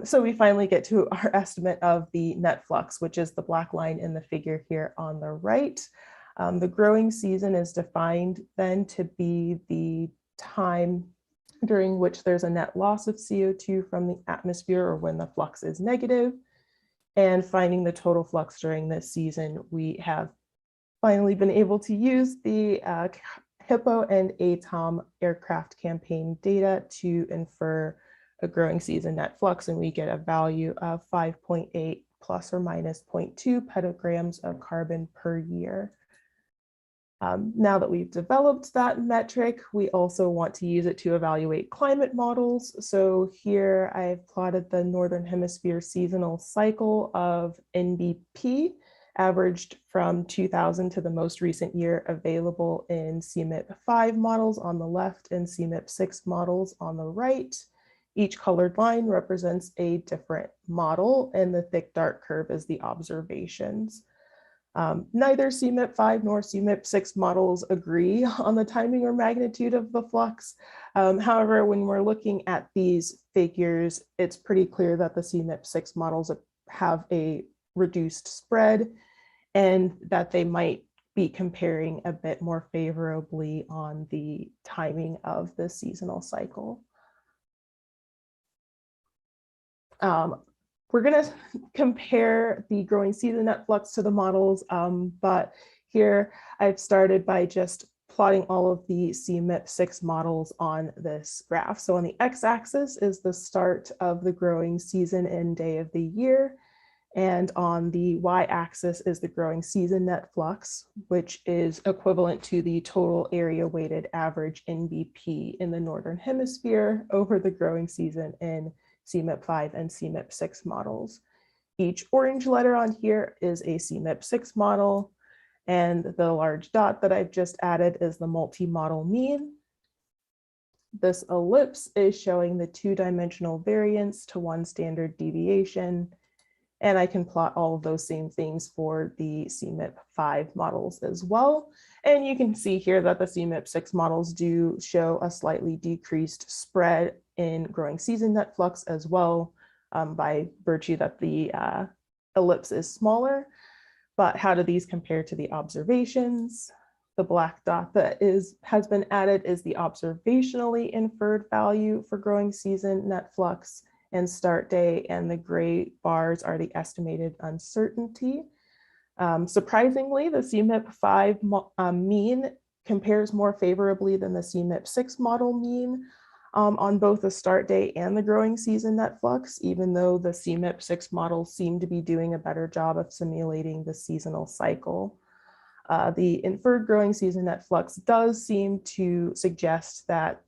So we finally get to our estimate of the net flux, which is the black line in the figure here on the right. The growing season is defined then to be the time during which there's a net loss of CO2 from the atmosphere or when the flux is negative. And finding the total flux during this season, we have finally been able to use the HIPPO and ATOM aircraft campaign data to infer a growing season net flux, and we get a value of 5.8 plus or minus 0.2 petagrams of carbon per year. Now that we've developed that metric, we also want to use it to evaluate climate models. So here I've plotted the Northern Hemisphere seasonal cycle of NBP, averaged from 2000 to the most recent year available in CMIP-5 models on the left and CMIP-6 models on the right. Each colored line represents a different model, and the thick dark curve is the observations. Neither CMIP-5 nor CMIP-6 models agree on the timing or magnitude of the flux. However, when we're looking at these figures, it's pretty clear that the CMIP-6 models have a reduced spread and that they might be comparing a bit more favorably on the timing of the seasonal cycle. We're going to compare the growing season net flux to the models, but here I've started by just plotting all of the CMIP6 models on this graph. So on the x-axis is the start of the growing season and day of the year. And on the y-axis is the growing season net flux, which is equivalent to the total area weighted average NBP in the Northern Hemisphere over the growing season in CMIP5 and CMIP6 models. Each orange letter on here is a CMIP6 model, and the large dot that I've just added is the multi-model mean. This ellipse is showing the two-dimensional variance to one standard deviation. And I can plot all of those same things for the CMIP5 models as well. And you can see here that the CMIP6 models do show a slightly decreased spread in growing season net flux as well, by virtue that the ellipse is smaller. But how do these compare to the observations? The black dot that has been added is the observationally inferred value for growing season net flux and start day, and the gray bars are the estimated uncertainty. Surprisingly, the CMIP5 mean compares more favorably than the CMIP6 model mean on both the start day and the growing season net flux, even though the CMIP6 models seem to be doing a better job of simulating the seasonal cycle. The inferred growing season net flux does seem to suggest that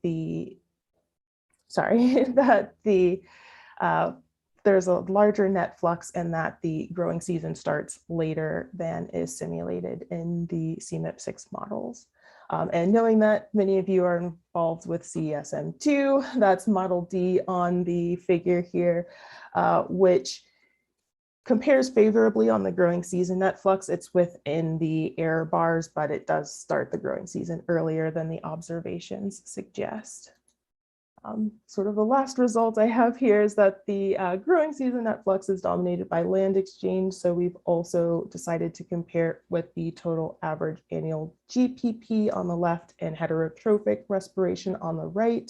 there's a larger net flux and that the growing season starts later than is simulated in the CMIP6 models. And knowing that many of you are involved with Ctsm2, that's model D on the figure here, which compares favorably on the growing season net flux. It's within the error bars, but it does start the growing season earlier than the observations suggest. Sort of the last result I have here is that the growing season net flux is dominated by land exchange. So we've also decided to compare with the total average annual GPP on the left and heterotrophic respiration on the right.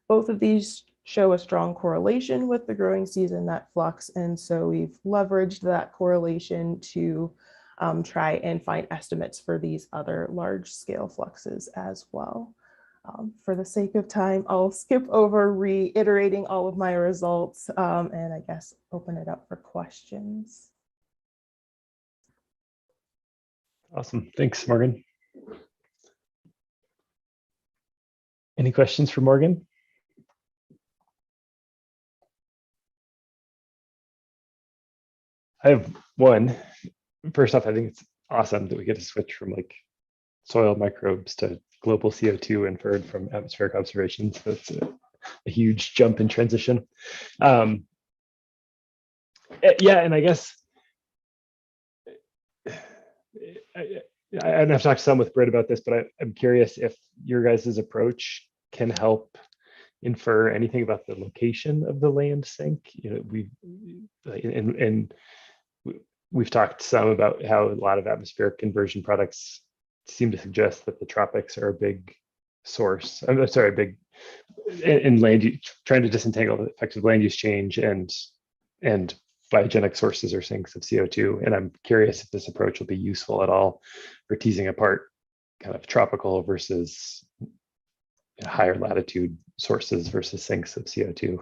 Both of these show a strong correlation with the growing season net flux. And so we've leveraged that correlation to try and find estimates for these other large scale fluxes as well. For the sake of time, I'll skip over reiterating all of my results and I guess open it up for questions. Awesome. Thanks, Morgan. Any questions for Morgan? I have one. First off, I think it's awesome that we get to switch from like soil microbes to global CO2 inferred from atmospheric observations. That's a huge jump in transition. Yeah, and I guess I've talked some with Britt about this, but I'm curious if your guys' approach can help infer anything about the location of the land sink. You know, we've talked some about how a lot of atmospheric conversion products seem to suggest that the tropics are a big source. I'm sorry, big in land, trying to disentangle the effects of land use change and biogenic sources or sinks of CO2. And I'm curious if this approach will be useful at all for teasing apart kind of tropical versus higher latitude sources versus sinks of CO2.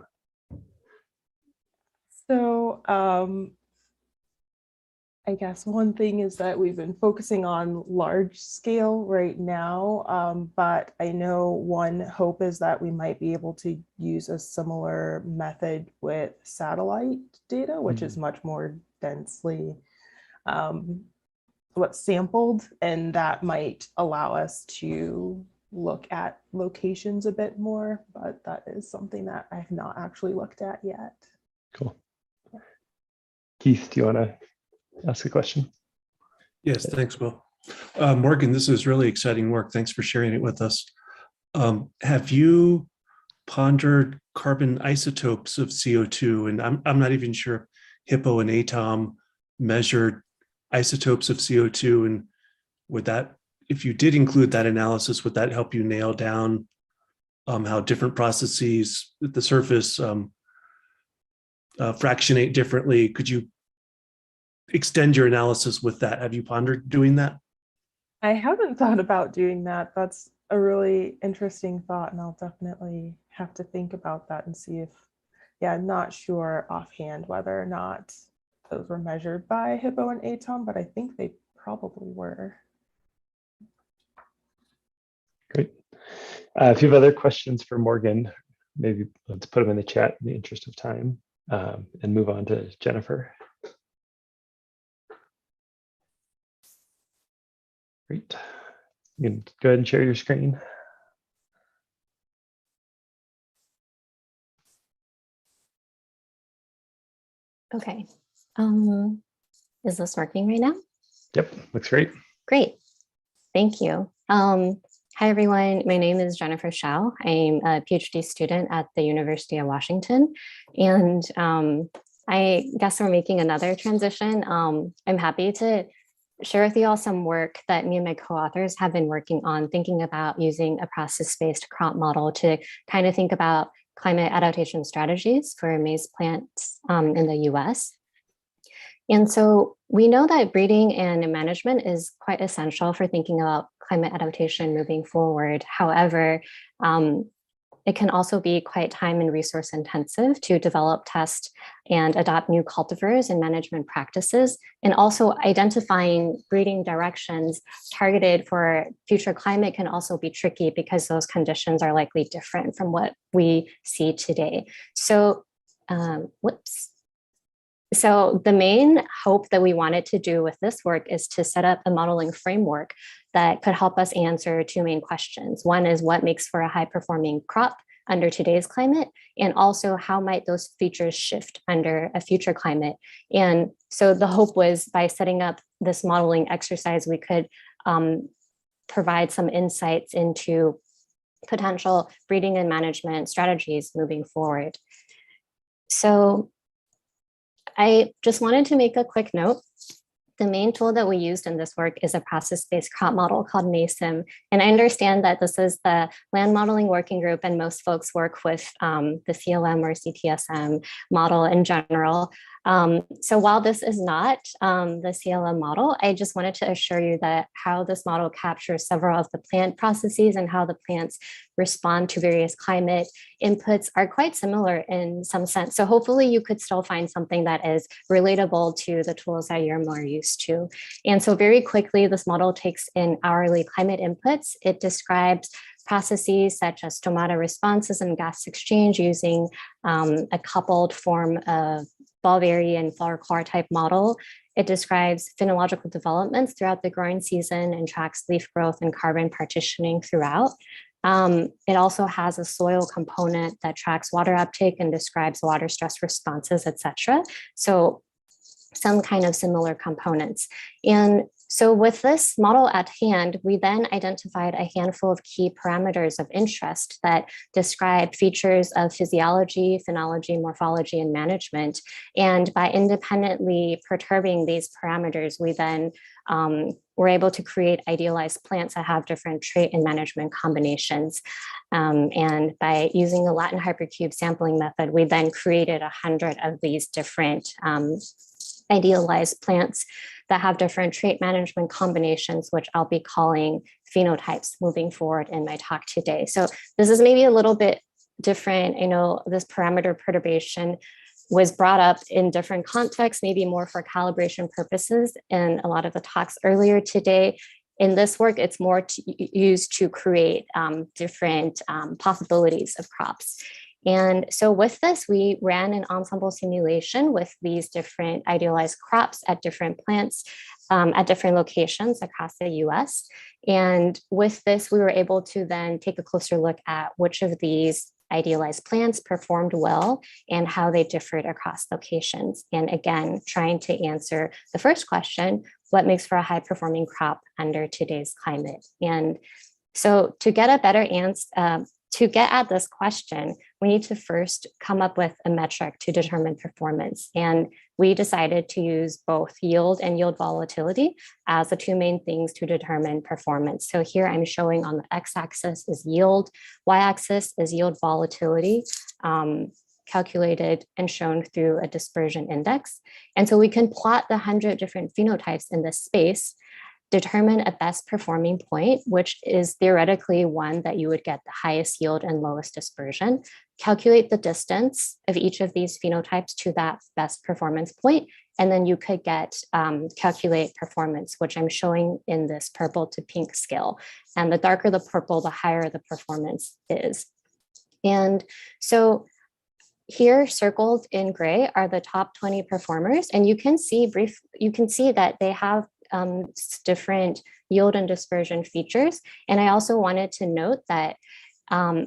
So I guess one thing is that we've been focusing on large scale right now, but I know one hope is that we might be able to use a similar method with satellite data, which is much more densely sampled, and that might allow us to look at locations a bit more, but that is something that I've not actually looked at yet. Cool. Keith, do you want to ask a question? Yes, thanks, Will. Morgan, this is really exciting work. Thanks for sharing it with us. Have you pondered carbon isotopes of CO2? And I'm not even sure Hippo and ATOM measured isotopes of CO2. And would that, if you did include that analysis, would that help you nail down how different processes at the surface fractionate differently? Could you extend your analysis with that? Have you pondered doing that? I haven't thought about doing that. That's a really interesting thought, and I'll definitely have to think about that and see if, yeah, not sure offhand whether or not those were measured by Hippo and ATOM, but I think they probably were. Great. If you have other questions for Morgan, maybe let's put them in the chat in the interest of time, and move on to Jennifer. Great. You can go ahead and share your screen. Okay. Is this working right now? Yep, looks great. Great. Thank you. Hi, everyone. My name is Jennifer Shao. I'm a PhD student at the University of Washington. And I guess we're making another transition. I'm happy to share with you all some work that me and my co-authors have been working on, thinking about using a process-based crop model to kind of think about climate adaptation strategies for maize plants in the US. And so we know that breeding and management is quite essential for thinking about climate adaptation moving forward. However, it can also be quite time and resource intensive to develop, test, and adopt new cultivars and management practices, and also identifying breeding directions targeted for future climate can also be tricky because those conditions are likely different from what we see today. So, So the main hope that we wanted to do with this work is to set up a modeling framework that could help us answer two main questions. One is what makes for a high performing crop under today's climate, and also how might those features shift under a future climate. And so the hope was by setting up this modeling exercise, we could provide some insights into potential breeding and management strategies moving forward. So I just wanted to make a quick note. The main tool that we used in this work is a process-based crop model called Ctsm. And I understand that this is the land modeling working group and most folks work with the CLM or Ctsm model in general. So while this is not the CLM model, I just wanted to assure you that how this model captures several of the plant processes and how the plants respond to various climate inputs are quite similar in some sense. So hopefully you could still find something that is relatable to the tools that you're more used to. And so very quickly, this model takes in hourly climate inputs. It describes processes such as stomata responses and gas exchange using a coupled form of Balvary and Flower-Clar type model. It describes phenological developments throughout the growing season and tracks leaf growth and carbon partitioning throughout. It also has a soil component that tracks water uptake and describes water stress responses, etc. So some kind of similar components. And so with this model at hand, we then identified a handful of key parameters of interest that describe features of physiology, phenology, morphology, and management. And by independently perturbing these parameters, we then were able to create idealized plants that have different trait and management combinations. And by using the Latin hypercube sampling method, we then created 100 of these different idealized plants that have different trait management combinations, which I'll be calling phenotypes moving forward in my talk today. So this is maybe a little bit different. I know this parameter perturbation was brought up in different contexts, maybe more for calibration purposes in a lot of the talks earlier today. In this work, it's more used to create different possibilities of crops. And so with this, we ran an ensemble simulation with these different idealized crops at different plants at different locations across the US. And with this, we were able to then take a closer look at which of these idealized plants performed well and how they differed across locations. And again, trying to answer the first question, what makes for a high performing crop under today's climate? And so to get a better answer, to get at this question, we need to first come up with a metric to determine performance. And we decided to use both yield and yield volatility as the two main things to determine performance. So here I'm showing on the x-axis is yield, y-axis is yield volatility, calculated and shown through a dispersion index. And so we can plot the 100 different phenotypes in this space determine a best performing point, which is theoretically one that you would get the highest yield and lowest dispersion, calculate the distance of each of these phenotypes to that best performance point, and then you could get calculate performance, which I'm showing in this purple to pink scale. And the darker the purple, the higher the performance is. And so here circled in gray are the top 20 performers, and you can see that they have different yield and dispersion features. And I also wanted to note that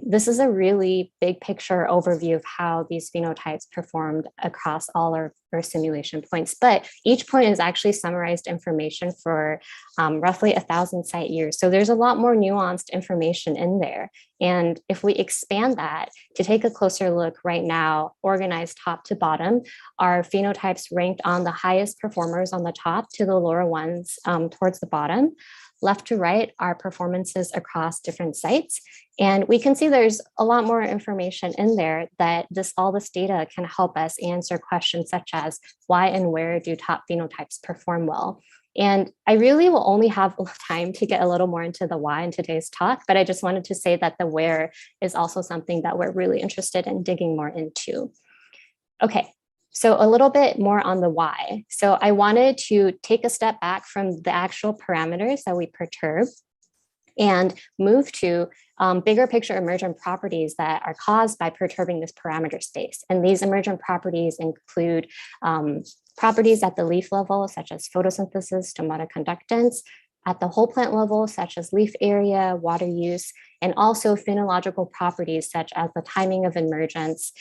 this is a really big picture overview of how these phenotypes performed across all our simulation points. But each point is actually summarized information for roughly 1,000 site years. So there's a lot more nuanced information in there. And if we expand that to take a closer look right now, organized top to bottom, our phenotypes ranked on the highest performers on the top to the lower ones towards the bottom. Left to right are performances across different sites. And we can see there's a lot more information in there that all this data can help us answer questions such as why and where do top phenotypes perform well? And I really will only have time to get a little more into the why in today's talk, but I just wanted to say that the where is also something that we're really interested in digging more into. Okay. So a little bit more on the why. So I wanted to take a step back from the actual parameters that we perturb and move to bigger picture emergent properties that are caused by perturbing this parameter space. And these emergent properties include properties at the leaf level, such as photosynthesis, stomata conductance, at the whole plant level, such as leaf area, water use, and also phenological properties such as the timing of emergence,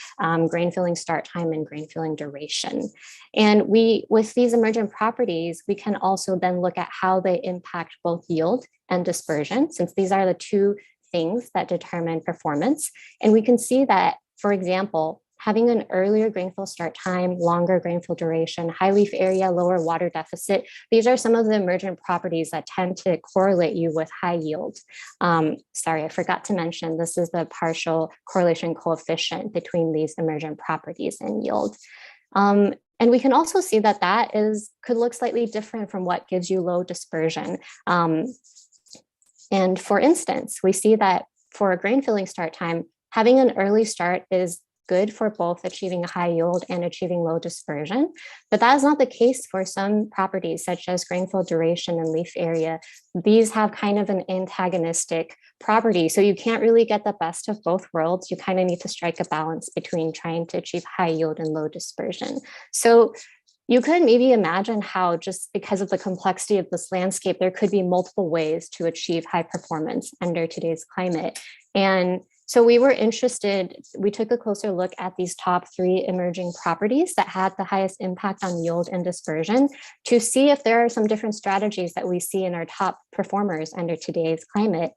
grain filling start time, and grain filling duration. And with these emergent properties, we can also then look at how they impact both yield and dispersion, since these are the two things that determine performance. And we can see that, for example, having an earlier grain fill start time, longer grain fill duration, high leaf area, lower water deficit, these are some of the emergent properties that tend to correlate you with high yield. Sorry, I forgot to mention, this is the partial correlation coefficient between these emergent properties and yield. And we can also see that could look slightly different from what gives you low dispersion. And for instance, we see that for a grain filling start time, having an early start is good for both achieving a high yield and achieving low dispersion. But that is not the case for some properties such as grain fill duration and leaf area. These have kind of an antagonistic property. So you can't really get the best of both worlds. You kind of need to strike a balance between trying to achieve high yield and low dispersion. So you could maybe imagine how, just because of the complexity of this landscape, there could be multiple ways to achieve high performance under today's climate. And so we took a closer look at these top 3 emerging properties that had the highest impact on yield and dispersion to see if there are some different strategies that we see in our top performers under today's climate.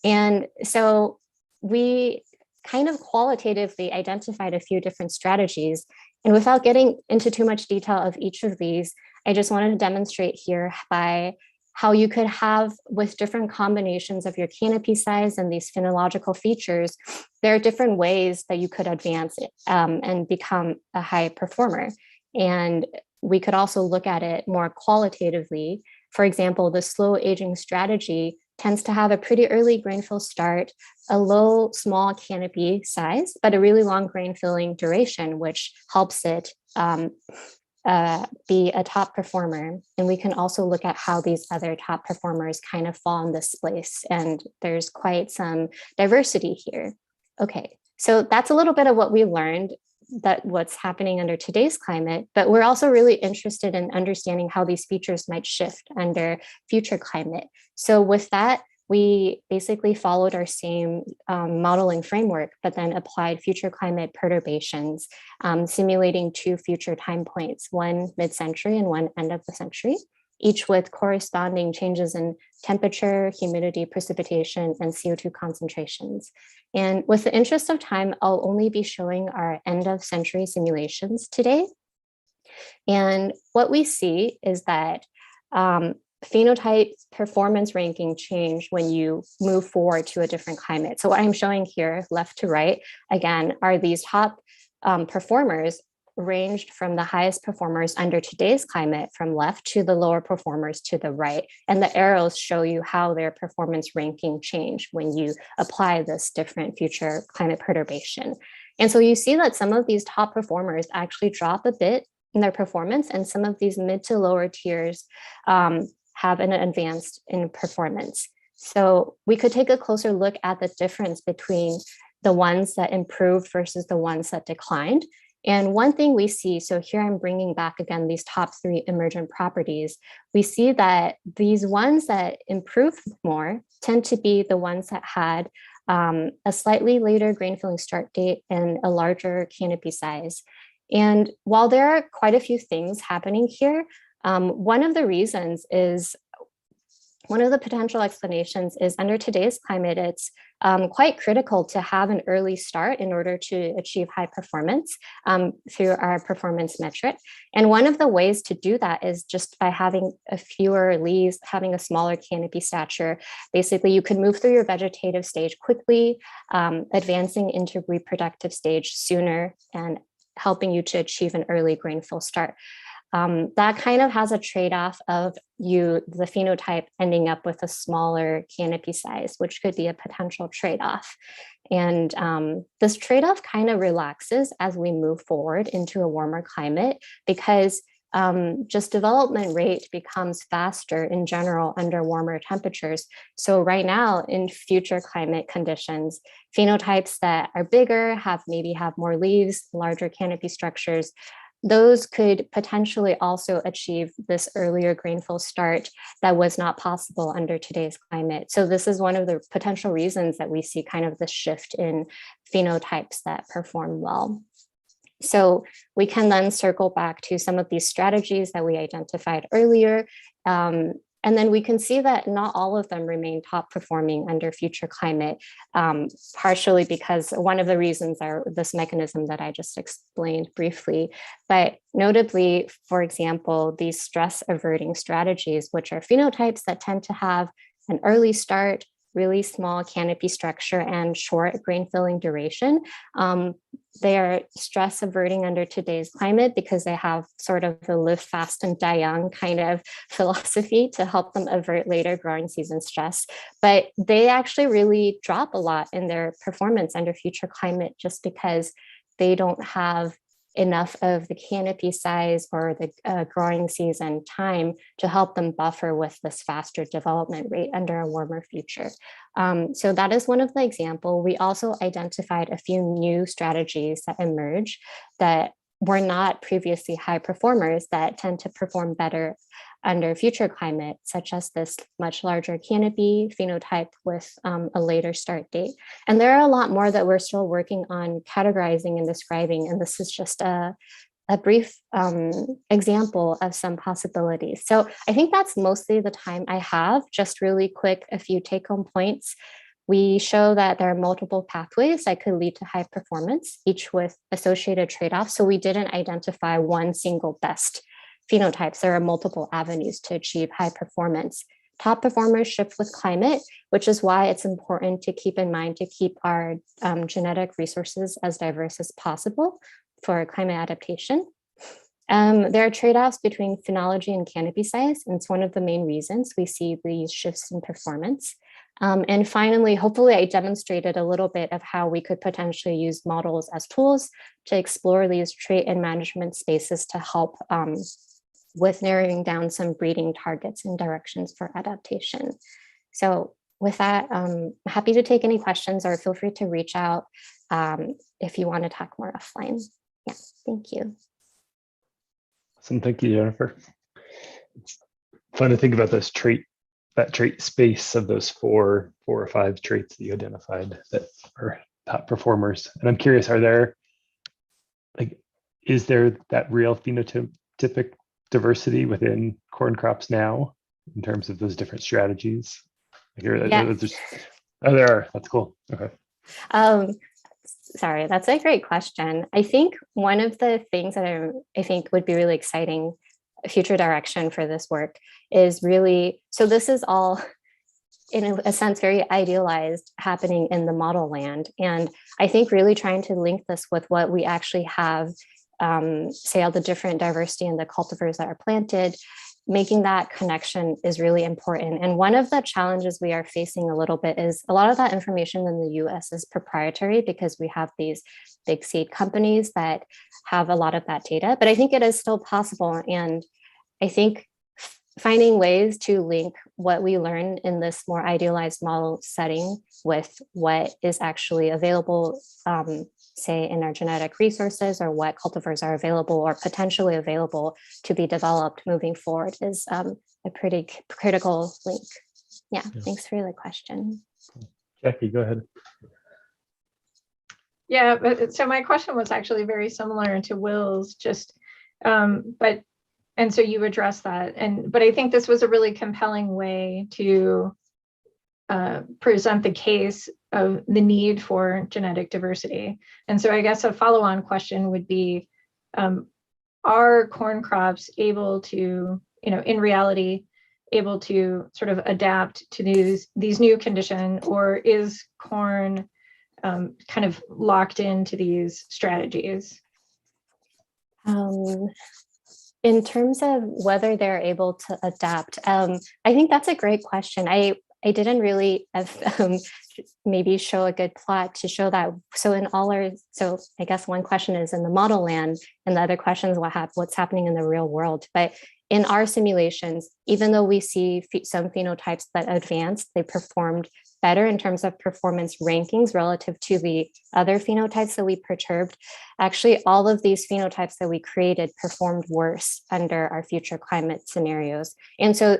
And so we kind of qualitatively identified a few different strategies. And without getting into too much detail of each of these, I just wanted to demonstrate here by how you could have, with different combinations of your canopy size and these phenological features, there are different ways that you could advance it and become a high performer. And we could also look at it more qualitatively. For example, the slow aging strategy tends to have a pretty early grain fill start, a low, small canopy size, but a really long grain filling duration, which helps it be a top performer. And we can also look at how these other top performers kind of fall in this place. And there's quite some diversity here. Okay, so that's a little bit of what we learned, that what's happening under today's climate, but we're also really interested in understanding how these features might shift under future climate. So with that, we basically followed our same modeling framework, but then applied future climate perturbations, simulating 2 future time points, one mid-century and one end of the century, each with corresponding changes in temperature, humidity, precipitation, and CO2 concentrations. And with the interest of time, I'll only be showing our end of century simulations today. And what we see is that phenotype performance ranking change when you move forward to a different climate. So what I'm showing here, left to right, again, are these top performers ranged from the highest performers under today's climate from left to the lower performers to the right. And the arrows show you how their performance ranking change when you apply this different future climate perturbation. And so you see that some of these top performers actually drop a bit in their performance, and some of these mid to lower tiers have an advanced in performance. So we could take a closer look at the difference between the ones that improved versus the ones that declined. And one thing we see, so here I'm bringing back again these top 3 emergent properties, we see that these ones that improved more tend to be the ones that had a slightly later grain filling start date and a larger canopy size. And while there are quite a few things happening here, one of the potential explanations is under today's climate, it's quite critical to have an early start in order to achieve high performance through our performance metric. And one of the ways to do that is just by having fewer leaves, having a smaller canopy stature. Basically, you can move through your vegetative stage quickly, advancing into reproductive stage sooner and helping you to achieve an early grain fill start. That kind of has a trade-off of the phenotype ending up with a smaller canopy size, which could be a potential trade-off. And this trade-off kind of relaxes as we move forward into a warmer climate, because just development rate becomes faster in general under warmer temperatures. So right now in future climate conditions, phenotypes that are bigger, maybe have more leaves, larger canopy structures, those could potentially also achieve this earlier grain fill start that was not possible under today's climate. So this is one of the potential reasons that we see kind of the shift in phenotypes that perform well. So we can then circle back to some of these strategies that we identified earlier. And then we can see that not all of them remain top performing under future climate, partially because one of the reasons are this mechanism that I just explained briefly. But notably, for example, these stress averting strategies, which are phenotypes that tend to have an early start, really small canopy structure, and short grain filling duration. They are stress averting under today's climate because they have sort of the live fast and die young kind of philosophy to help them avert later growing season stress. But they actually really drop a lot in their performance under future climate just because they don't have enough of the canopy size or the growing season time to help them buffer with this faster development rate under a warmer future. So that is one of the examples. We also identified a few new strategies that emerge that were not previously high performers that tend to perform better under future climate, such as this much larger canopy phenotype with a later start date. And there are a lot more that we're still working on categorizing and describing, and this is just a brief example of some possibilities. So I think that's mostly the time I have. Just really quick, a few take-home points. We show that there are multiple pathways that could lead to high performance, each with associated trade-offs. So we didn't identify one single best phenotypes. There are multiple avenues to achieve high performance. Top performers shift with climate, which is why it's important to keep in mind to keep our genetic resources as diverse as possible for climate adaptation. There are trade-offs between phenology and canopy size, and it's one of the main reasons we see these shifts in performance. And finally, hopefully I demonstrated a little bit of how we could potentially use models as tools to explore these trait and management spaces to help with narrowing down some breeding targets and directions for adaptation. So with that, I'm happy to take any questions, or feel free to reach out if you want to talk more offline. Yeah, thank you. Awesome, thank you, Jennifer. It's fun to think about that trait space of those four or five traits that you identified that are top performers. And I'm curious, is there that real phenotypic diversity within corn crops now in terms of those different strategies? Yeah. Oh, there are. That's cool. Okay. Sorry, that's a great question. I think one of the things that I think would be really exciting future direction for this work is really, so this is all in a sense very idealized happening in the model land. And I think really trying to link this with what we actually have say all the different diversity in the cultivars that are planted, making that connection is really important. And one of the challenges we are facing a little bit is a lot of that information in the US is proprietary because we have these big seed companies that have a lot of that data, but I think it is still possible. And I think finding ways to link what we learn in this more idealized model setting with what is actually available, say in our genetic resources, or what cultivars are available or potentially available to be developed moving forward is a pretty critical link. Yeah, thanks for the question. Jackie, go ahead. Yeah, but so my question was actually very similar to Will's, just and so you addressed that, but I think this was a really compelling way to present the case of the need for genetic diversity. And so I guess a follow-on question would be, are corn crops able to, in reality, able to sort of adapt to these new conditions, or is corn kind of locked into these strategies? In terms of whether they're able to adapt, I think that's a great question. I didn't really have, maybe show a good plot to show that. So in all our, so I guess one question is in the model land, and the other question is what's happening in the real world. But in our simulations, even though we see some phenotypes that advanced, they performed better in terms of performance rankings relative to the other phenotypes that we perturbed. Actually, all of these phenotypes that we created performed worse under our future climate scenarios. And so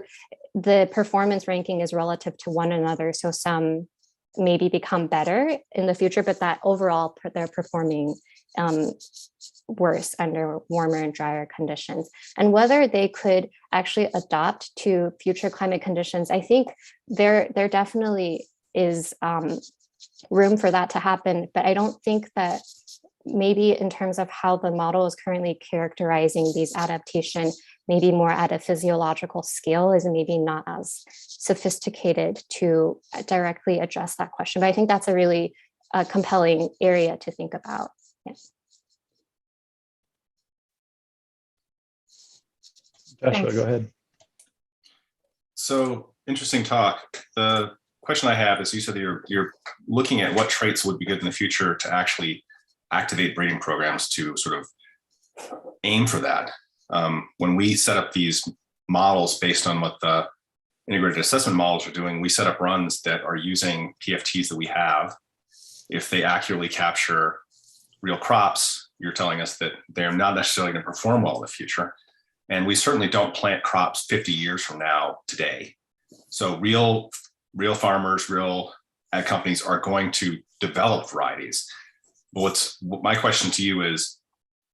the performance ranking is relative to one another. So some maybe become better in the future, but that overall they're performing worse under warmer and drier conditions. And whether they could actually adopt to future climate conditions, I think there definitely is room for that to happen. But I don't think that maybe in terms of how the model is currently characterizing these adaptation, maybe more at a physiological scale is maybe not as sophisticated to directly address that question. But I think that's a really compelling area to think about. Yes. Joshua, go ahead. So interesting talk. The question I have is, you said that you're looking at what traits would be good in the future to actually activate breeding programs to sort of aim for that. When we set up these models based on what the integrated assessment models are doing, we set up runs that are using PFTs that we have. If they accurately capture real crops, you're telling us that they're not necessarily going to perform well in the future. And we certainly don't plant crops 50 years from now today. So real farmers, real ag companies are going to develop varieties. But my question to you is,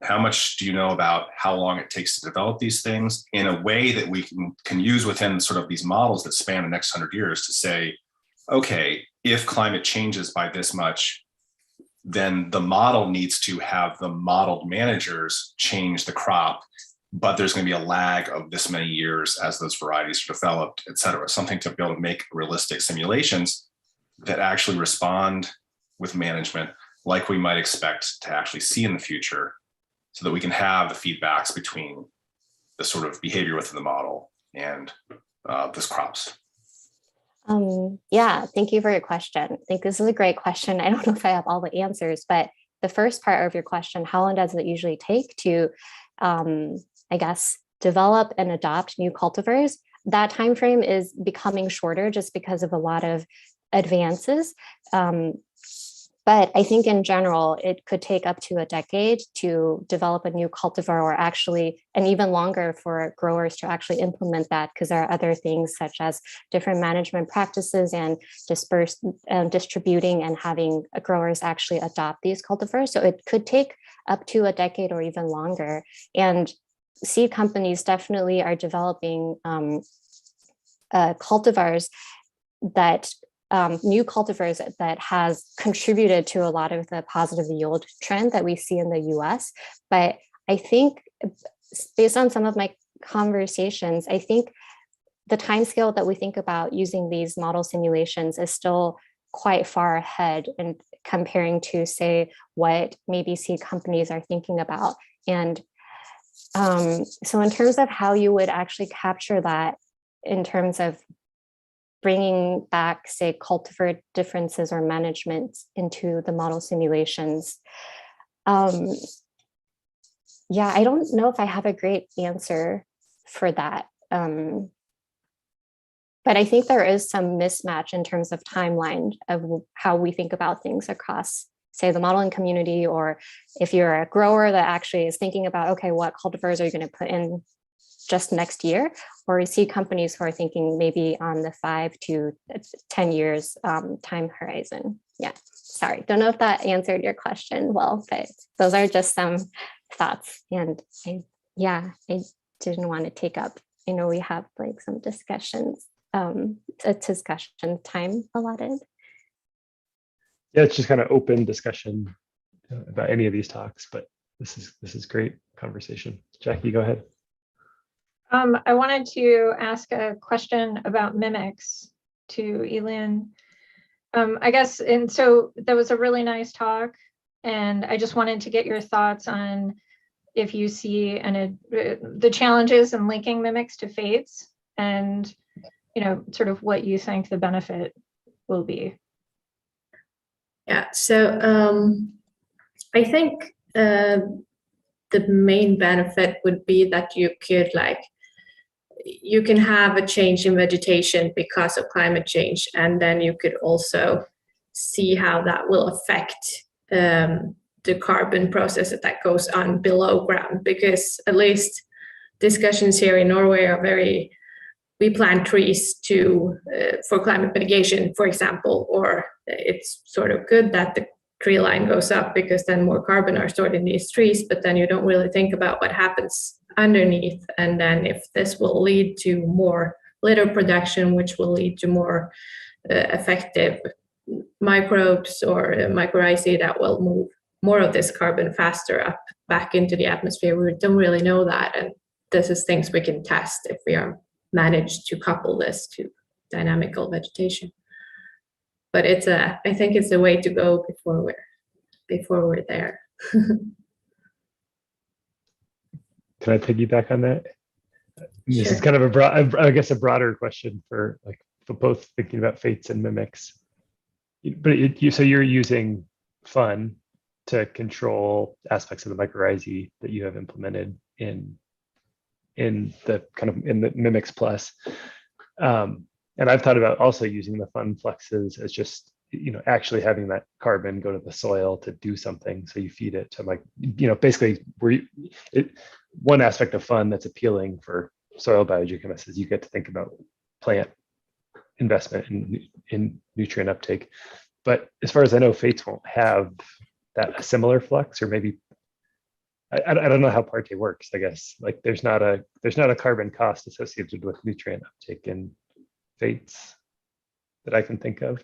how much do you know about how long it takes to develop these things in a way that we can use within sort of these models that span the next 100 years to say, okay, if climate changes by this much, then the model needs to have the modeled managers change the crop, but there's going to be a lag of this many years as those varieties are developed, et cetera. Something to be able to make realistic simulations that actually respond with management like we might expect to actually see in the future, so that we can have the feedbacks between the sort of behavior within the model and those crops. Yeah, thank you for your question. I think this is a great question. I don't know if I have all the answers, but the first part of your question, how long does it usually take to, I guess, develop and adopt new cultivars? That time frame is becoming shorter just because of a lot of advances. But I think in general, it could take up to a decade to develop a new cultivar, or actually, and even longer for growers to actually implement that, because there are other things such as different management practices and distributing and having growers actually adopt these cultivars. So it could take up to a decade or even longer. And seed companies definitely are developing cultivars that new cultivars that has contributed to a lot of the positive yield trend that we see in the US. But I think based on some of my conversations, I think the timescale that we think about using these model simulations is still quite far ahead, and comparing to, say, what maybe seed companies are thinking about. And so in terms of how you would actually capture that in terms of bringing back, say, cultivar differences or management into the model simulations, yeah, I don't know if I have a great answer for that. But I think there is some mismatch in terms of timeline of how we think about things across, say, the modeling community, or if you're a grower that actually is thinking about, okay, what cultivars are you going to put in just next year, or you see companies who are thinking maybe on the 5 to 10 years time horizon. Yeah, sorry, don't know if that answered your question well, but those are just some thoughts. And I didn't want to take up, I know we have like some discussions, a discussion time allotted. Yeah, it's just kind of open discussion about any of these talks, but this is great conversation. Jackie, go ahead. I wanted to ask a question about mimics to Elian. I guess, and so that was a really nice talk, and I just wanted to get your thoughts on if you see the challenges in linking mimics to fates, and sort of what you think the benefit will be. Yeah, so I think the main benefit would be that you can have a change in vegetation because of climate change, and then you could also see how that will affect the carbon process that goes on below ground, because at least discussions here in Norway are we plant trees for climate mitigation, for example, or it's sort of good that the tree line goes up because then more carbon are stored in these trees, but then you don't really think about what happens underneath. And then if this will lead to more litter production, which will lead to more effective microbes or mycorrhizae that will move more of this carbon faster up back into the atmosphere. We don't really know that. And this is things we can test if we are managed to couple this to dynamical vegetation. But I think it's a way to go before we're there. Can I piggyback on that? This Sure. is kind of a broad, I guess, a broader question for both thinking about fates and mimics. But so you're using fun to control aspects of the mycorrhizae that you have implemented in the Mimics Plus. And I've thought about also using the fun fluxes as just, actually having that carbon go to the soil to do something. So you feed it to basically one aspect of fun that's appealing for soil biogeochemists is you get to think about plant investment in nutrient uptake. But as far as I know, fates won't have a similar flux, or maybe I don't know how Parte works. I guess there's not a carbon cost associated with nutrient uptake in fates that I can think of,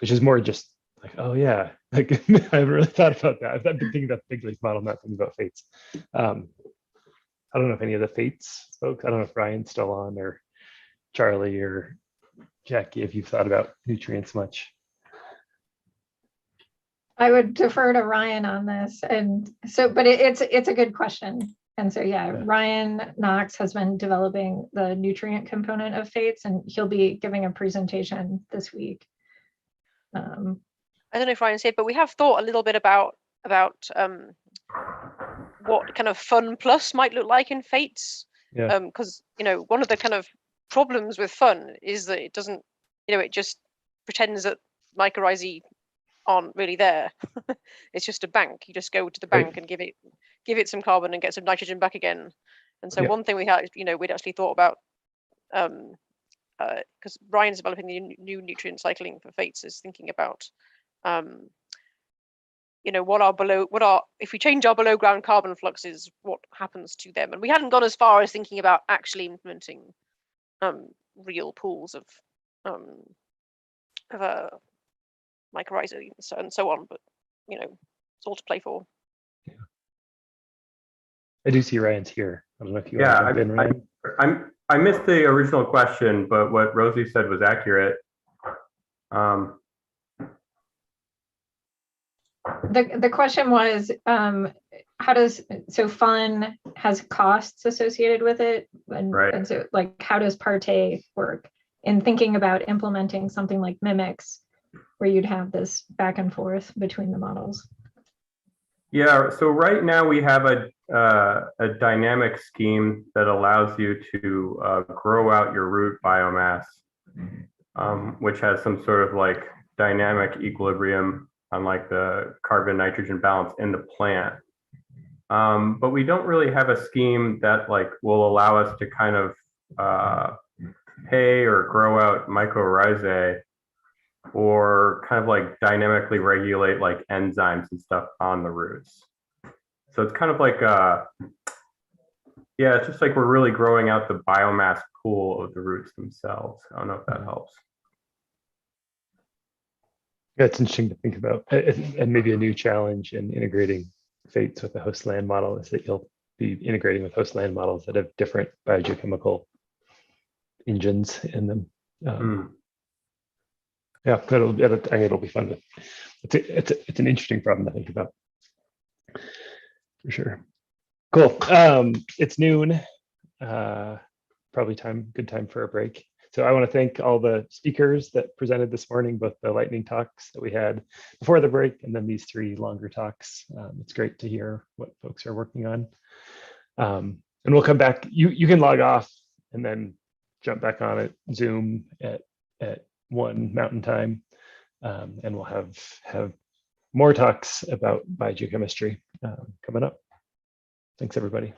which is more just oh yeah, I haven't really thought about that. I've been thinking about the big leaf model, not thinking about fates. I don't know if any of the fates folks, I don't know if Ryan's still on, or Charlie or Jackie, if you've thought about nutrients much. I would defer to Ryan on this, and so, but it's a good question. And so, yeah, Ryan Knox has been developing the nutrient component of fates, and he'll be giving a presentation this week. I don't know if Ryan's here, but we have thought a little bit about what kind of fun plus might look like in fates. Yeah. Because one of the kind of problems with fun is that it doesn't, it just pretends that mycorrhizae aren't really there. It's just a bank. You just go to the bank and give it some carbon and get some nitrogen back again. And so one thing we had, we'd actually thought about, because Ryan's developing the new nutrient cycling for fates, is thinking about if we change our below ground carbon fluxes, what happens to them? And we hadn't gone as far as thinking about actually implementing real pools of mycorrhizae and so on, but it's all to play for. Yeah. I do see Ryan's here. I don't know if you want to jump in, Ryan. I missed the original question, but what Rosie said was accurate. The question was, how does, so fun has costs associated with it, and so like how does Partay work in thinking about implementing something like Mimics, where you'd have this back and forth between the models? Yeah, so right now we have a dynamic scheme that allows you to grow out your root biomass, which has some sort of like dynamic equilibrium on like the carbon nitrogen balance in the plant. But we don't really have a scheme that like will allow us to kind of pay or grow out mycorrhizae or kind of like dynamically regulate like enzymes and stuff on the roots. So it's kind of like, yeah, it's just like we're really growing out the biomass pool of the roots themselves. I don't know if that helps. Yeah, it's interesting to think about, and maybe a new challenge in integrating fates with the host land model is that you'll be integrating with host land models that have different biogeochemical engines in them. Yeah, I think it'll be fun. It's an interesting problem to think about, for sure. Cool. It's noon. Probably good time for a break. So I want to thank all the speakers that presented this morning, both the lightning talks that we had before the break and then these 3 longer talks. It's great to hear what folks are working on. And we'll come back. You can log off and then jump back on at Zoom at 1 Mountain Time, and we'll have more talks about biogeochemistry coming up. Thanks, everybody.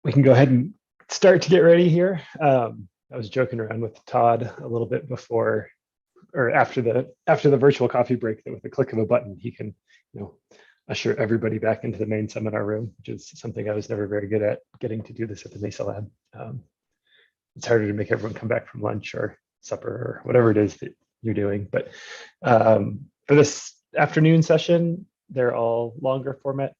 we can go ahead and start to get ready here. I was joking around with Todd a little bit before or after the virtual coffee break that with the click of a button, he can, usher everybody back into the main seminar room, which is something I was never very good at, getting to do this at the Mesa Lab. It's harder to make everyone come back from lunch or supper or whatever it is that you're doing. But for this afternoon session, they're all longer format.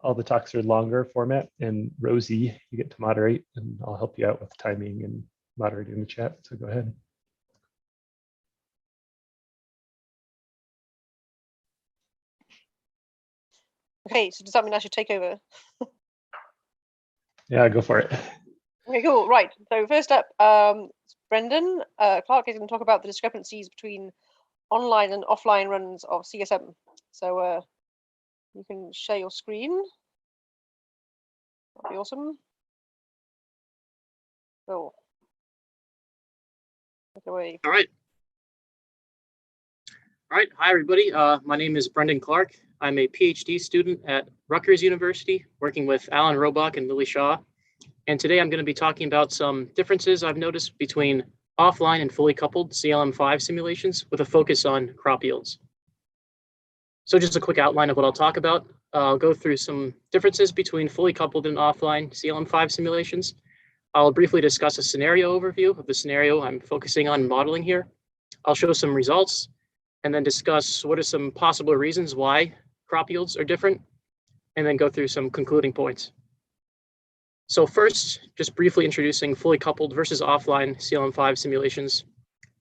All the talks are longer format, and Rosie, you get to moderate, and I'll help you out with timing and moderating the chat. So go ahead. Okay, so does that mean I should take over? Yeah, go for it. Okay, cool. Right. So first up, Brendan Clark is going to talk about the discrepancies between online and offline runs of CSM. So you can share your screen. That'd be awesome. Cool. Take it away. All right. All right. Hi, everybody. My name is Brendan Clark. I'm a PhD student at Rutgers University, working with Alan Robach and Lily Shaw. And today I'm going to be talking about some differences I've noticed between offline and fully coupled CLM5 simulations with a focus on crop yields. So just a quick outline of what I'll talk about. I'll go through some differences between fully coupled and offline CLM5 simulations. I'll briefly discuss a scenario overview of the scenario I'm focusing on modeling here. I'll show some results and then discuss what are some possible reasons why crop yields are different, and then go through some concluding points. So first, just briefly introducing fully coupled versus offline CLM5 simulations.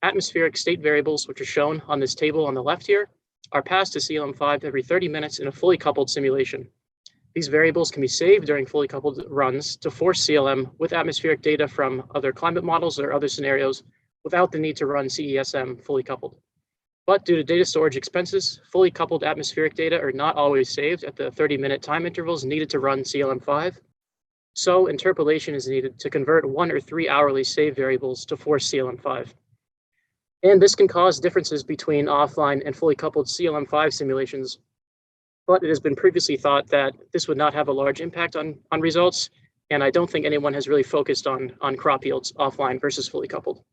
Atmospheric state variables, which are shown on this table on the left here, are passed to CLM5 every 30 minutes in a fully coupled simulation. These variables can be saved during fully coupled runs to force CLM with atmospheric data from other climate models or other scenarios without the need to run CESM fully coupled. But due to data storage expenses, fully coupled atmospheric data are not always saved at the 30-minute time intervals needed to run CLM5. So interpolation is needed to convert 1 or 3 hourly save variables to force CLM5. And this can cause differences between offline and fully coupled CLM5 simulations. But it has been previously thought that this would not have a large impact on results. And I don't think anyone has really focused on crop yields offline versus fully coupled.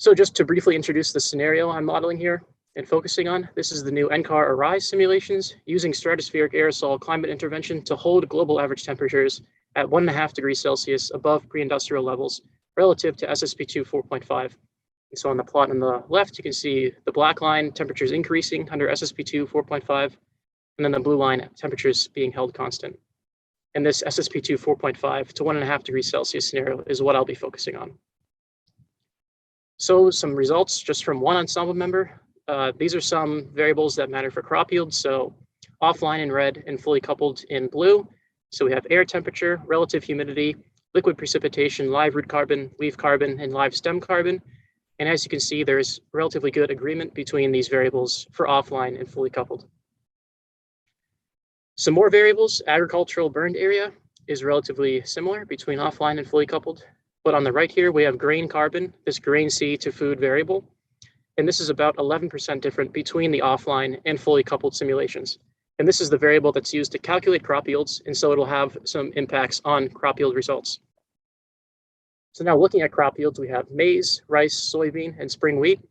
So just to briefly introduce the scenario I'm modeling here and focusing on, this is the new NCAR ARISE simulations using stratospheric aerosol climate intervention to hold global average temperatures at 1.5 degrees Celsius above pre-industrial levels relative to SSP2 4.5. And so on the plot on the left, you can see the black line, temperatures increasing under SSP2 4.5, and then the blue line, temperatures being held constant. And this SSP2 4.5 to 1.5 degrees Celsius scenario is what I'll be focusing on. So some results just from one ensemble member. These are some variables that matter for crop yield. So offline in red and fully coupled in blue. So we have air temperature, relative humidity, liquid precipitation, live root carbon, leaf carbon, and live stem carbon. And as you can see, there's relatively good agreement between these variables for offline and fully coupled. Some more variables, agricultural burned area is relatively similar between offline and fully coupled. But on the right here, we have grain carbon, this grain seed to food variable. And this is about 11% different between the offline and fully coupled simulations. And this is the variable that's used to calculate crop yields. And so it'll have some impacts on crop yield results. So now looking at crop yields, we have maize, rice, soybean, and spring wheat.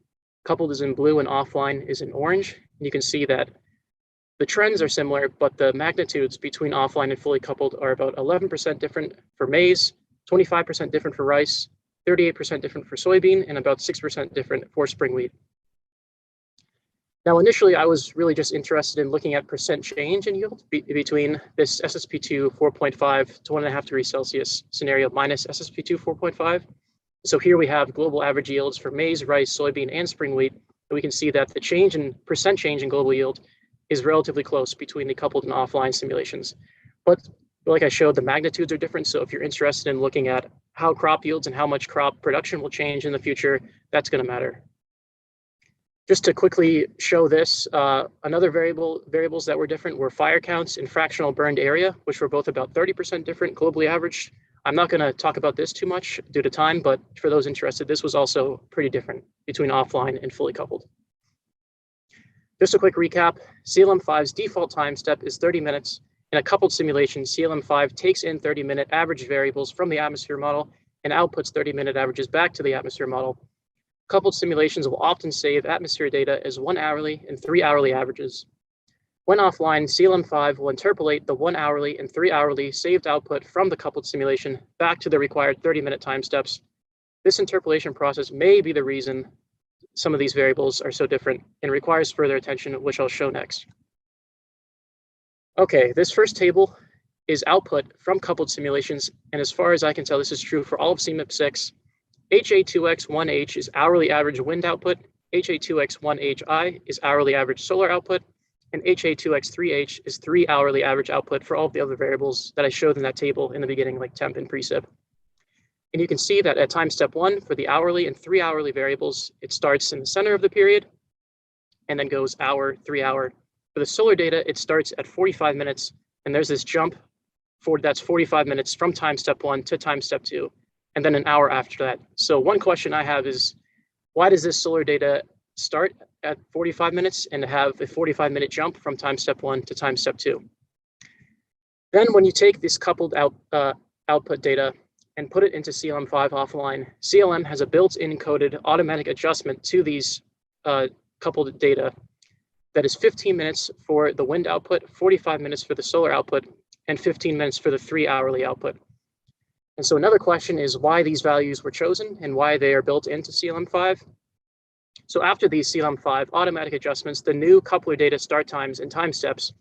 Coupled is in blue and offline is in orange. And you can see that the trends are similar, but the magnitudes between offline and fully coupled are about 11% different for maize, 25% different for rice, 38% different for soybean, and about 6% different for spring wheat. Now, initially, I was really just interested in looking at percent change in yield between this SSP2 4.5 to 1.5 degrees Celsius scenario minus SSP2 4.5. So here we have global average yields for maize, rice, soybean, and spring wheat. And we can see that the change in percent change in global yield is relatively close between the coupled and offline simulations. But like I showed, the magnitudes are different. So if you're interested in looking at how crop yields and how much crop production will change in the future, that's going to matter. Just to quickly show this, another variables that were different were fire counts and fractional burned area, which were both about 30% different globally averaged. I'm not going to talk about this too much due to time, but for those interested, this was also pretty different between offline and fully coupled. Just a quick recap, CLM5's default time step is 30 minutes, In a coupled simulation, CLM5 takes in 30-minute average variables from the atmosphere model and outputs 30-minute averages back to the atmosphere model. Coupled simulations will often save atmosphere data as 1 hourly and 3 hourly averages. When offline, CLM5 will interpolate the 1 hourly and 3 hourly saved output from the coupled simulation back to the required 30-minute time steps. This interpolation process may be the reason some of these variables are so different and requires further attention, which I'll show next. Okay, this first table is output from coupled simulations, and as far as I can tell, this is true for all of CMIP 6. HA2X1H is hourly average wind output, HA2X1HI is hourly average solar output, and HA2X3H is 3 hourly average output for all of the other variables that I showed in that table in the beginning, like temp and precip. And you can see that at time step 1, for the hourly and 3 hourly variables, it starts in the center of the period and then goes hour, 3 hour. For the solar data, it starts at 45 minutes, and there's this jump that's 45 minutes from time step 1 to time step 2, and then an hour after that. So one question I have is, why does this solar data start at 45 minutes and have a 45-minute jump from time step 1 to time step 2? Then when you take this coupled output data and put it into CLM5 offline, CLM has a built-in coded automatic adjustment to these coupled data that is 15 minutes for the wind output, 45 minutes for the solar output, and 15 minutes for the 3 hourly output. And so another question is why these values were chosen and why they are built into CLM5. So after these CLM5 automatic adjustments, the new coupler data start times and time steps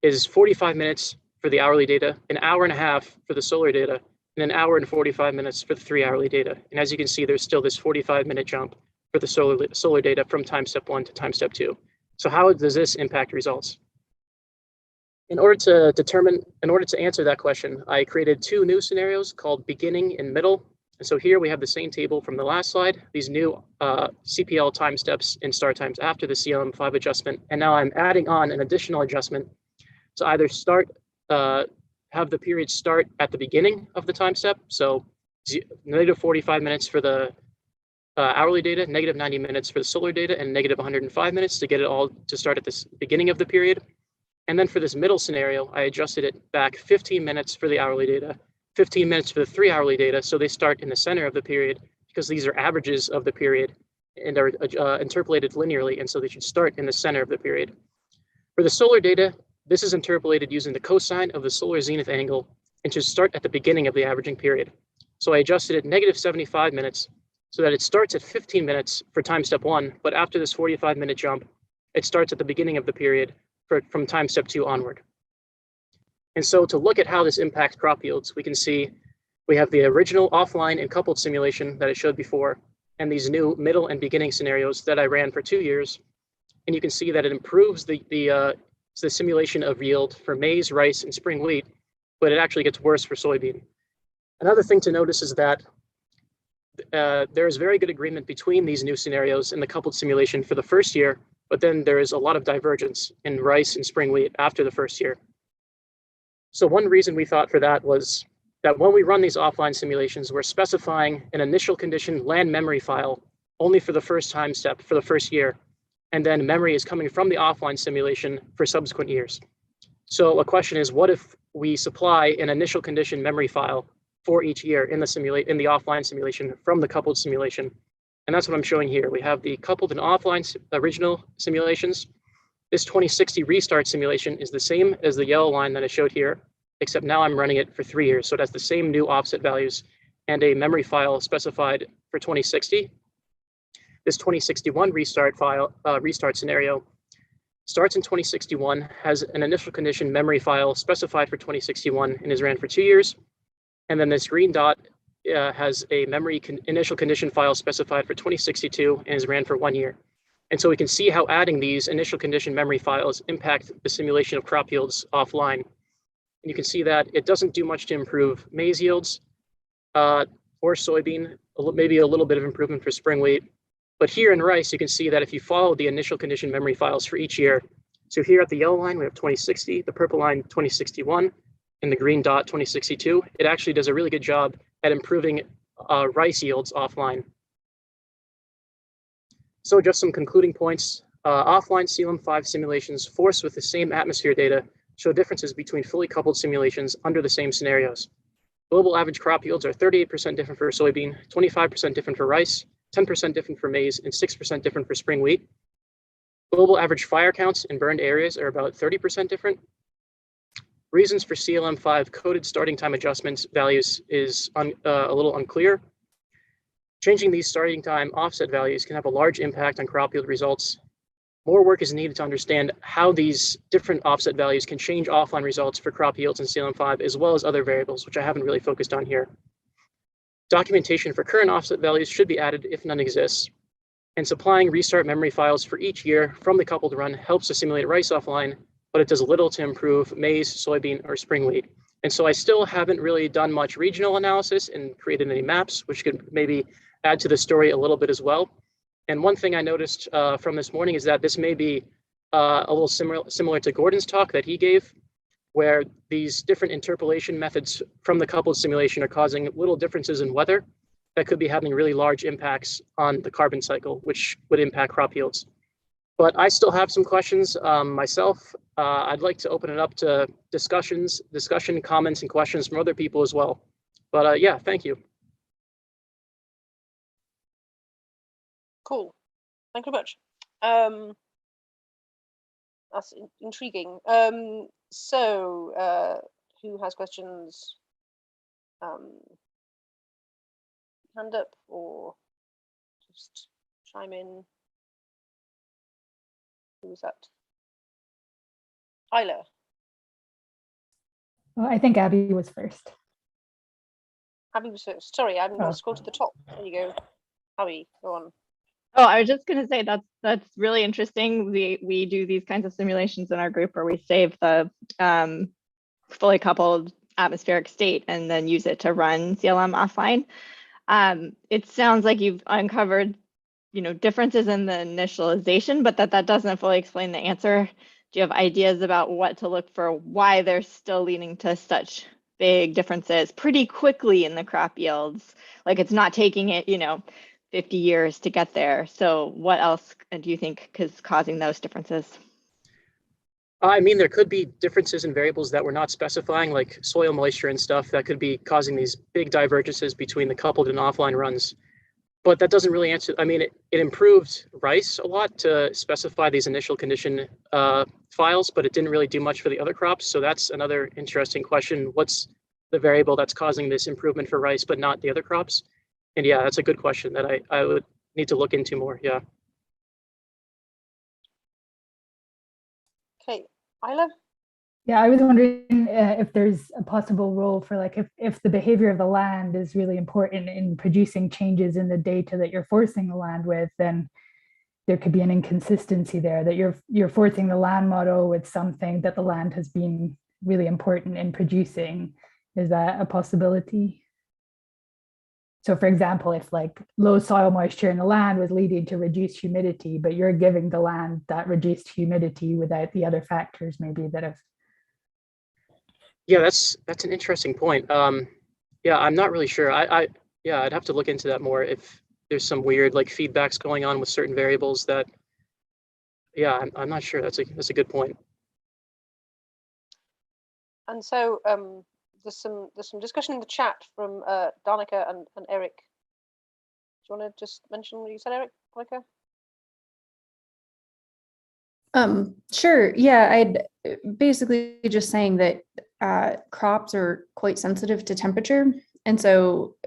is 45 minutes for the hourly data, an hour and a half for the solar data, and an hour and 45 minutes for the 3 hourly data. And as you can see, there's still this 45-minute jump for the solar data from time step 1 to time step 2. So how does this impact results? In order to answer that question, I created 2 new scenarios called beginning and middle. And so here we have the same table from the last slide, these new CPL time steps and start times after the CLM5 adjustment. And now I'm adding on an additional adjustment to either have the period start at the beginning of the time step. So negative 45 minutes for the hourly data, negative 90 minutes for the solar data, and negative 105 minutes to get it all to start at the beginning of the period. And then for this middle scenario, I adjusted it back 15 minutes for the hourly data, 15 minutes for the 3 hourly data. So they start in the center of the period because these are averages of the period and are interpolated linearly. And so they should start in the center of the period. For the solar data, this is interpolated using the cosine of the solar zenith angle and should start at the beginning of the averaging period. So I adjusted it negative 75 minutes so that it starts at 15 minutes for time step 1, but after this 45-minute jump, it starts at the beginning of the period from time step 2 onward. And so to look at how this impacts crop yields, we can see we have the original offline and coupled simulation that I showed before, and these new middle and beginning scenarios that I ran for 2 years. And you can see that it improves the simulation of yield for maize, rice, and spring wheat, but it actually gets worse for soybean. Another thing to notice is that there is very good agreement between these new scenarios and the coupled simulation for the first year, but then there is a lot of divergence in rice and spring wheat after the first year. So one reason we thought for that was that when we run these offline simulations, we're specifying an initial condition land memory file only for the first time step for the first year, and then memory is coming from the offline simulation for subsequent years. So a question is, what if we supply an initial condition memory file for each year in the offline simulation from the coupled simulation? And that's what I'm showing here. We have the coupled and offline original simulations. This 2060 restart simulation is the same as the yellow line that I showed here, except now I'm running it for 3 years. So it has the same new offset values and a memory file specified for 2060. This 2061 restart scenario starts in 2061, has an initial condition memory file specified for 2061 and is ran for 2 years. And then this green dot has a memory initial condition file specified for 2062 and is ran for 1 year. And so we can see how adding these initial condition memory files impact the simulation of crop yields offline. And you can see that it doesn't do much to improve maize yields or soybean, maybe a little bit of improvement for spring wheat. But here in rice, you can see that if you follow the initial condition memory files for each year, so here at the yellow line, we have 2060, the purple line, 2061, and the green dot, 2062, it actually does a really good job at improving rice yields offline. So just some concluding points. Offline CLM5 simulations forced with the same atmosphere data show differences between fully coupled simulations under the same scenarios. Global average crop yields are 38% different for soybean, 25% different for rice, 10% different for maize, and 6% different for spring wheat. Global average fire counts in burned areas are about 30% different. Reasons for CLM5 coded starting time adjustments values is a little unclear. Changing these starting time offset values can have a large impact on crop yield results. More work is needed to understand how these different offset values can change offline results for crop yields in CLM5, as well as other variables, which I haven't really focused on here. Documentation for current offset values should be added if none exists. And supplying restart memory files for each year from the coupled run helps to simulate rice offline, but it does little to improve maize, soybean, or spring wheat. And so I still haven't really done much regional analysis and created any maps, which could maybe add to the story a little bit as well. And one thing I noticed from this morning is that this may be a little similar to Gordon's talk that he gave, where these different interpolation methods from the coupled simulation are causing little differences in weather that could be having really large impacts on the carbon cycle, which would impact crop yields. But I still have some questions myself. I'd like to open it up to discussion, comments, and questions from other people as well. But yeah, thank you. Cool. Thank you very much. That's intriguing. So who has questions? Hand up or just chime in. Who's that? Isla. Well, I think Abby was first. Abby was first. Sorry, I'm going to scroll to the top. There you go. Abby, go on. Oh, I was just going to say that's really interesting. We do these kinds of simulations in our group where we save the fully coupled atmospheric state and then use it to run CLM offline. It sounds like you've uncovered, differences in the initialization, but that doesn't fully explain the answer. Do you have ideas about what to look for, why they're still leading to such big differences pretty quickly in the crop yields? Like it's not taking it, 50 years to get there. So what else do you think is causing those differences? I mean, there could be differences in variables that we're not specifying, like soil moisture and stuff that could be causing these big divergences between the coupled and offline runs. But that doesn't really answer. I mean, it improved rice a lot to specify these initial condition files, but it didn't really do much for the other crops. So that's another interesting question. What's the variable that's causing this improvement for rice, but not the other crops? And yeah, that's a good question that I would need to look into more. Yeah. Okay, Isla? Yeah, I was wondering if there's a possible role for like if the behavior of the land is really important in producing changes in the data that you're forcing the land with, then there could be an inconsistency there, that you're forcing the land model with something that the land has been really important in producing. Is that a possibility? So for example, if like low soil moisture in the land was leading to reduced humidity, but you're giving the land that reduced humidity without the other factors maybe that have. Yeah, that's an interesting point. Yeah, I'm not really sure. Yeah, I'd have to look into that more if there's some weird like feedbacks going on with certain variables that, yeah, I'm not sure. That's a good point. And so there's some discussion in the chat from Danica and Eric. Do you want to just mention what you said, Eric? Danica? Sure. Yeah, I'd basically just saying that crops are quite sensitive to temperature, and so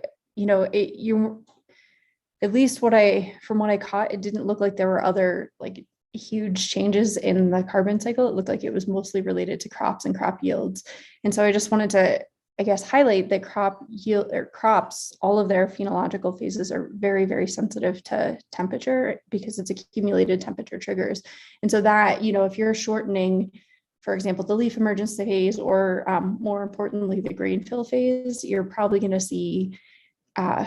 at least from what I caught, it didn't look like there were other like huge changes in the carbon cycle. It looked like it was mostly related to crops and crop yields, and so I just wanted to, I guess, highlight that crop yield or crops, all of their phenological phases are very, very sensitive to temperature because it's accumulated temperature triggers. And so that, if you're shortening, for example, the leaf emergence phase, or more importantly, the grain fill phase, you're probably going to see a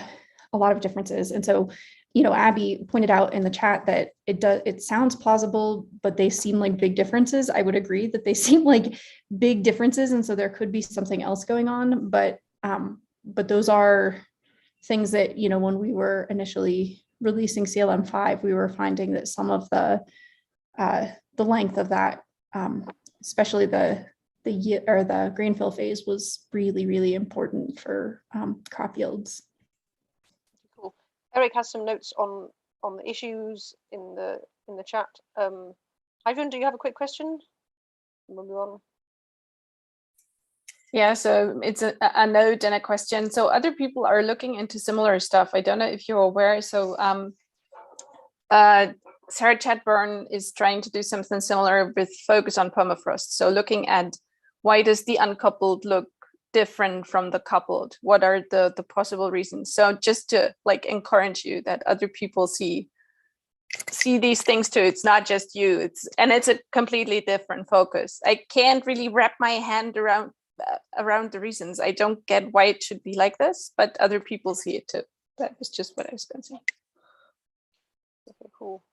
lot of differences. And so, Abby pointed out in the chat that it sounds plausible, but they seem like big differences. I would agree that they seem like big differences. And so there could be something else going on, but those are things that, when we were initially releasing CLM5, we were finding that some of the length of that, especially the the grain fill phase was really, really important for crop yields. Cool. Eric has some notes on the issues in the chat. Ivan, do you have a quick question? We'll move on. Yeah, so it's a note and a question. So other people are looking into similar stuff. I don't know if you're aware. So Sarah Chadbourne is trying to do something similar with focus on permafrost. So looking at why does the uncoupled look different from the coupled? What are the possible reasons? So just to like encourage you that other people see these things too. It's not just you. It's a completely different focus. I can't really wrap my hand around the reasons. I don't get why it should be like this, but other people see it too. That was just what I was going to say. Okay, cool.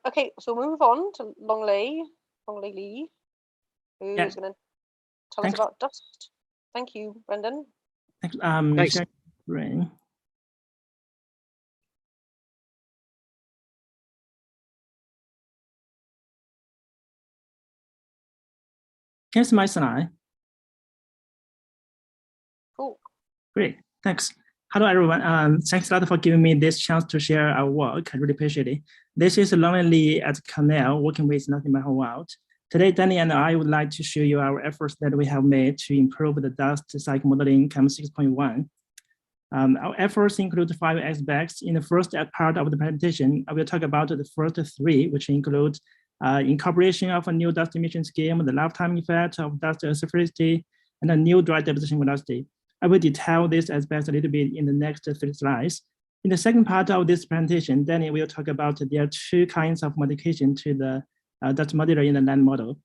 Okay, so we'll move on to Longley Lee, who's going to tell us about dust. Thank you, Brendan. Thanks. Nice. Sharing. Here's my slide. Cool. Great, thanks. Hello, everyone. Thanks a lot for giving me this chance to share our work. I really appreciate it. This is Longley Lee at Cornell, working with Nothing But Whole World. Today, Danny and I would like to show you our efforts that we have made to improve the dust cycle modeling CAM 6.1. Our efforts include 5 aspects. In the first part of the presentation, I will talk about the first 3, which include incorporation of a new dust emission scheme, the lifetime effect of dust acidity, and a new dry deposition velocity. I will detail this aspect a little bit in the next 3 slides. In the second part of this presentation, Danny will talk about there are 2 kinds of modification to the dust modeler in the land model.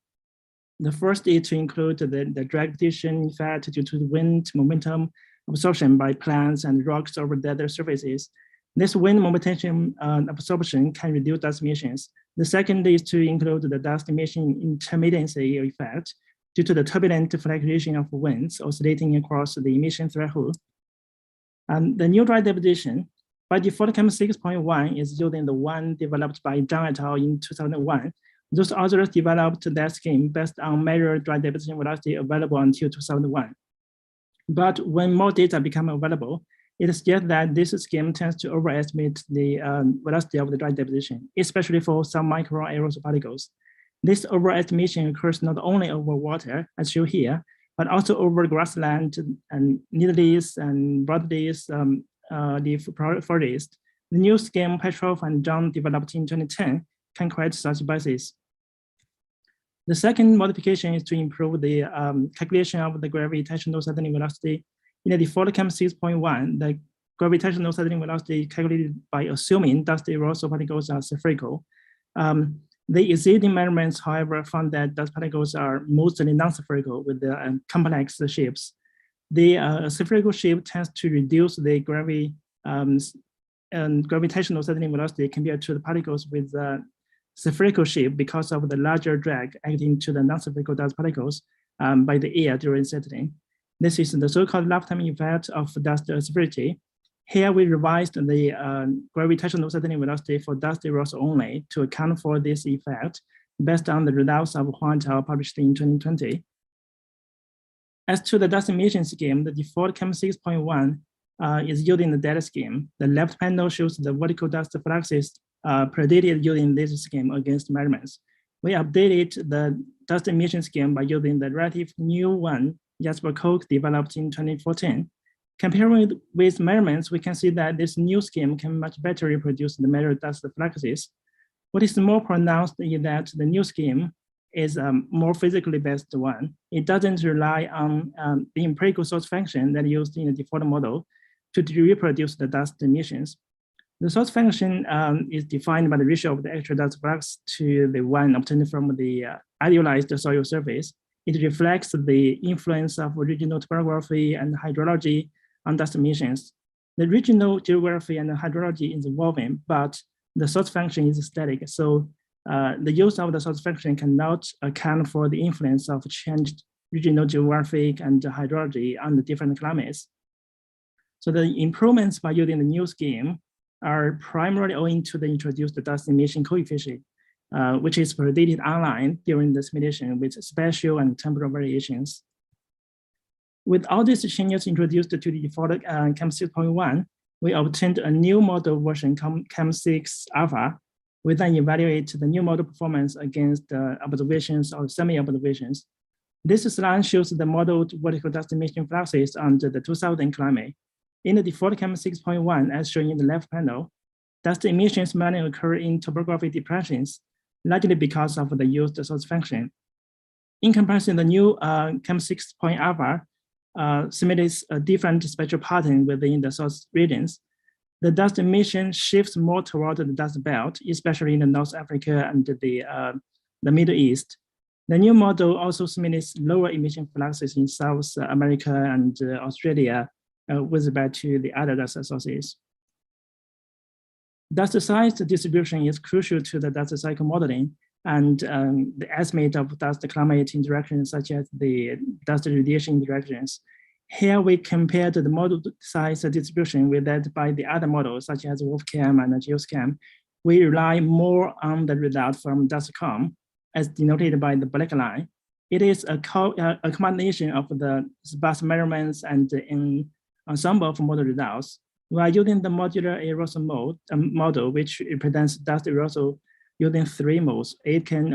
The first is to include the drag deposition effect due to the wind momentum absorption by plants and rocks over desert surfaces. This wind momentum absorption can reduce dust emissions. The second is to include the dust emission intermittency effect due to the turbulent fluctuation of winds oscillating across the emission threshold. The new dry deposition, by default, CAM 6.1 is using the one developed by Zhang et al. In 2001. Those others developed that scheme based on measured dry deposition velocity available until 2001. But when more data become available, it suggests that this scheme tends to overestimate the velocity of the dry deposition, especially for some micro aerosol particles. This overestimation occurs not only over water, as shown here, but also over grassland and needles and broadleaf leaf forest. The new scheme Petrov and John developed in 2010 can correct such biases. The second modification is to improve the calculation of the gravitational settling velocity. In the default CAM 6.1, the gravitational settling velocity is calculated by assuming dust aerosol particles are spherical. The existing measurements, however, found that dust particles are mostly non-spherical with the complex shapes. The spherical shape tends to reduce the gravitational settling velocity compared to the particles with spherical shape because of the larger drag acting to the non-spherical dust particles by the air during settling. This is the so-called lifetime effect of dust sphericity. Here we revised the gravitational settling velocity for dust aerosol only to account for this effect based on the results of Huang et al. Published in 2020. As to the dust emission scheme, the default CAM 6.1 is using the data scheme. The left panel shows the vertical dust fluxes predicted using this scheme against measurements. We updated the dust emission scheme by using the relative new one Jasper Koch developed in 2014. Comparing with measurements, we can see that this new scheme can much better reproduce the measured dust fluxes. What is more pronounced is that the new scheme is a more physically based one. It doesn't rely on the empirical source function that used in the default model to reproduce the dust emissions. The source function is defined by the ratio of the actual dust flux to the one obtained from the idealized soil surface. It reflects the influence of regional topography and hydrology on dust emissions. The regional geography and hydrology is evolving, but the source function is static. So the use of the source function cannot account for the influence of changed regional geographic and hydrology on the different climates. So the improvements by using the new scheme are primarily owing to the introduced dust emission coefficient. which is predicted online during the simulation with spatial and temporal variations. With all these changes introduced to the default CAM 6.1, we obtained a new model version CAM 6 Alpha. We then evaluate the new model performance against the observations or semi-observations. This slide shows the modeled vertical dust emission fluxes under the 2000 climate. In the default CAM 6.1, as shown in the left panel, dust emissions mainly occur in topographic depressions, largely because of the used source function. In comparison, the new CAM 6.alpha simulates a different spectral pattern within the source regions. The dust emission shifts more toward the dust belt, especially in the North Africa and the Middle East. The new model also simulates lower emission fluxes in South America and Australia with respect to the other dust sources. Dust size distribution is crucial to the dust cycle modeling and the estimate of dust climate interactions such as the dust radiation interactions. Here we compared the model size distribution with that by the other models such as WolfCam and GeoScam. We rely more on the result from DustCom as denoted by the black line. It is a combination of the sparse measurements and an ensemble of model results. We are using the modular aerosol model, which represents dust aerosol using 3 modes: aitken,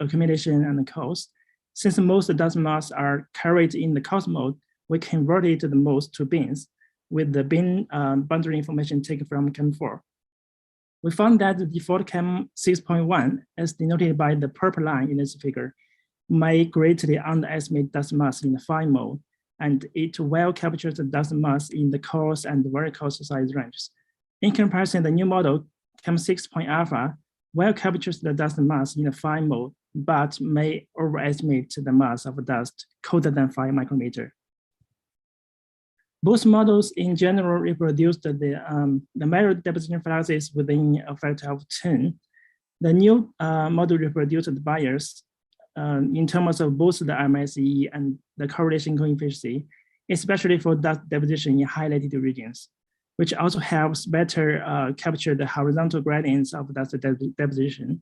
accumulation, and cause. Since most dust mass are carried in the cause mode, we converted the modes to bins with the bin boundary information taken from CAM 4. We found that the default CAM 6.1, as denoted by the purple line in this figure, may greatly underestimate dust mass in the fine mode, and it well captures the dust mass in the coarse and very coarse size ranges. In comparison, the new model, CAM 6.alpha, well captures the dust mass in the fine mode, but may overestimate the mass of dust colder than 5 micrometer. Both models in general reproduced the measured deposition fluxes within a factor of 10. The new model reproduced the bias in terms of both the RMSE and the correlation coefficient, especially for dust deposition in high latitude regions, which also helps better capture the horizontal gradients of dust deposition.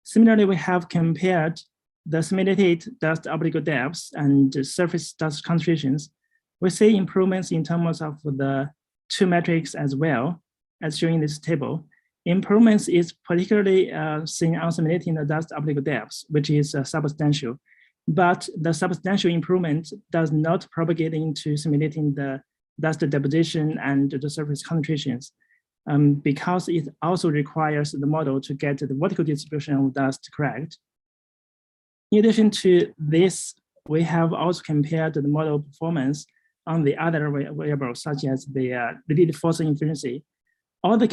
Similarly, we have compared the simulated dust obligate depths and surface dust concentrations. We see improvements in terms of the 2 metrics as well, as shown in this table. Improvements is particularly seen on simulating the dust obligate depths, which is substantial. But the substantial improvement does not propagate into simulating the dust deposition and the surface concentrations, because it also requires the model to get the vertical distribution of dust correct. In addition to this, we have also compared the model performance on the other variables, such as the radiative force efficiency. All the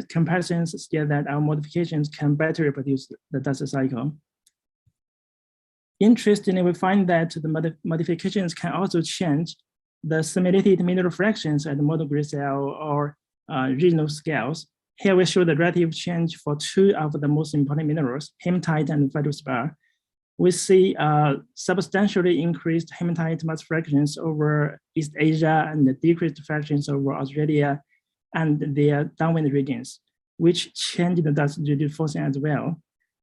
comparisons suggest that our modifications can better reproduce the dust cycle. Interestingly, we find that the modifications can also change the simulated mineral fractions at the model grid cell or regional scales. Here we show the relative change for 2 of the most important minerals, hematite and feldspar. We see substantially increased hematite mass fractions over East Asia and decreased fractions over Australia and their downwind regions, which change the dust radiative forcing as well.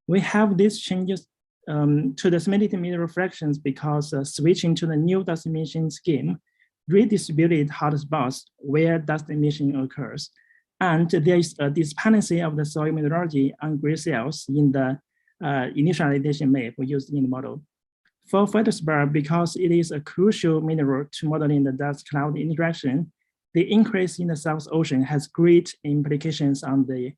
We have these changes to the simulated mineral fractions because switching to the new dust emission scheme redistributed hotspots where dust emission occurs. And there is a dependency of the soil mineralogy on grid cells in the initialization map used in the model. For feldspar, because it is a crucial mineral to modeling the dust cloud interaction, the increase in the South Ocean has great implications on the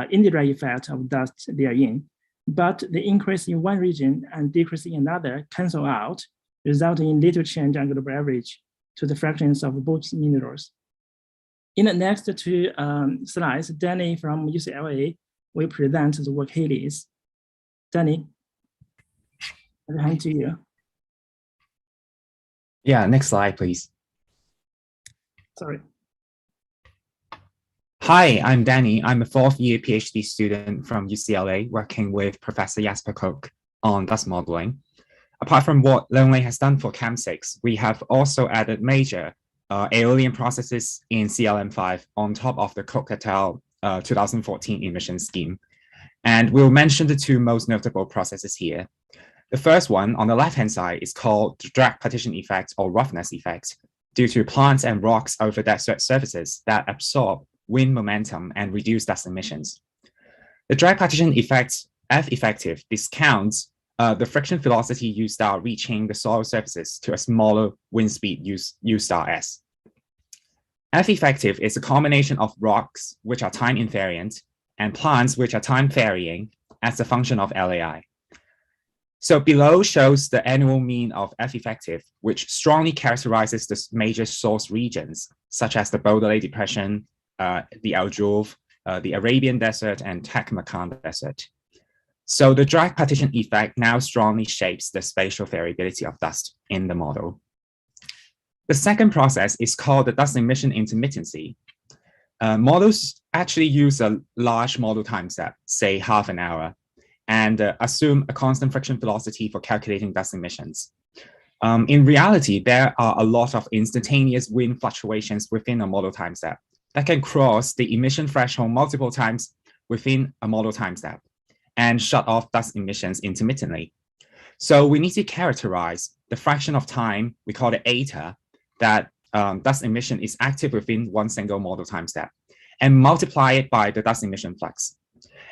indirect effect of dust they are in. But the increase in one region and decrease in another cancel out, resulting in little change on global average to the fractions of both minerals. In the next 2 slides, Danny from UCLA will present the work he leads. Danny, I'll hand to you. Yeah, next slide, please. Sorry. Hi, I'm Danny. I'm a 4th year PhD student from UCLA working with Professor Jasper Cook on dust modeling. Apart from what Lonely has done for CAM 6, we have also added major aeolian processes in CLM5 on top of the Cook et al. 2014 emission scheme. And we'll mention the two most notable processes here. The first one on the left-hand side is called the drag partition effect or roughness effect, due to plants and rocks over desert surfaces that absorb wind momentum and reduce dust emissions. The drag partition effect, F effective, discounts the friction velocity U star reaching the soil surfaces to a smaller wind speed U star S. F effective is a combination of rocks, which are time invariant, and plants, which are time varying as a function of LAI. So below shows the annual mean of F effective, which strongly characterizes the major source regions, such as the Boulder Lake Depression, the Aljuf, the Arabian Desert, and Taklamakan Desert. So the drag partition effect now strongly shapes the spatial variability of dust in the model. The second process is called the dust emission intermittency. Models actually use a large model time step, say half an hour, and assume a constant friction velocity for calculating dust emissions. In reality, there are a lot of instantaneous wind fluctuations within a model time step that can cross the emission threshold multiple times within a model time step and shut off dust emissions intermittently. So we need to characterize the fraction of time, we call it eta, that dust emission is active within one single model time step, and multiply it by the dust emission flux.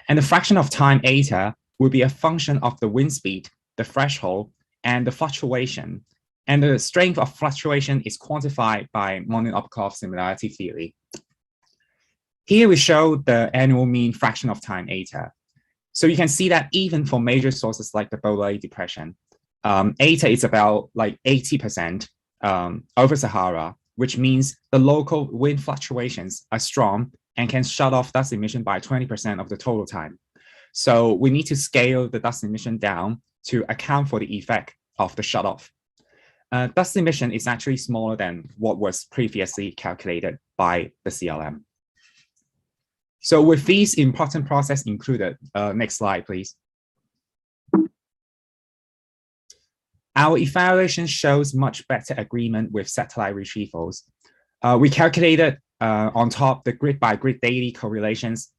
And the fraction of time eta will be a function of the wind speed, the threshold, and the fluctuation. And the strength of fluctuation is quantified by Monin-Opkov similarity theory. Here we show the annual mean fraction of time eta. So you can see that even for major sources like the Boulder Lake Depression, eta is about like 80% over Sahara, which means the local wind fluctuations are strong and can shut off dust emission by 20% of the total time. So we need to scale the dust emission down to account for the effect of the shut off. Dust emission is actually smaller than what was previously calculated by the CLM. So with these important processes included, next slide, please. Our evaluation shows much better agreement with satellite retrievals. We calculated on top the grid by grid daily correlations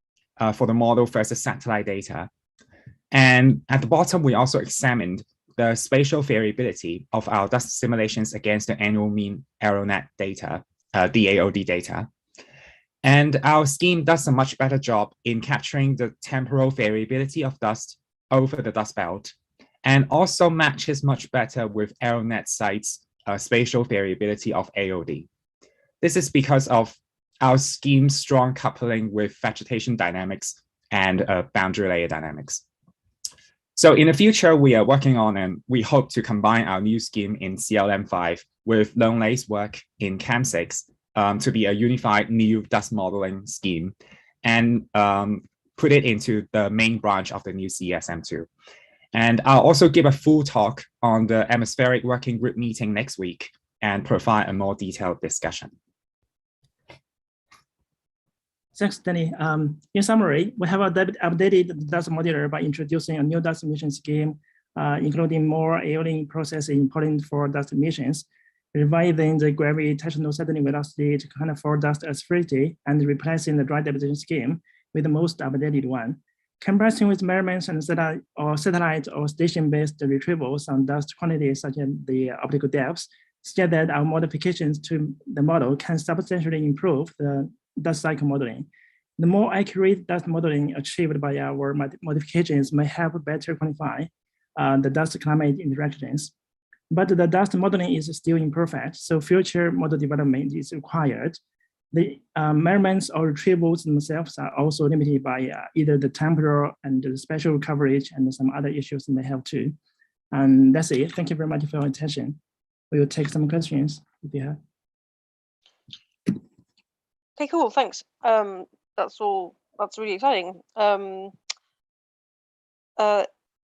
for the model versus satellite data. And at the bottom, we also examined the spatial variability of our dust simulations against the annual mean AeroNet data, DAOD data. And our scheme does a much better job in capturing the temporal variability of dust over the dust belt, and also matches much better with AeroNet sites' spatial variability of AOD. This is because of our scheme's strong coupling with vegetation dynamics and boundary layer dynamics. So in the future, we are working on and we hope to combine our new scheme in CLM5 with Lone Lake's work in CAM6 to be a unified new dust modeling scheme and put it into the main branch of the new CSM2. And I'll also give a full talk on the Hemispheric Working Group meeting next week and provide a more detailed discussion. Thanks, Danny. In summary, we have updated the dust modeler by introducing a new dust emission scheme, including more Aeolian processing important for dust emissions, revising the gravitational settling velocity to account for dust aspherity, and replacing the dry deposition scheme with the most updated one. Comparison with measurements and satellite or station-based retrievals on dust quantities such as the optical depths suggest that our modifications to the model can substantially improve the dust cycle modeling. The more accurate dust modeling achieved by our modifications may help better quantify the dust climate interactions. But the dust modeling is still imperfect, so future model development is required. The measurements or retrievals themselves are also limited by either the temporal and the spatial coverage and some other issues they have too. And that's it. Thank you very much for your attention. We will take some questions if you have. Okay, cool, thanks. That's really exciting. If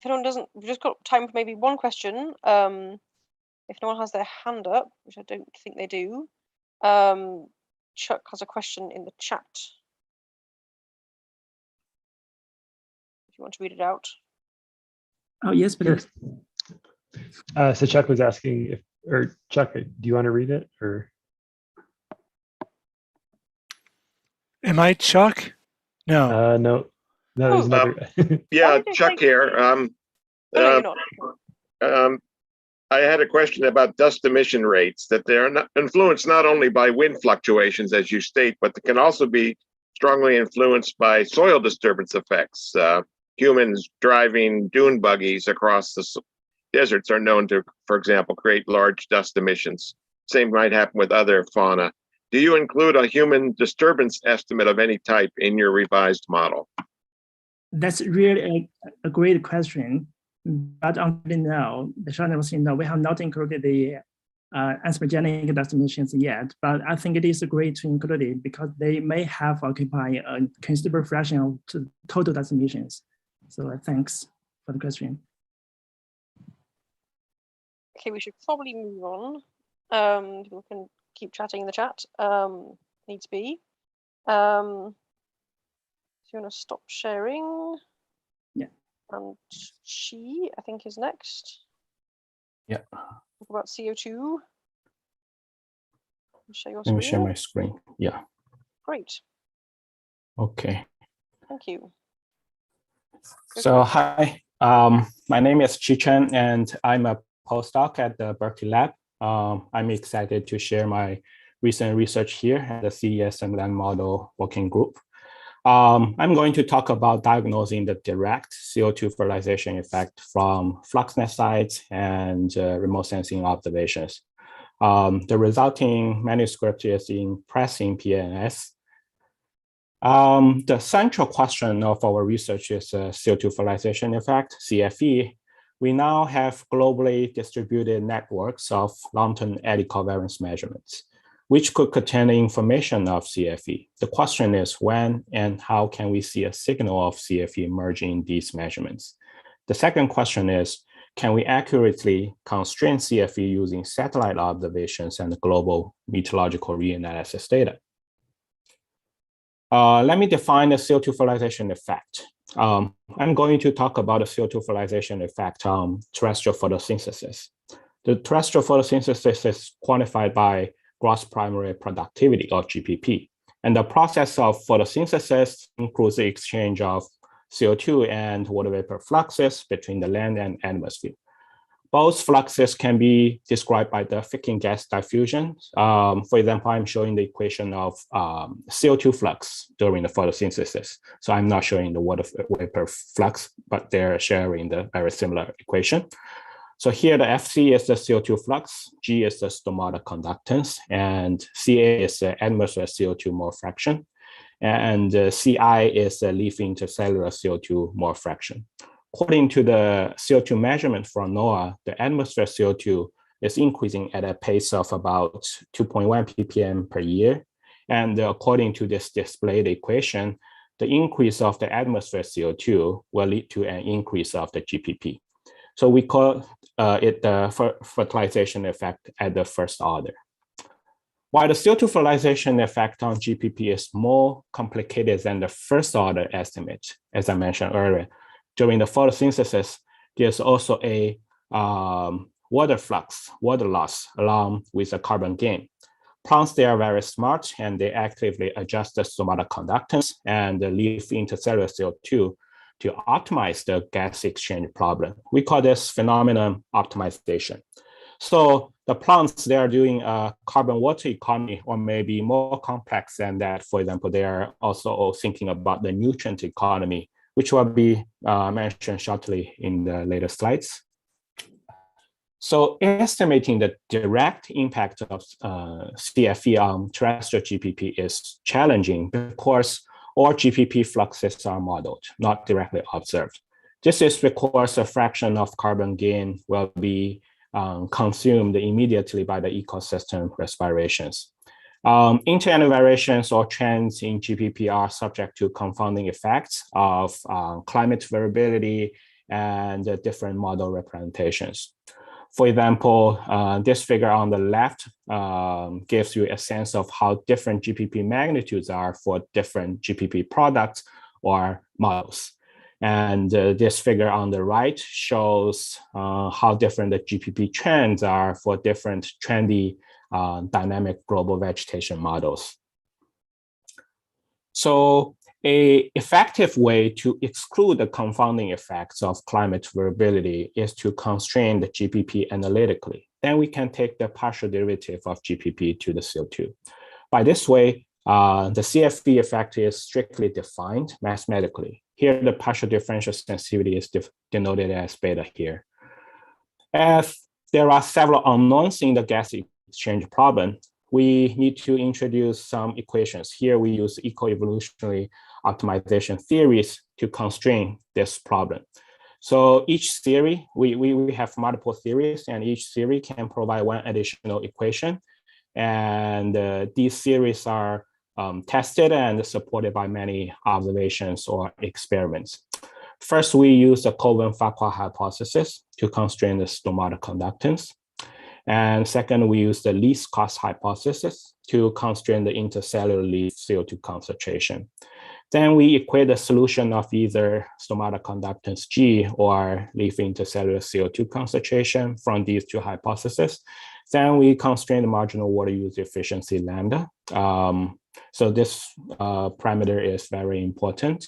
anyone doesn't, we've just got time for maybe one question. If no one has their hand up, which I don't think they do, Chuck has a question in the chat. If you want to read it out. Oh, yes, please. Sure. So Chuck was asking if, or Chuck, do you want to read it or? Am I Chuck? No. No. No, there's another. Yeah, Chuck here. Oh, no, you're not. I had a question about dust emission rates, that they are influenced not only by wind fluctuations, as you state, but they can also be strongly influenced by soil disturbance effects. Humans driving dune buggies across the deserts are known to, for example, create large dust emissions. Same might happen with other fauna. Do you include a human disturbance estimate of any type in your revised model? That's really a great question. But until now, the short answer is no, we have not included the anthropogenic dust emissions yet. But I think it is great to include it because they may have occupied a considerable fraction of total dust emissions. So thanks for the question. Okay, we should probably move on. People can keep chatting in the chat. Needs be. So you want to stop sharing? Yeah. And she, I think, is next. Yeah. Talk about CO2. Share your Let me screen. share my screen. Yeah. Great. Okay. Thank you. So hi, my name is Ctsm, and I'm a postdoc at the Berkeley Lab. I'm excited to share my recent research here at the Ctsm land model working group. I'm going to talk about diagnosing the direct CO2 fertilization effect from FluxNet sites and remote sensing observations. The resulting manuscript is in press in PNAS. The central question of our research is CO2 fertilization effect, CFE. We now have globally distributed networks of long-term eddy covariance measurements, which could contain information of CFE. The question is when and how can we see a signal of CFE emerging in these measurements? The second question is, can we accurately constrain CFE using satellite observations and global meteorological reanalysis data? Let me define the CO2 fertilization effect. I'm going to talk about the CO2 fertilization effect on terrestrial photosynthesis. The terrestrial photosynthesis is quantified by gross primary productivity, or GPP. And the process of photosynthesis includes the exchange of CO2 and water vapor fluxes between the land and atmosphere. Both fluxes can be described by the thickening gas diffusion. For example, I'm showing the equation of CO2 flux during the photosynthesis. So I'm not showing the water vapor flux, but they're sharing the very similar equation. So here the FC is the CO2 flux, G is the stomata conductance, and Ca is the atmosphere CO2 mole fraction, and Ci is the leaf intercellular CO2 mole fraction. According to the CO2 measurement from NOAA, the atmosphere CO2 is increasing at a pace of about 2.1 ppm per year. And according to this displayed equation, the increase of the atmosphere CO2 will lead to an increase of the GPP. So we call it the fertilization effect at the first order. While the CO2 fertilization effect on GPP is more complicated than the first order estimate, as I mentioned earlier, during the photosynthesis, there's also a water flux, water loss, along with a carbon gain. Plants, they are very smart and they actively adjust the stomata conductance and the leaf intercellular CO2 to optimize the gas exchange problem. We call this phenomenon optimization. So the plants, they are doing a carbon water economy, or maybe more complex than that. For example, they are also thinking about the nutrient economy, which will be mentioned shortly in the later slides. So estimating the direct impact of CFE on terrestrial GPP is challenging because all GPP fluxes are modeled, not directly observed. This is because a fraction of carbon gain will be consumed immediately by the ecosystem respirations. Inter-annum variations or trends in GPP are subject to confounding effects of climate variability and different model representations. For example, this figure on the left gives you a sense of how different GPP magnitudes are for different GPP products or models. And this figure on the right shows how different the GPP trends are for different trendy dynamic global vegetation models. So An effective way to exclude the confounding effects of climate variability is to constrain the GPP analytically. Then we can take the partial derivative of GPP to the CO2. By this way, the CFV effect is strictly defined mathematically. Here, the partial differential sensitivity is denoted as beta here. As there are several unknowns in the gas exchange problem, we need to introduce some equations. Here we use eco-evolutionary optimization theories to constrain this problem. So each theory, we have multiple theories, and each theory can provide one additional equation. And these theories are tested and supported by many observations or experiments. First, we use the Cowan-Farquhar hypothesis to constrain the stomata conductance. And second, we use the least cost hypothesis to constrain the intercellular leaf CO2 concentration. Then we equate the solution of either stomata conductance G or leaf intercellular CO2 concentration from these two hypotheses. Then we constrain the marginal water use efficiency lambda. So this parameter is very important.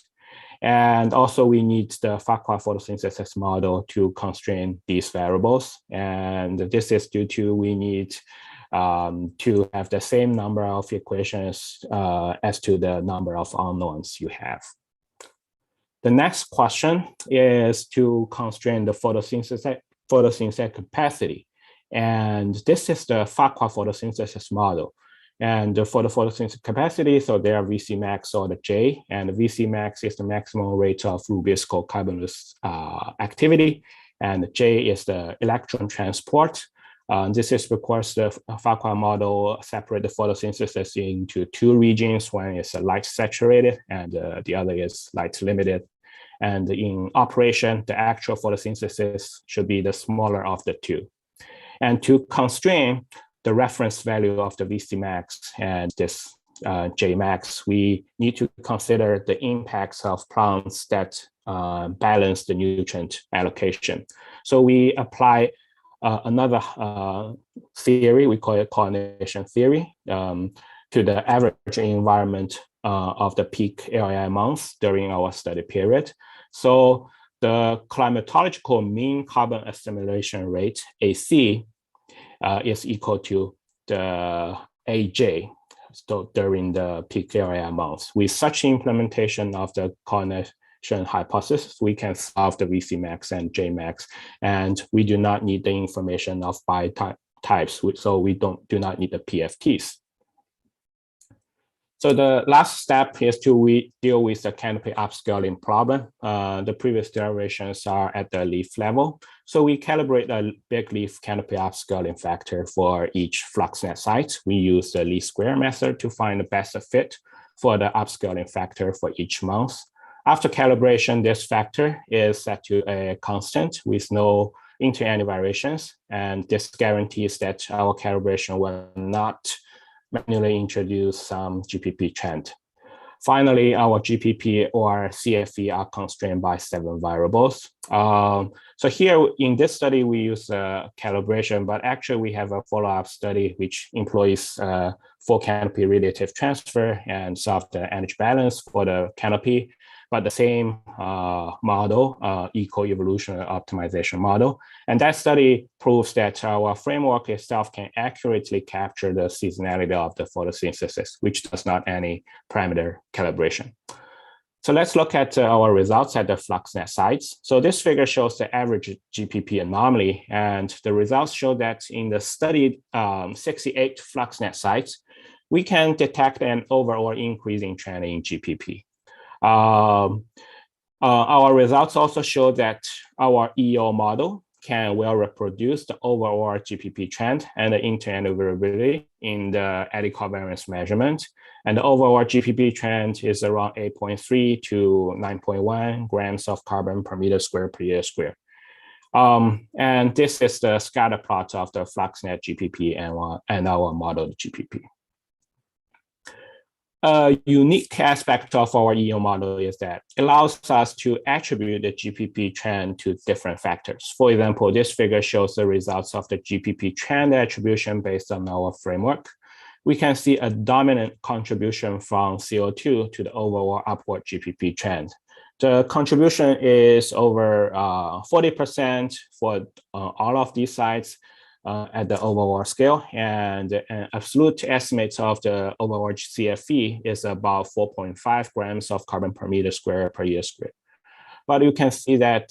And also we need the Farquhar photosynthesis model to constrain these variables. And this is due to we need to have the same number of equations as to the number of unknowns you have. The next question is to constrain the photosynthetic capacity. And this is the Farquhar photosynthesis model. And for the photosynthetic capacity, so there are VC max or the J, and the VC max is the maximum rate of Rubisco carbonless activity, and J is the electron transport. This is because the Farquhar model separate the photosynthesis into two regions. One is light saturated, and the other is light limited. And in operation, the actual photosynthesis should be the smaller of the two. And to constrain the reference value of the VC max and this J max, we need to consider the impacts of plants that balance the nutrient allocation. So we apply another theory, we call it coordination theory, to the average environment of the peak ARI months during our study period. So the climatological mean carbon assimilation rate, AC, is equal to the AJ, so during the peak area months. With such implementation of the coordination hypothesis, we can solve the VC max and J max, and we do not need the information of types, so we do not need the PFTs. So the last step is to deal with the canopy upscaling problem. The previous derivations are at the leaf level. So we calibrate a big leaf canopy upscaling factor for each FluxNet site. We use the least square method to find the best fit for the upscaling factor for each month. After calibration, this factor is set to a constant with no inter-annum variations. And this guarantees that our calibration will not manually introduce some GPP trend. Finally, our GPP or CFV are constrained by 7 variables. So here in this study, we use calibration, but actually we have a follow-up study which employs full canopy relative transfer and solve the energy balance for the canopy, but the same model, eco-evolutionary optimization model. And that study proves that our framework itself can accurately capture the seasonality of the photosynthesis, which does not any parameter calibration. So let's look at our results at the FluxNet sites. So this figure shows the average GPP anomaly, and the results show that in the studied 68 FluxNet sites, we can detect an overall increasing trend in GPP. Our results also show that our EO model can well reproduce the overall GPP trend and the inter-annum variability in the eddy covariance measurement. And the overall GPP trend is around 8.3 to 9.1 grams of carbon per meter square per year square. And this is the scatter plot of the FluxNet GPP and our modeled GPP. A unique aspect of our EO model is that it allows us to attribute the GPP trend to different factors. For example, this figure shows the results of the GPP trend attribution based on our framework. we can see a dominant contribution from CO2 to the overall upward GPP trend. The contribution is over 40% for all of these sites at the overall scale, and an absolute estimate of the overall CFE is about 4.5 grams of carbon per meter square per year squared. But you can see that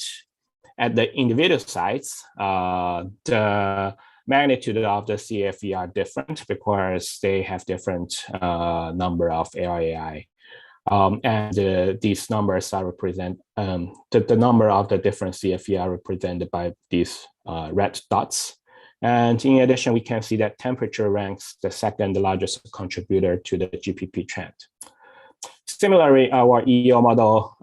at the individual sites, the magnitude of the CFE are different because they have different number of LAI. And these numbers are the number of the different CFE are represented by these red dots. And in addition, we can see that temperature ranks the second largest contributor to the GPP trend. Similarly, our EO model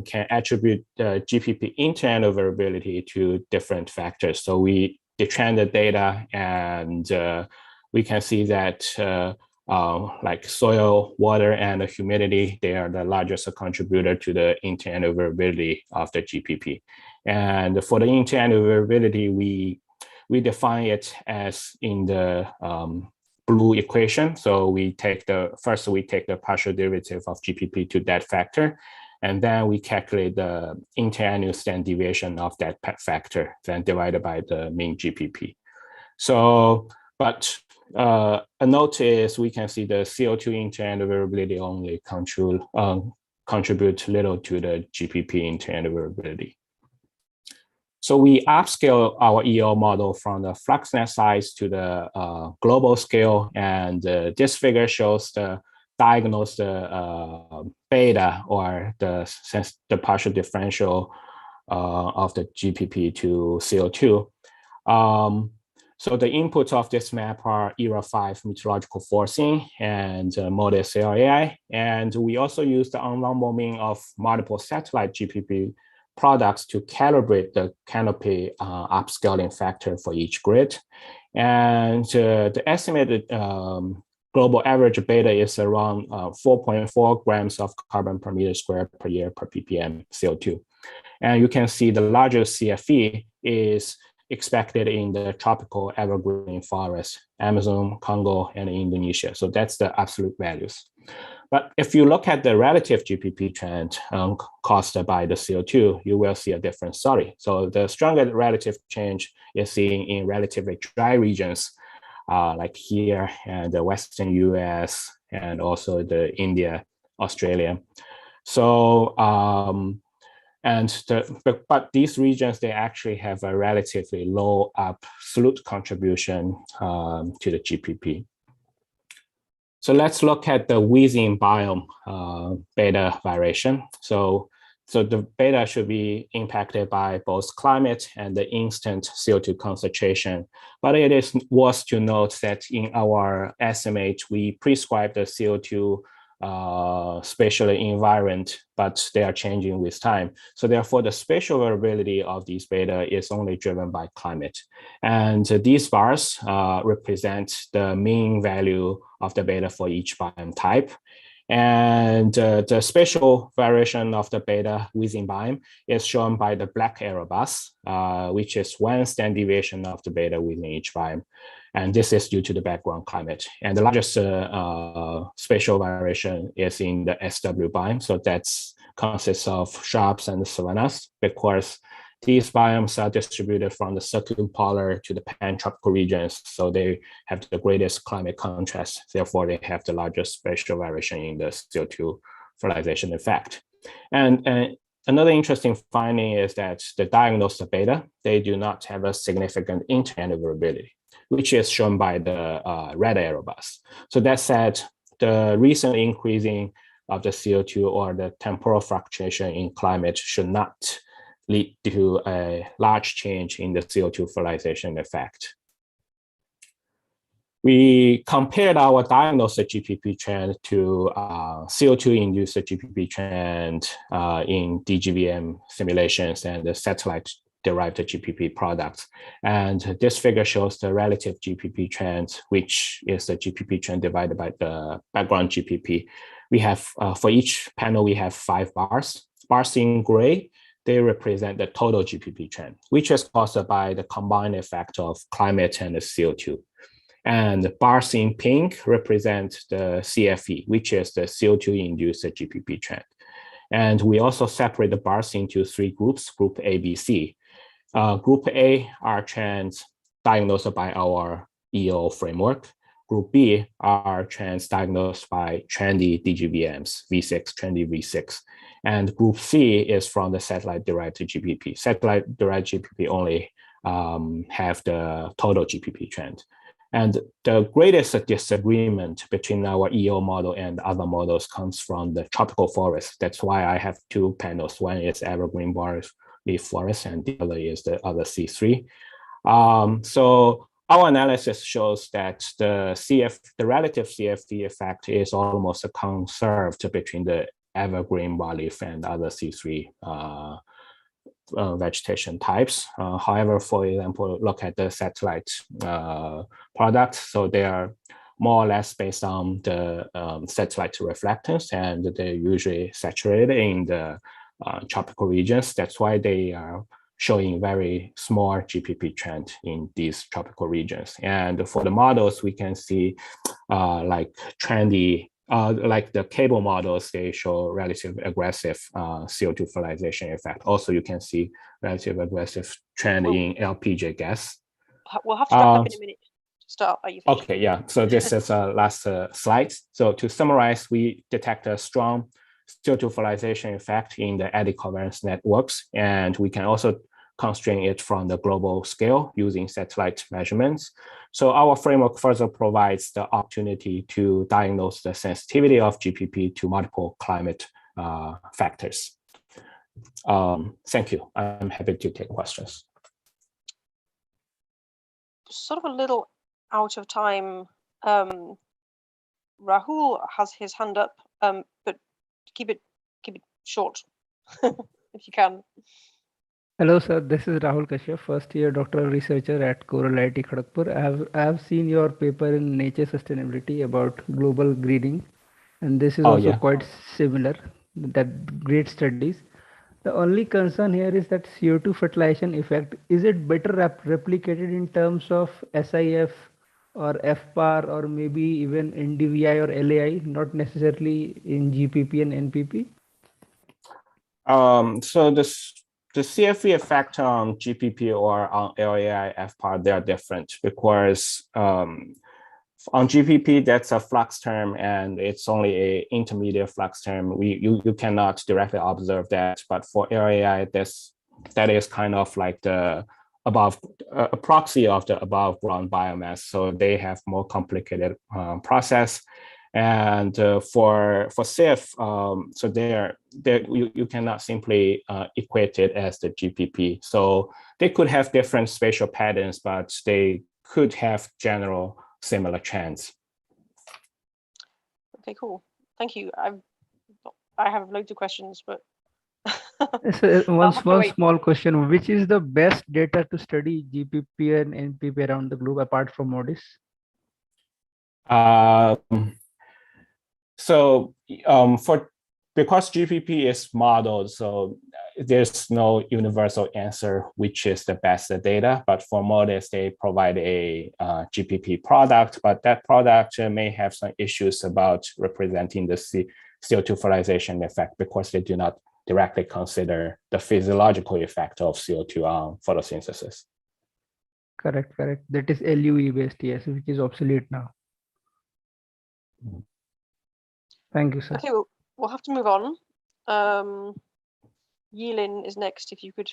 can attribute the GPP internal variability to different factors. So we detrain the data, and we can see that like soil, water, and humidity, they are the largest contributor to the internal variability of the GPP. And for the internal variability, we define it as in the blue equation. So we take the partial derivative of GPP to that factor, and then we calculate the interannual standard deviation of that factor, then divided by the mean GPP. So, but a note is we can see the CO2 internal variability only contribute little to the GPP internal variability. So we upscale our EO model from the FluxNet size to the global scale, and this figure shows the diagnosed beta, or the partial differential of the GPP to CO2. So the inputs of this map are era 5 meteorological forcing and modest LAI, and we also use the ensemble of multiple satellite GPP products to calibrate the canopy upscaling factor for each grid. And the estimated global average beta is around 4.4 grams of carbon per meter square per year per ppm CO2. And you can see the largest CFE is expected in the tropical evergreen forest, Amazon, Congo, and Indonesia. So that's the absolute values. But if you look at the relative GPP trend caused by the CO2, you will see a different story. So the stronger relative change is seen in relatively dry regions, like here and the Western US, and also the India, Australia. So, but these regions, they actually have a relatively low absolute contribution to the GPP. So let's look at the within biome beta variation. So the beta should be impacted by both climate and the instant CO2 concentration. But it is worth to note that in our estimate, we prescribe the CO2 spatial environment, but they are changing with time. So therefore, the spatial variability of these beta is only driven by climate. And these bars represent the mean value of the beta for each biome type. And the spatial variation of the beta within biome is shown by the black arrow bars, which is one standard deviation of the beta within each biome. And this is due to the background climate. And the largest spatial variation is in the SW biome. So that consists of shrubs and savannas, because these biomes are distributed from the circumpolar to the pan-tropical regions. So they have the greatest climate contrast. Therefore, they have the largest spatial variation in the CO2 fertilization effect. And another interesting finding is that the diagnosed beta, they do not have a significant internal variability, which is shown by the red arrow bars. So that said, the recent increasing of the CO2 or the temporal fluctuation in climate should not lead to a large change in the CO2 fertilization effect. We compared our diagnosed GPP trend to CO2-induced GPP trend in DGVM simulations and the satellite-derived GPP products. And this figure shows the relative GPP trend, which is the GPP trend divided by the background GPP. We have, for each panel, we have 5 bars. Bars in gray, they represent the total GPP trend, which is caused by the combined effect of climate and the CO2. And bars in pink represent the CFE, which is the CO2-induced GPP trend. And we also separate the bars into 3 groups, group A, B, C. Group A are trends diagnosed by our EO framework. Group B are trends diagnosed by trendy DGBMs, V6, trendy V6. And group C is from the satellite-derived GPP. Satellite-derived GPP only have the total GPP trend. And the greatest disagreement between our EO model and other models comes from the tropical forest. That's why I have 2 panels. One is evergreen barley leaf forest, and the other is the other C3. So our analysis shows that the relative CFE effect is almost conserved between the evergreen barley and other C3 vegetation types. However, for example, look at the satellite products. So they are more or less based on the satellite reflectance, and they're usually saturated in the tropical regions. That's why they are showing very small GPP trend in these tropical regions. And for the models, we can see like trendy, like the cable models, they show relative aggressive CO2 fertilization effect. Also, you can see relative aggressive trend in LPG gas. We'll have to wrap up in a minute to start. Are you finished? Okay, yeah. So this is last slide. So to summarize, we detect a strong CO2 fertilization effect in the eddy covariance networks, and we can also constrain it from the global scale using satellite measurements. So our framework further provides the opportunity to diagnose the sensitivity of GPP to multiple climate factors. Thank you. I'm happy to take questions. Sort of a little out of time. Rahul has his hand up, but keep it short if you can. Hello, sir. This is Rahul Kashyap, first-year doctoral researcher at Coral IIT Kharagpur. I have seen your paper in Nature Sustainability about global greening, and this is also quite similar. That great studies. The only concern here is that CO2 fertilization effect. Is it better replicated in terms of SIF or FPAR or maybe even NDVI or LAI, not necessarily in GPP and NPP? So the CFE effect on GPP or on LAI FPAR, they are different because on GPP, that's a flux term and it's only an intermediate flux term. You cannot directly observe that, but for LAI, that is kind of like the a proxy of the above ground biomass. So they have more complicated process. And for CIF, so you cannot simply equate it as the GPP. So they could have different spatial patterns, but they could have general similar trends. Okay, cool. Thank you. I have loads of questions, but one small question. Which is the best data to study GPP and NPP around the globe apart from MODIS? Because GPP is modeled, so there's no universal answer which is the best data. But for MODIS, they provide a GPP product, but that product may have some issues about representing the CO2 fertilization effect because they do not directly consider the physiological effect of CO2 on photosynthesis. Correct. That is LUE based, yes, which is obsolete now. Thank you, sir. Okay, we'll have to move on. Yilin is next. If you could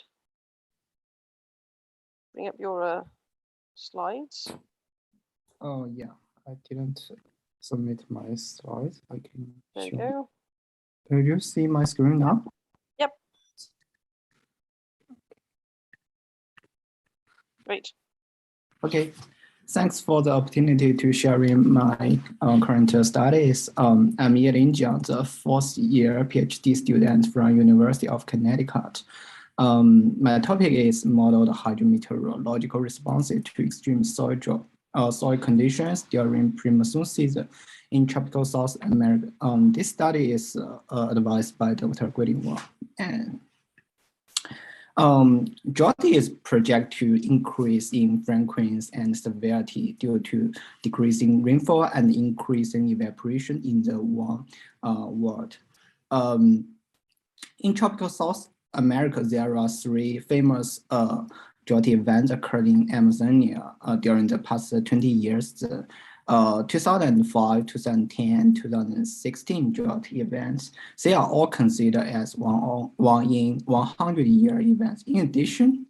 bring up your slides. Oh yeah, I didn't submit my slides. I can. There you go. Do you see my screen now? Yep. Great. Okay. Thanks for the opportunity to sharing my current studies. I'm Yilin Jiang, the fourth-year PhD student from University of Connecticut. My topic is modeled hydrometeorological responses to extreme soil conditions during pre-monsoon season in tropical South America. This study is advised by Dr. Guilin Wang. And Drought is projected to increase in frequency and severity due to decreasing rainfall and increasing evaporation in the world. In tropical South America, there are 3 famous drought events occurring in Amazonia during the past 20 years. 2005, 2010, 2016 drought events. They are all considered as one in 100-year events. In addition,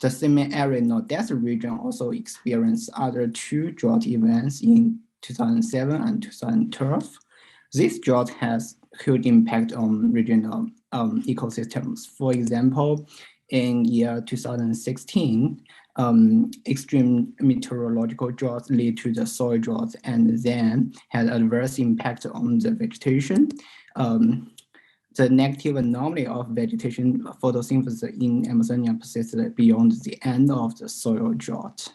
the semi-arid Northeast region also experienced other 2 drought events in 2007 and 2012. This drought has huge impact on regional ecosystems. For example, in year 2016, extreme meteorological droughts lead to the soil drought and then had adverse impact on the vegetation. The negative anomaly of vegetation photosynthesis in Amazonia persisted beyond the end of the soil drought.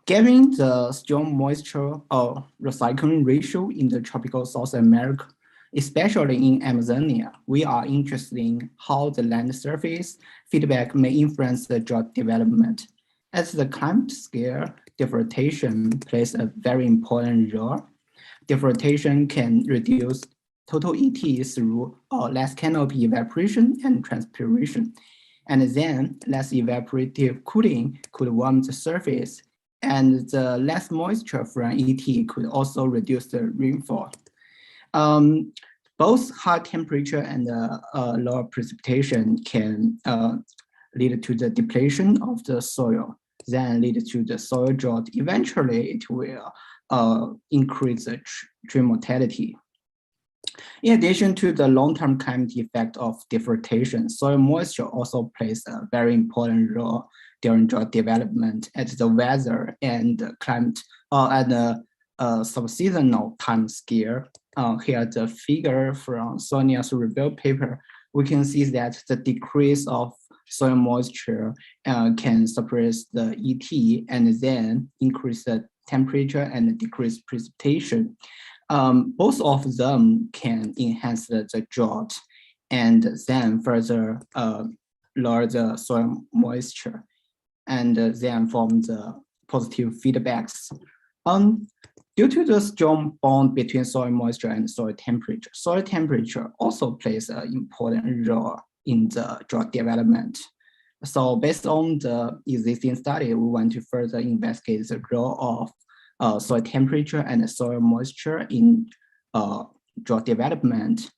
Given the strong moisture recycling ratio in the tropical South America, especially in Amazonia, we are interested in how the land surface feedback may influence the drought development. At the climate scale, deforestation plays a very important role. Deforestation can reduce total ET through less canopy evaporation and transpiration. And then less evaporative cooling could warm the surface, and the less moisture from ET could also reduce the rainfall. Both high temperature and lower precipitation can lead to the depletion of the soil, then lead to the soil drought. Eventually, it will increase the tree mortality. In addition to the long-term climate effect of deforestation, soil moisture also plays a very important role during drought development at the weather and climate at the subseasonal time scale. Here, the figure from Sonia's review paper, we can see that the decrease of soil moisture can suppress the ET and then increase the temperature and decrease precipitation. Both of them can enhance the drought and then further lower the soil moisture and then form the positive feedbacks. Due to the strong bond between soil moisture and soil temperature also plays an important role in the drought development. So based on the existing study, we want to further investigate the role of soil temperature and soil moisture in drought development.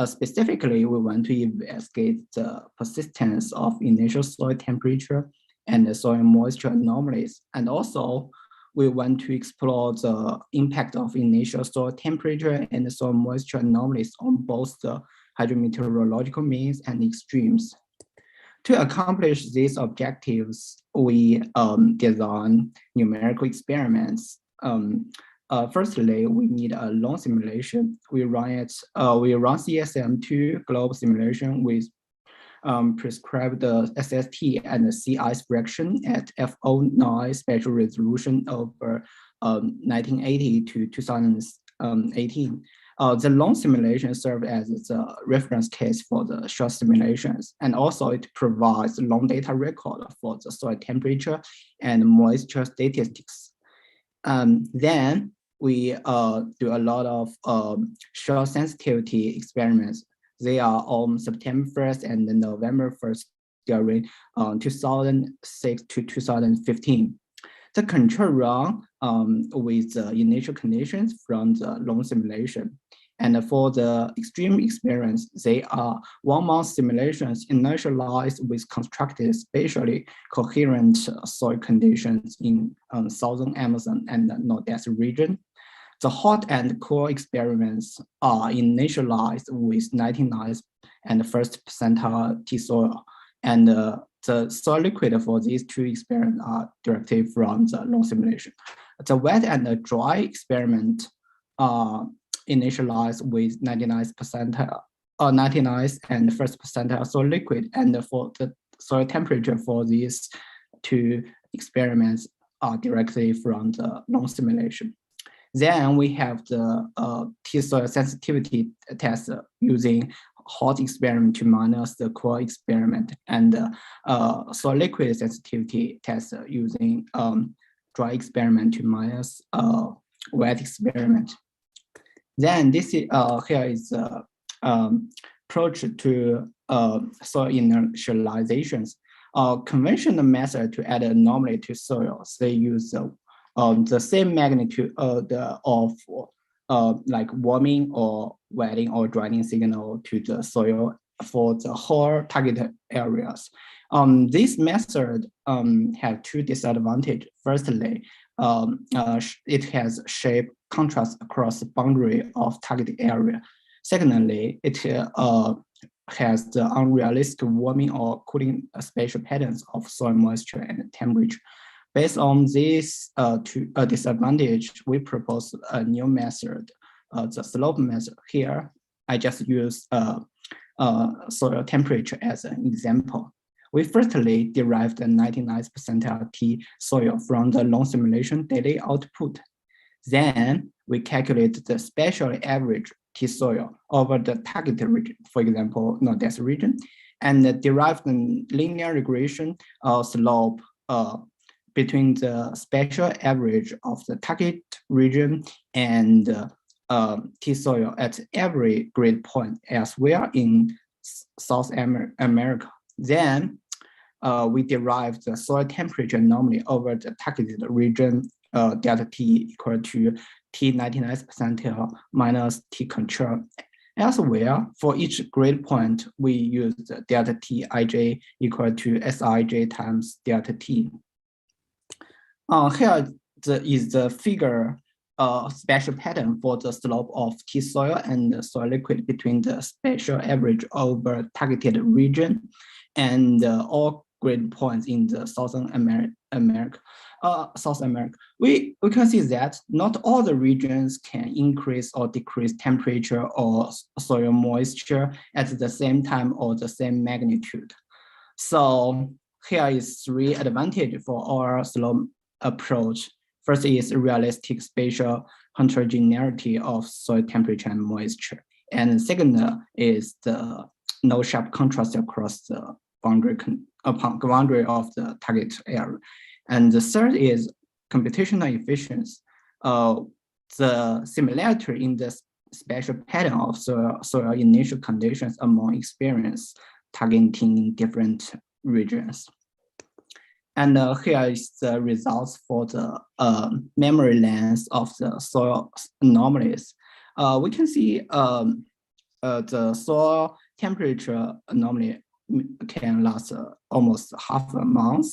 Specifically, we want to investigate the persistence of initial soil temperature and the soil moisture anomalies. And also, we want to explore the impact of initial soil temperature and the soil moisture anomalies on both the hydrometeorological means and extremes. To accomplish these objectives, we design numerical experiments. Firstly, we need a long simulation. We run CSM2 global simulation with prescribed SST and sea ice fraction at F09 spatial resolution over 1980 to 2018. The long simulation served as the reference case for the short simulations, and also it provides long data record for the soil temperature and moisture statistics. Then we do a lot of short sensitivity experiments. They are on September 1st and November 1st during 2006 to 2015. The control run with the initial conditions from the long simulation. And for the extreme experience, they are 1-month simulations initialized with constructed spatially coherent soil conditions in southern Amazon and the Northeast region. The hot and cool experiments are initialized with 99th and first percentile T soil. And the soil liquid for these 2 experiments are directly from the long simulation. The wet and the dry experiment are initialized with 99th percentile, 99th and first percentile soil liquid. And for the soil temperature for these 2 experiments are directly from the long simulation. Then we have the T soil sensitivity test using hot experiment to minus the cool experiment, and soil liquid sensitivity test using dry experiment to minus wet experiment. Then this is here is approach to soil inertializations. Conventional method to add anomaly to soils, they use the same magnitude of like warming or wetting or drying signal to the soil for the whole target areas. This method have two disadvantages. Firstly, it has shape contrast across the boundary of target area. Secondly, it has the unrealistic warming or cooling spatial patterns of soil moisture and temperature. Based on this disadvantage, we propose a new method, the slope method. Here, I just use soil temperature as an example. We firstly derived the 99th percentile T soil from the long simulation daily output. Then we calculate the spatial average T soil over the target region, for example, Northeast region, and derive the linear regression slope between the spatial average of the target region and T soil at every grid point elsewhere in South America. Then we derive the soil temperature anomaly over the targeted region, delta T equal to T 99th percentile minus T control. Elsewhere, for each grid point, we use the delta T ij equal to Sij times delta T. Here is the figure spatial pattern for the slope of T soil and the soil liquid between the spatial average over targeted region and all grid points in the Southern America. South America. We can see that not all the regions can increase or decrease temperature or soil moisture at the same time or the same magnitude. So here is three advantages for our slope approach. First is realistic spatial heterogeneity of soil temperature and moisture. And second is the no sharp contrast across the boundary of the target area. And the third is computational efficiency. The similarity in the spatial pattern of soil initial conditions among experience targeting different regions. And here is the results for the memory length of the soil anomalies. We can see the soil temperature anomaly can last almost half a month.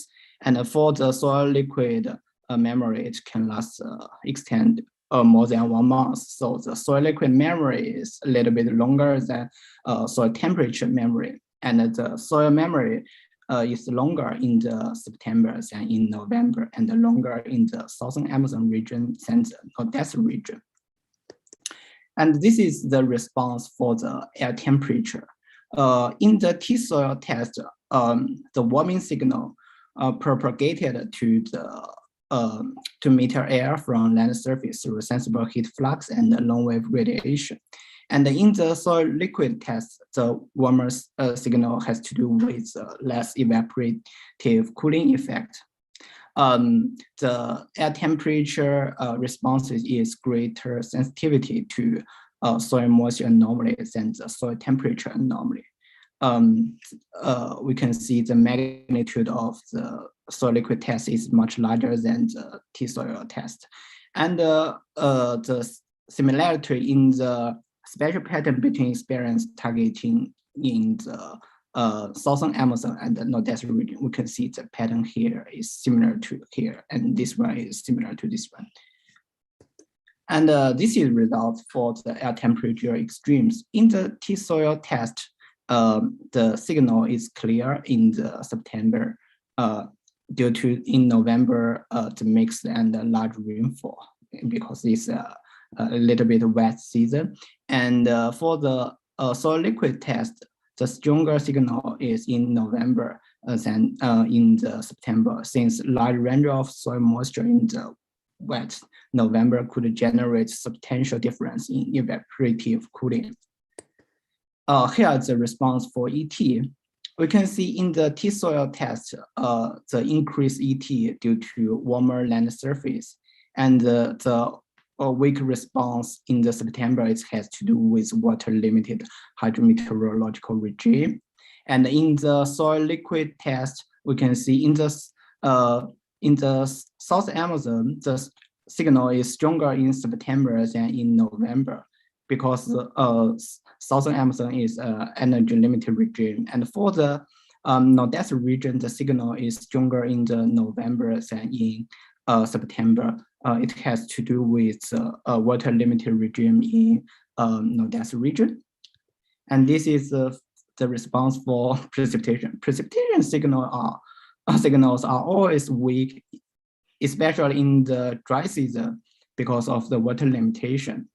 And for the soil liquid memory, it can last extend more than 1 month. So the soil liquid memory is a little bit longer than soil temperature memory. And the soil memory is longer in the September than in November, and longer in the Southern Amazon region than the Northeast region. And this is the response for the air temperature. In the T soil test, the warming signal propagated to the to meter air from land surface through sensible heat flux and long wave radiation. And in the soil liquid test, the warmer signal has to do with less evaporative cooling effect. The air temperature response is greater sensitivity to soil moisture anomaly than the soil temperature anomaly. We can see the magnitude of the soil liquid test is much larger than the T soil test. And the similarity in the spatial pattern between experience targeting in the Southern Amazon and the Northeast region, we can see the pattern here is similar to here, and this one is similar to this one. And this is results for the air temperature extremes. In the T soil test, the signal is clear in the September due to in November the mixed and large rainfall because it's a little bit wet season. And for the soil liquid test, the stronger signal is in November than in the September, since large range of soil moisture in the wet November could generate substantial difference in evaporative cooling. here is the response for ET. We can see in the T-soil test, the increased ET due to warmer land surface, and the weak response in the September, it has to do with water-limited hydrometeorological regime. And in the soil liquid test, we can see in the South Amazon, the signal is stronger in September than in November, because Southern Amazon is energy limited regime. And for the Northeast region, the signal is stronger in the November than in September. It has to do with water limited regime in Northeast region. And this is the response for precipitation. Precipitation signals are always weak, especially in the dry season because of the water limitation.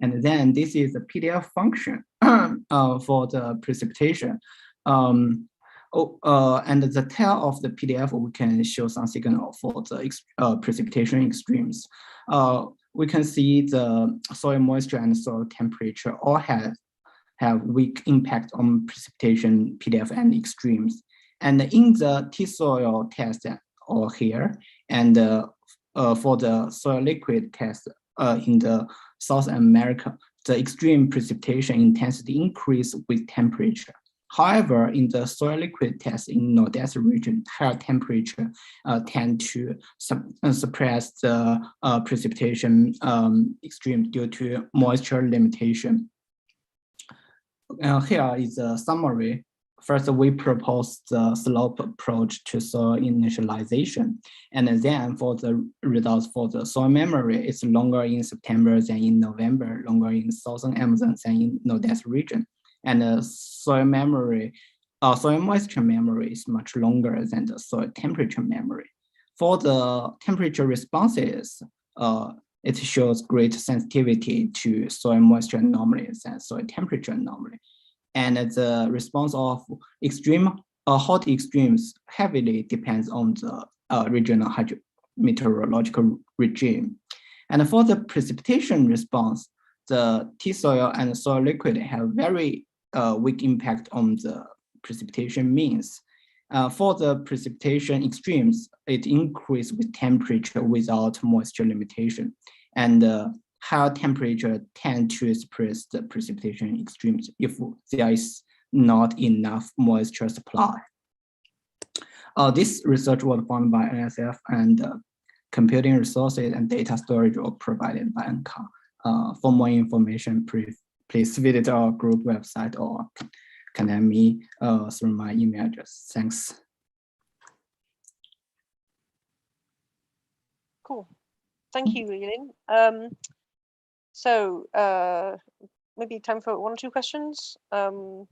And then this is the PDF function for the precipitation. And the tail of the PDF, we can show some signal for the precipitation extremes. We can see the soil moisture and soil temperature all have weak impact on precipitation, PDF, and extremes. And in the T-soil test or here, and for the soil liquid test in the South America, the extreme precipitation intensity increase with temperature. However, in the soil liquid test in Northeast region, higher temperature tend to suppress the precipitation extreme due to moisture limitation. Here is a summary. First, we propose the slope approach to soil initialization. And then for the results for the soil memory, it's longer in September than in November, longer in Southern Amazon than in Northeast region. And the soil memory, soil moisture memory is much longer than the soil temperature memory. For the temperature responses, it shows great sensitivity to soil moisture anomalies and soil temperature anomaly. And the response of extreme hot extremes heavily depends on the regional hydrometeorological regime. And for the precipitation response, the T-soil and soil liquid have very weak impact on the precipitation means. For the precipitation extremes, it increases with temperature without moisture limitation. And higher temperature tend to suppress the precipitation extremes if there is not enough moisture supply. This research was funded by NSF, and computing resources and data storage were provided by NCAR. For more information, please visit our group website or contact me through my email address. Thanks. Cool. Thank you, Lilin. So maybe time for 1 or 2 questions. Want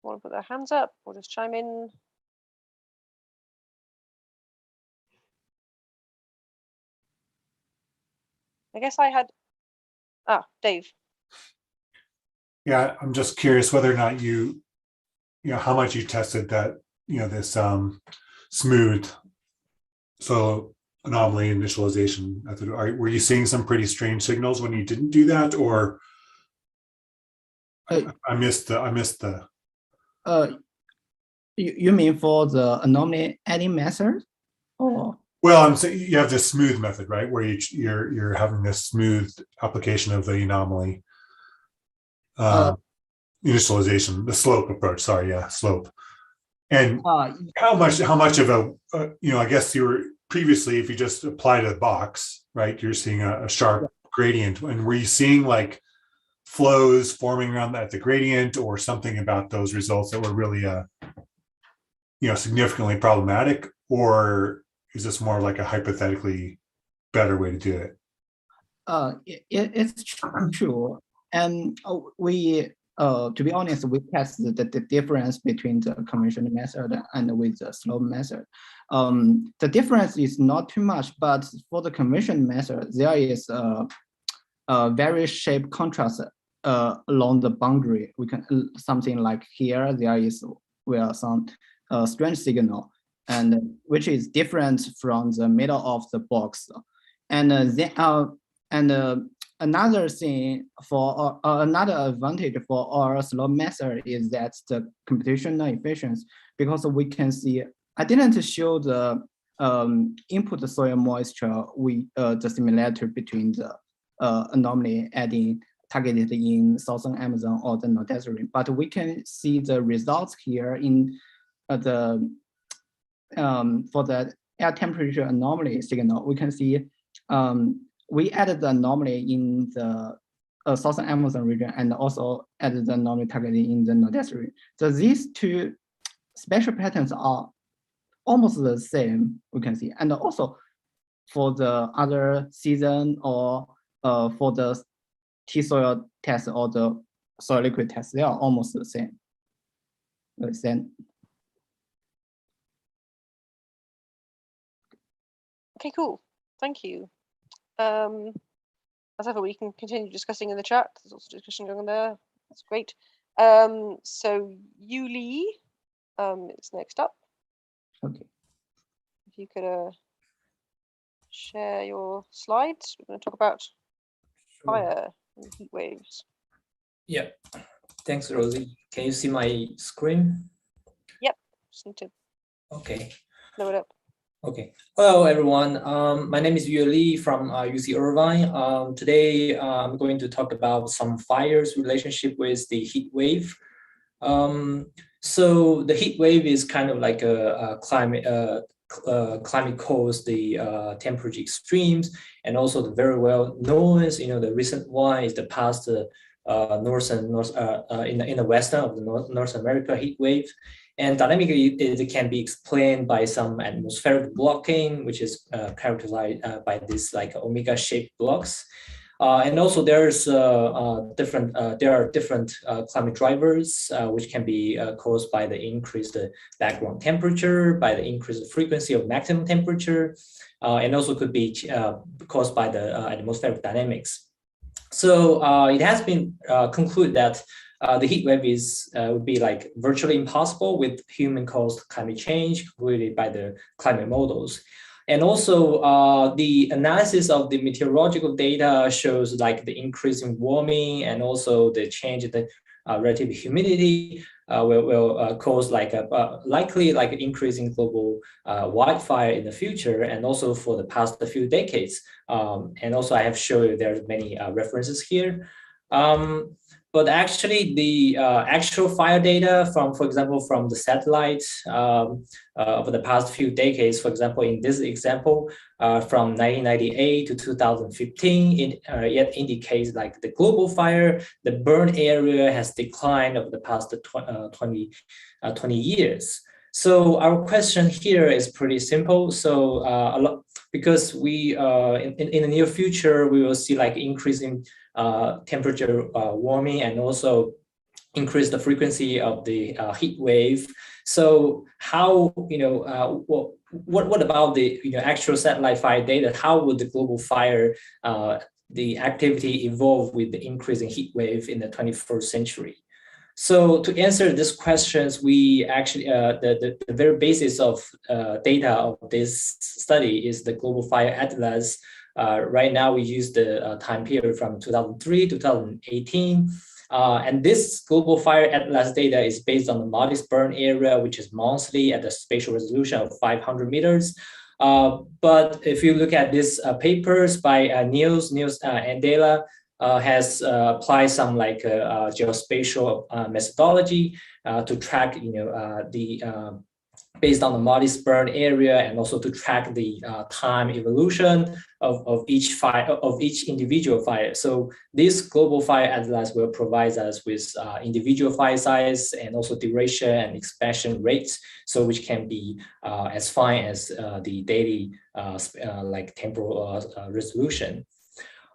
to put their hands up or just chime in? I guess I had, Dave. Yeah, I'm just curious whether or not you know, how much you tested that, you know, this smooth so anomaly initialization method. Were you seeing some pretty strange signals when you didn't do that, or I missed the. You mean for the anomaly adding method, or? Well, I'm saying you have this smooth method, right, where you're having this smooth application of the anomaly initialization, the slope approach. Sorry, yeah, slope. And how much of a you know, I guess you were previously, if you just apply to the box, right, you're seeing a sharp gradient. And were you seeing like flows forming around that, the gradient, or something about those results that were really you know, significantly problematic, or is this more like a hypothetically better way to do it? It's true, and we to be honest, we tested the difference between the conventional method and with the slope method. The difference is not too much, but for the conventional method, there is a very sharp contrast along the boundary. We can something like here, there is some strange signal, and which is different from the middle of the box. And another thing for another advantage for our slope method is that the computational efficiency, because we can see, I didn't show the input soil moisture, the similarity between the anomaly targeted in Southern Amazon or the North Desert, but we can see the results here in for the air temperature anomaly signal. We can see we added the anomaly in the Southern Amazon region and also added the anomaly targeted in the North Desert region. So these two spatial patterns are almost the same, we can see. And also for the other season or for the T-soil test or the soil liquid test, they are almost the same. Okay, cool. Thank you. As ever, we can continue discussing in the chat. There's also discussion going on there. That's great. So Yuli is next up. Okay. If you could share your slides, we're going to talk about fire and heat waves. Yeah. Thanks, Rosie. Can you see my screen? Yep. Just need to. Okay. Blow it up. Okay. Hello, everyone. My name is Yue Li from UC Irvine. Today, I'm going to talk about some fires relationship with the heat wave. So the heat wave is kind of like a climate caused the temperature extremes, and also the very well known, the recent one is the past in the western of the North America heat wave. And dynamically, it can be explained by some atmospheric blocking, which is characterized by this like omega-shaped blocks. And also there's there are different climate drivers, which can be caused by the increased background temperature, by the increased frequency of maximum temperature, and also could be caused by the atmospheric dynamics. So it has been concluded that the heat wave would be like virtually impossible with human-caused climate change concluded by the climate models. And also the analysis of the meteorological data shows like the increase in warming and also the change in the relative humidity will cause like likely like an increase in global wildfire in the future, and also for the past few decades. And also I have shown you there's many references here. But actually, the actual fire data from, for example, from the satellites over the past few decades, for example, in this example, from 1998 to 2015, it yet indicates like the global fire, the burn area has declined over the past 20 years. So our question here is pretty simple. So because we in the near future, we will see like increasing temperature warming and also increase the frequency of the heat wave. So how, what about the actual satellite fire data? How would the global fire, the activity evolve with the increasing heat wave in the 21st century? So to answer these questions, we actually, the very basis of data of this study is the Global Fire Atlas. Right now, we use the time period from 2003 to 2018. And this Global Fire Atlas data is based on the modest burn area, which is monthly at the spatial resolution of 500 meters. But if you look at these papers by Niels and Dela, has applied some like geospatial methodology to track, based on the modest burn area, and also to track the time evolution of each fire, of each individual fire. So this Global Fire Atlas will provide us with individual fire size and also duration and expansion rates, so which can be as fine as the daily like temporal resolution.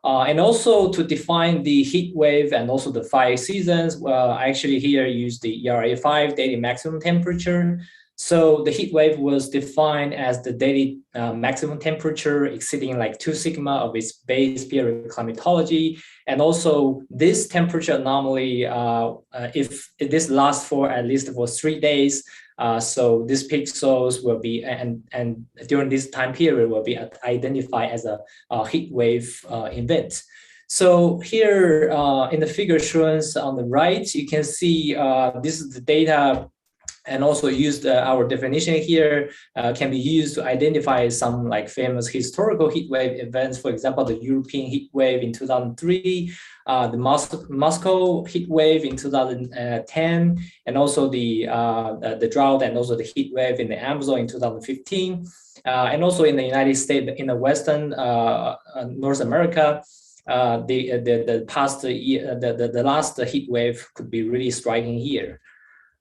And also to define the heat wave and also the fire seasons, I actually here use the ERA5 daily maximum temperature. So the heat wave was defined as the daily maximum temperature exceeding like 2 sigma of its base period climatology. And also this temperature anomaly, if this lasts for at least for 3 days, so these pixels will be, and during this time period will be identified as a heat wave event. So here in the figure shown on the right, you can see this is the data, and also used our definition here can be used to identify some like famous historical heat wave events. For example, the European heat wave in 2003, the Moscow heat wave in 2010, and also the drought and also the heat wave in the Amazon in 2015, and also in the United States, in the Western North America. The past year, the last heat wave could be really striking here.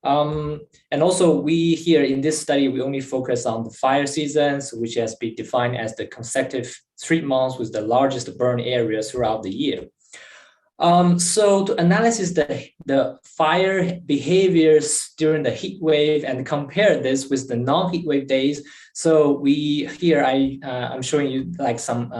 And also we here in this study, we only focus on the fire seasons, which has been defined as the consecutive 3 months with the largest burn areas throughout the year. So to analyze the fire behaviors during the heat wave and compare this with the non-heat wave days. So we here I'm showing you like some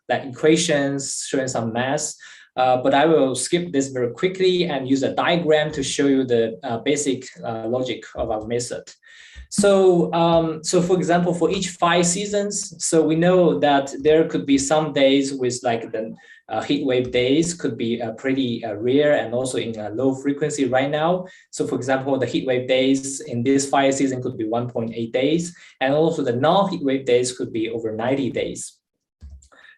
like equations showing some math. But I will skip this very quickly and use a diagram to show you the basic logic of our method. So, so for example, for each 5 seasons, so we know that there could be some days with like the heat wave days could be pretty rare and also in a low frequency right now. So for example, the heat wave days in this fire season could be 1.8 days, and also the non-heat wave days could be over 90 days.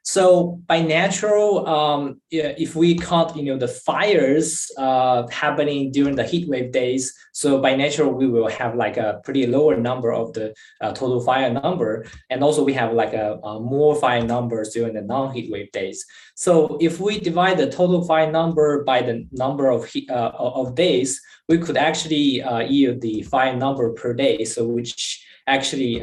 So by natural, if we count, the fires happening during the heat wave days, so by natural, we will have like a pretty lower number of the total fire number. And also we have like a more fire numbers during the non-heat wave days. So if we divide the total fire number by the number of days, we could actually yield the fire number per day. So which actually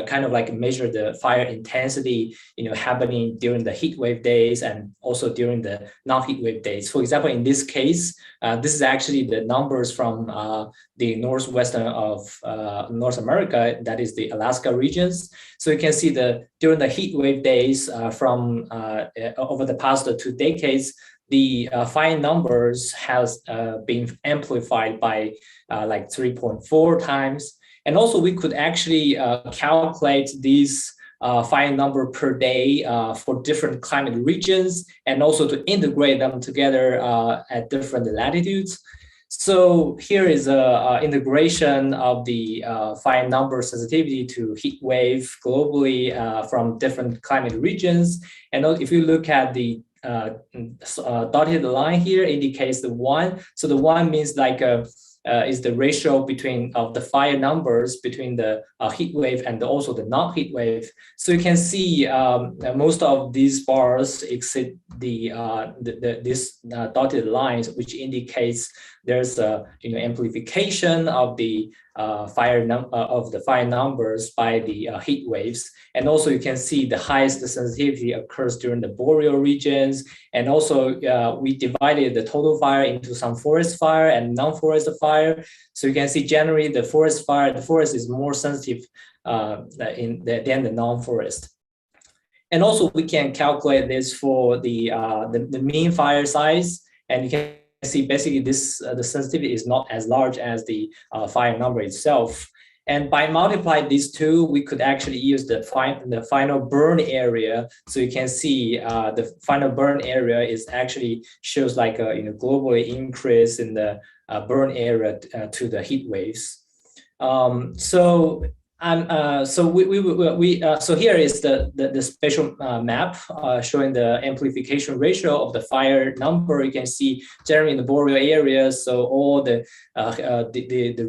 kind of like measure the fire intensity, happening during the heat wave days and also during the non-heat wave days. For example, in this case, this is actually the numbers from the northwestern of North America, that is the Alaska regions. So you can see during the heat wave days from over the past 2 decades, the fire numbers has been amplified by like 3.4 times. And also we could actually calculate these fire number per day for different climate regions, and also to integrate them together at different latitudes. So here is a integration of the fire number sensitivity to heat wave globally from different climate regions. And if you look at the dotted line here indicates the 1. So the 1 means like is the ratio of the fire numbers between the heat wave and also the non-heat wave. So you can see most of these bars exceed this dotted lines, which indicates there's a amplification of the fire numbers by the heat waves. And also you can see the highest sensitivity occurs during the boreal regions. And also we divided the total fire into some forest fire and non-forest fire. So you can see generally the forest is more sensitive than the non-forest. And also we can calculate this for the mean fire size, and you can see basically this the sensitivity is not as large as the fire number itself. And by multiplying these two, we could actually use the final burn area. So you can see the final burn area is actually shows like a globally increase in the burn area to the heat waves. So here is the spatial map showing the amplification ratio of the fire number. You can see generally in the boreal areas, so all the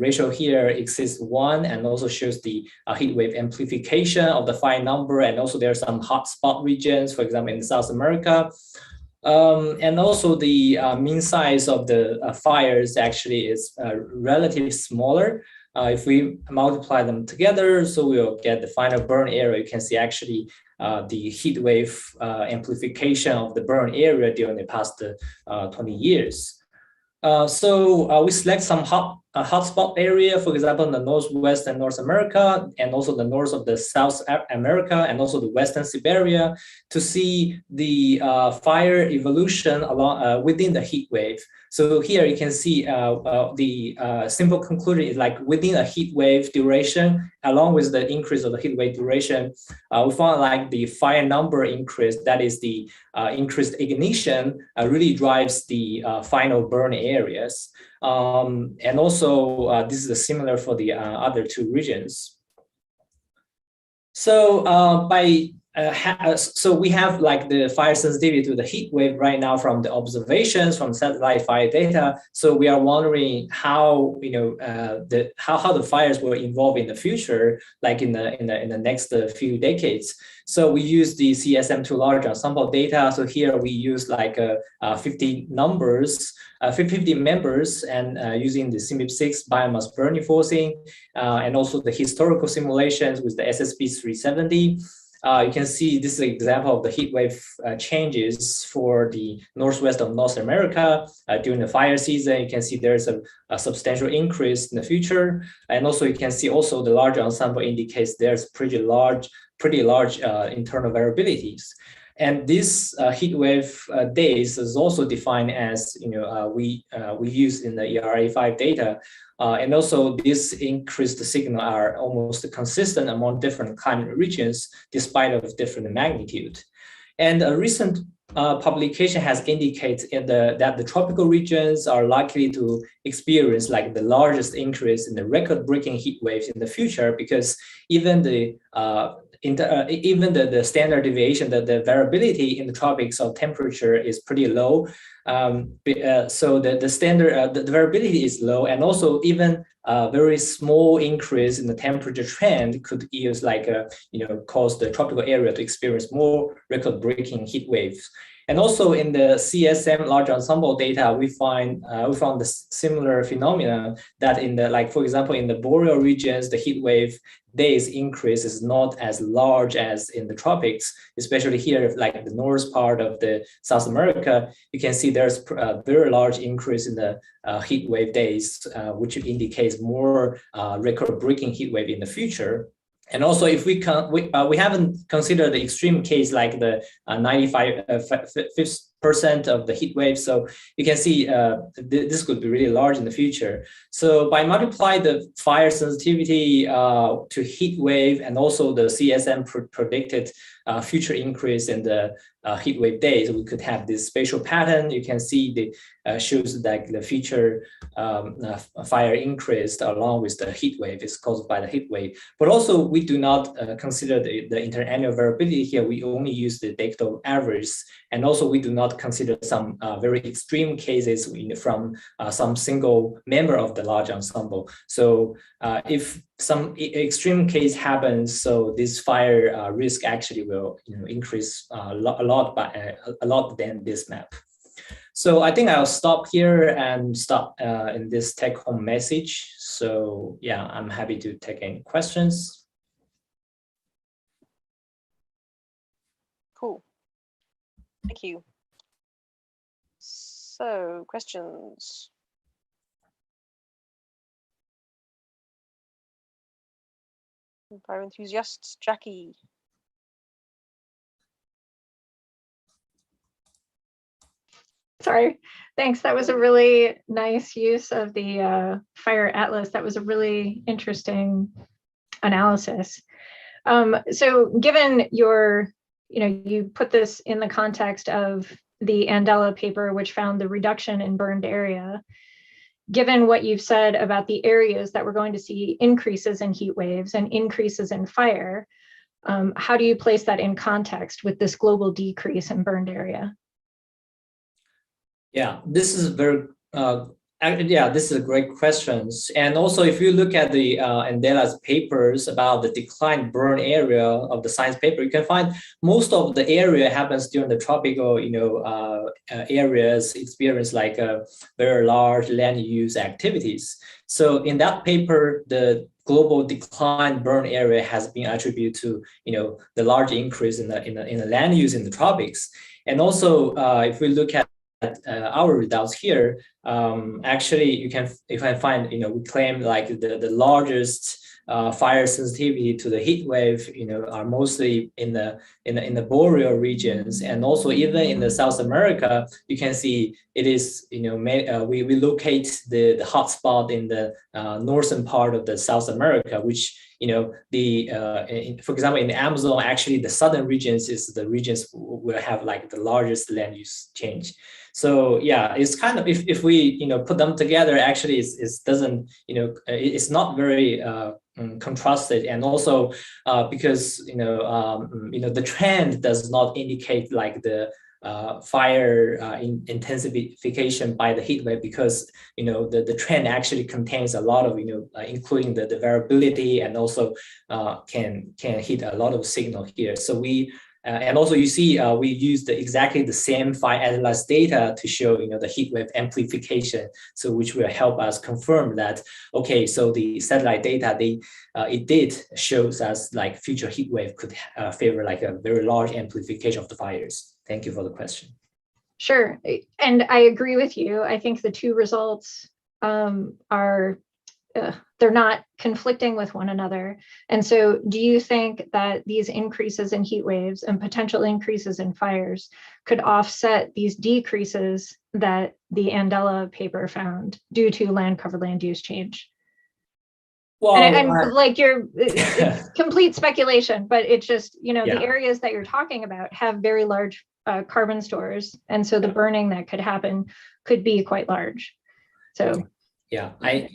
ratio here exceeds 1, and also shows the heat wave amplification of the fire number. And also there are some hotspot regions, for example, in South America. And also the mean size of the fires actually is relatively smaller. If we multiply them together, so we'll get the final burn area. You can see actually the heat wave amplification of the burn area during the past 20 years. So we select some hot hotspot area, for example, in the Northwest and North America, and also the north of the South America, and also the Western Siberia, to see the fire evolution along within the heat wave. So here you can see the simple conclusion is like within a heat wave duration, along with the increase of the heat wave duration, we found like the fire number increase, that is the increased ignition, really drives the final burn areas. And also this is similar for the other two regions. So so we have like the fire sensitivity to the heat wave right now from the observations from satellite fire data. So we are wondering how how the fires will evolve in the future, like in the next few decades. So we use the Ctsm to large ensemble data. So here we use like 50 members, and using the CMIP6 biomass burning forcing, and also the historical simulations with the SSP 370. You can see this is an example of the heat wave changes for the northwest of North America during the fire season. You can see there's a substantial increase in the future. And also you can see also the large ensemble indicates there's pretty large internal variabilities. And this heat wave days is also defined as, we use in the ERA5 data. And also this increased signal are almost consistent among different climate regions, despite of different magnitude. And a recent publication has indicated that the tropical regions are likely to experience like the largest increase in the record-breaking heat waves in the future, because even the standard deviation, the variability in the tropics of temperature is pretty low. So the standard, the variability is low, and also even a very small increase in the temperature trend could use like cause the tropical area to experience more record-breaking heat waves. And also in the CSM large ensemble data, we found the similar phenomena that in the, like, for example, in the boreal regions, the heat wave days increase is not as large as in the tropics, especially here, like the north part of the South America, you can see there's a very large increase in the heat wave days, which indicates more record-breaking heat wave in the future. And also, if we haven't considered the extreme case like the 95% of the heat wave, so you can see this could be really large in the future. So by multiply the fire sensitivity to heat wave and also the CSM predicted future increase in the heat wave days, we could have this spatial pattern. You can see the shows that the future fire increased along with the heat wave is caused by the heat wave. But also we do not consider the interannual variability here. We only use the decadal average, and also we do not consider some very extreme cases from some single member of the large ensemble. So if some extreme case happens, so this fire risk actually will increase a lot than this map. So I think I'll stop here and stop in this take-home message. So yeah, I'm happy to take any questions. Cool. Thank you. So questions. Fire enthusiasts, Jackie. Sorry, thanks. That was a really nice use of the Fire Atlas. That was a really interesting analysis. So given your, you put this in the context of the Andela paper, which found the reduction in burned area, given what you've said about the areas that we're going to see increases in heat waves and increases in fire, how do you place that in context with this global decrease in burned area? Yeah, this is very this is a great question. And also, if you look at the Andela's papers about the declined burn area of the science paper, you can find most of the area happens during the tropical, areas experience like very large land use activities. So in that paper, the global decline burn area has been attributed to the large increase in the land use in the tropics. And also, if we look at our results here, actually you can find, we claim like the largest fire sensitivity to the heat wave, are mostly in the boreal regions, and also even in the South America, you can see it is, we locate the hotspot in the northern part of the South America, which for example, in the Amazon, actually the southern regions is the regions will have like the largest land use change. So yeah, it's kind of, if we put them together, actually it doesn't, it's not very contrasted, and also because the trend does not indicate like the fire intensification by the heat wave, because the trend actually contains a lot of including the variability, and also can hit a lot of signal here. So we and also you see we used exactly the same fire Idealized data to show the heat wave amplification, so which will help us confirm that okay, so the satellite data it did shows us like future heat wave could favor like a very large amplification of the fires. Thank you for the question. Sure, and I agree with you. I think the two results are they're not conflicting with one another. And so do you think that these increases in heat waves and potential increases in fires could offset these decreases that the Andela paper found due to land cover land use change? Well, and I'm like, it's complete speculation, but it's just, the areas that you're talking about have very large carbon stores. And so the burning that could happen could be quite large. So I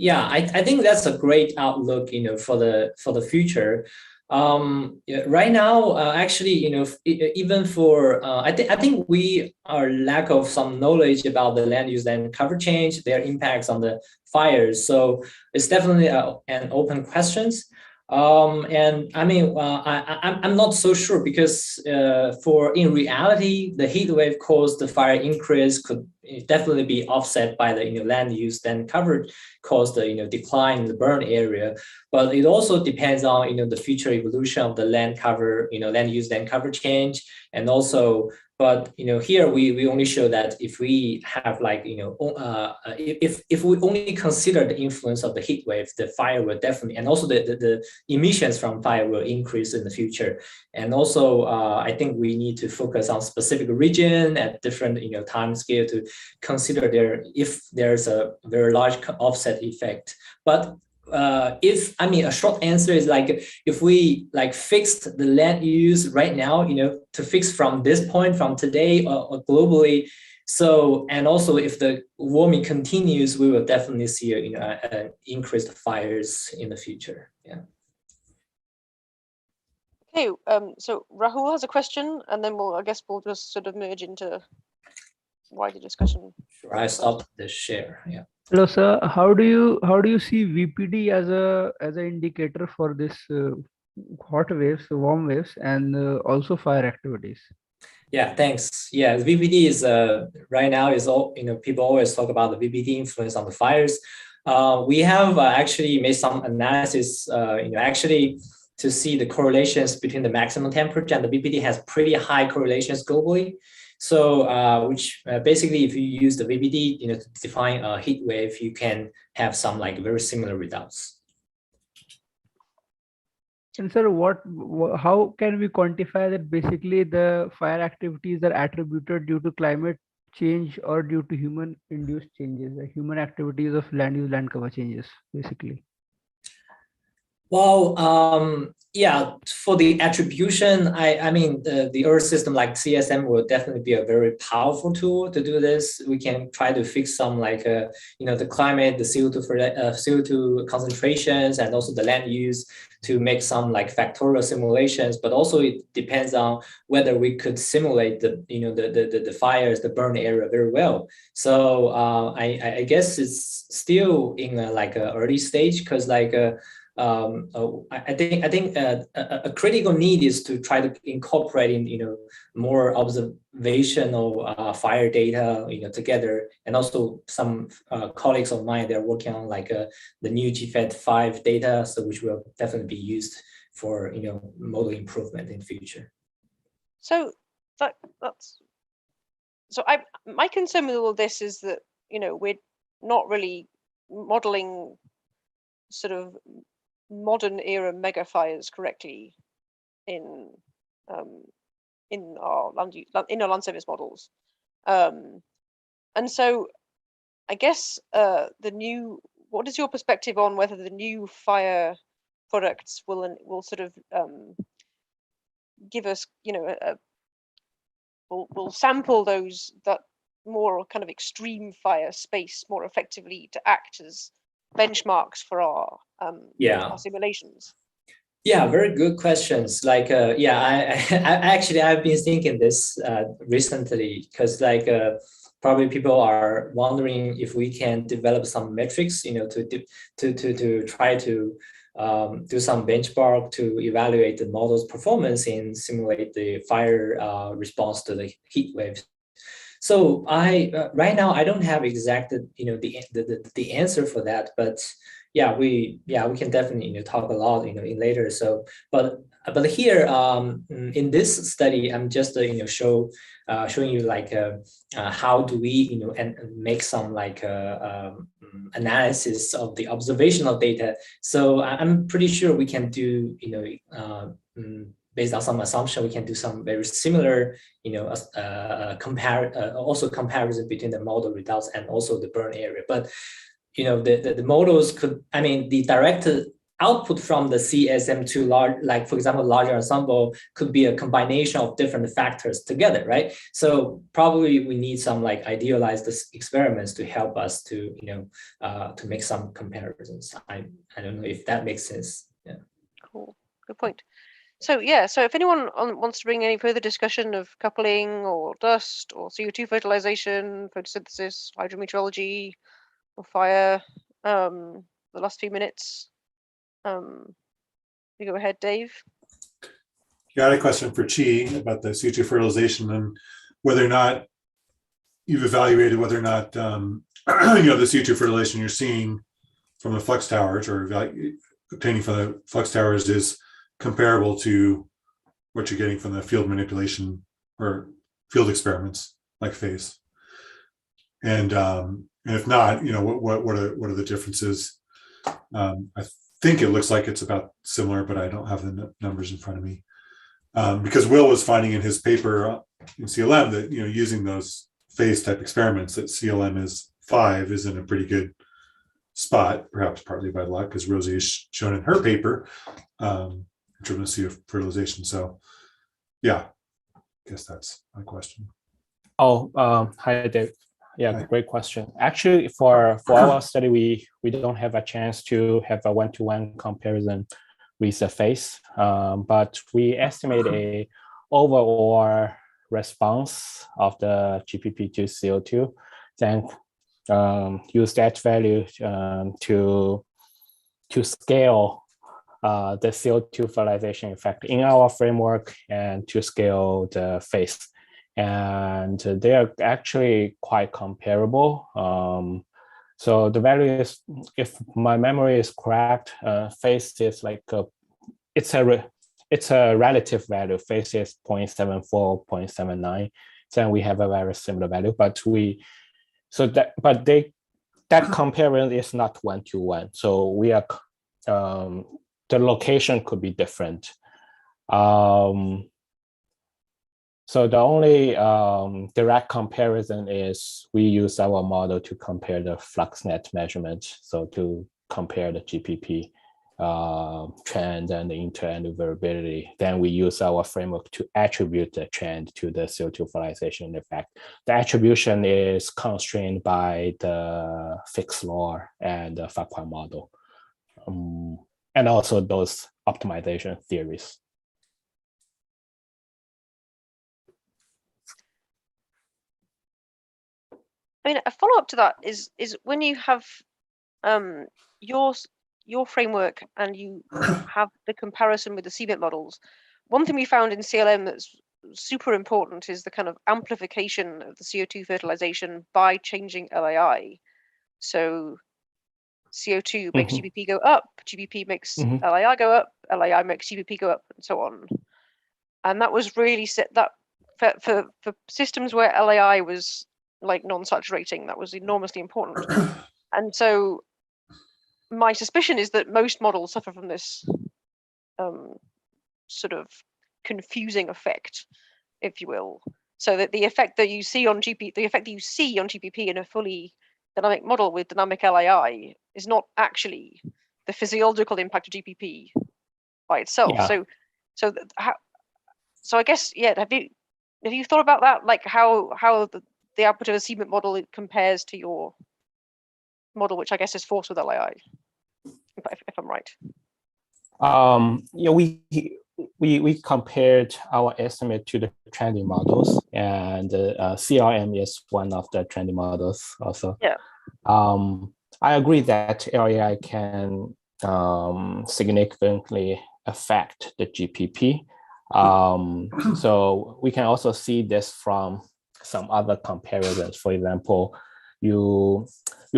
think that's a great outlook, for the future. Right now, actually, even for I think we are lack of some knowledge about the land use and cover change, their impacts on the fires. So it's definitely an open questions. And I mean, I'm not so sure, because in reality, the heat wave caused the fire increase could definitely be offset by the land use, then cover caused the decline in the burn area. But it also depends on the future evolution of the land cover, land use, land cover change, and also. But here we only show that if we have like if we only consider the influence of the heat wave, the fire will definitely, and also the emissions from fire will increase in the future. And also I think we need to focus on specific region at different time scale to consider if there's a very large offset effect. But a short answer is like, if we like fixed the land use right now, to fix from this point, from today or globally. So, and also if the warming continues, we will definitely see increased fires in the future. Yeah. Okay, so Rahul has a question, and then I guess we'll just sort of merge into wider discussion. Sure, I stopped the share. Yeah. Hello, sir. How do you see VPD as an indicator for this hot waves, warm waves, and also fire activities? Yeah, thanks. Yeah, VPD is right now is all people always talk about the VPD influence on the fires. We have actually made some analysis, actually to see the correlations between the maximum temperature and the VPD has pretty high correlations globally. So, which basically, if you use the VPD, to define a heat wave, you can have some like very similar results. And sir, how can we quantify that basically the fire activities are attributed due to climate change or due to human-induced changes, the human activities of land use, land cover changes, basically? Well, yeah, for the attribution, I mean, the Earth system like Ctsm will definitely be a very powerful tool to do this. We can try to fix some like, the climate, the CO2 concentrations, and also the land use to make some like factorial simulations. But also it depends on whether we could simulate the fires, the burn area very well. So I guess it's still in a early stage, because like. I think a critical need is to try to incorporate in more observational fire data together, and also some colleagues of mine, they're working on like the new GFET5 data, so which will definitely be used for model improvement in future. So that's so my concern with all of this is that, we're not really modeling sort of modern era mega fires correctly in our land service models. And so I guess what is your perspective on whether the new fire products will sort of give us, will sample that more kind of extreme fire space more effectively to act as benchmarks for our simulations? Yeah, very good questions. Like, I've been thinking this recently, because probably people are wondering if we can develop some metrics, to try to do some benchmark to evaluate the model's performance and simulate the fire response to the heat waves. So right now I don't have exact the answer for that, but we can definitely talk a lot in later. So but here in this study I'm just showing you how do we and make some analysis of the observational data. So I'm pretty sure we can do based on some assumption, we can do some very similar, comparison between the model results and also the burn area. But, the models could, the direct output from the Ctsm to large, for example, larger ensemble could be a combination of different factors together, right? So probably we need some idealized experiments to help us to, to make some comparisons. I don't know if that makes sense. Yeah. Cool. Good point. So so if anyone wants to bring any further discussion of coupling or dust or CO2 fertilization, photosynthesis, hydrometeorology, or fire, the last few minutes, you go ahead, Dave. Yeah, I had a question for Chi about the CO2 fertilization and whether or not you've evaluated whether or not the CO2 fertilization you're seeing from the flux towers or obtaining from the flux towers is comparable to what you're getting from the field manipulation or field experiments like FACE. And if not, what are the differences? I think it looks like it's about similar, but I don't have the numbers in front of me. Because Will was finding in his paper in CLM that using those FACE type experiments that CLM is 5 is in a pretty good spot, perhaps partly by luck, as Rosie has shown in her paper. In terms of fertilization. So I guess that's my question. Hi Dave. Yeah, great question. Actually, for our study, we don't have a chance to have a one-to-one comparison with the FACE, but we estimate a overall response of the GPP to CO2, then use that value to scale the CO2 fertilization effect in our framework and to scale the FACE. And they are actually quite comparable. So the value is, if my memory is correct, FACE is it's a relative value. FACE is 0.74, 0.79. Then we have a very similar value, but that comparison is not one-to-one. So we are the location could be different. So the only direct comparison is we use our model to compare the flux net measurement. So to compare the GPP trend and the inter-annual variability. Then we use our framework to attribute the trend to the CO2 fertilization effect. The attribution is constrained by the fixed law and the Farquhar model. And also those optimization theories. A follow-up to that is when you have your framework and you have the comparison with the CBIT models, one thing we found in CLM that's super important is the kind of amplification of the CO2 fertilization by changing LAI. So CO2 makes GBP go up, GBP makes LAI go up, LAI makes GBP go up, and so on. And that was really for systems where LAI was like non-saturating, that was enormously important. And so my suspicion is that most models suffer from this sort of confusing effect, if you will. So that the effect that you see on GPP in a fully dynamic model with dynamic LAI is not actually the physiological impact of GPP by itself. Yeah. So I guess, yeah, have you thought about that? Like how the output of a CMIP model compares to your model, which I guess is forced with LAI, if I'm right. Yeah, we compared our estimate to the trending models, and CRM is one of the trending models also. Yeah. I agree that LAI can significantly affect the GPP. So we can also see this from some other comparisons. For example, you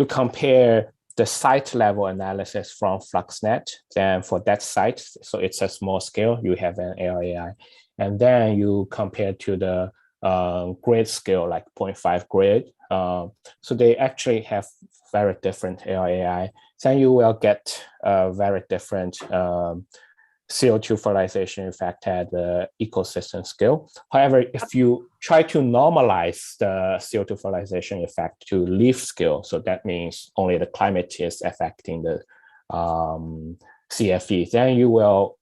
compare the site level analysis from FluxNet, then for that site, so it's a small scale, you have an LAI, and then you compare to the grid scale, like 0.5 grid. So they actually have very different LAI. Then you will get a very different CO2 fertilization effect at the ecosystem scale. However, if you try to normalize the CO2 fertilization effect to leaf scale, so that means only the climate is affecting the CFE, then you will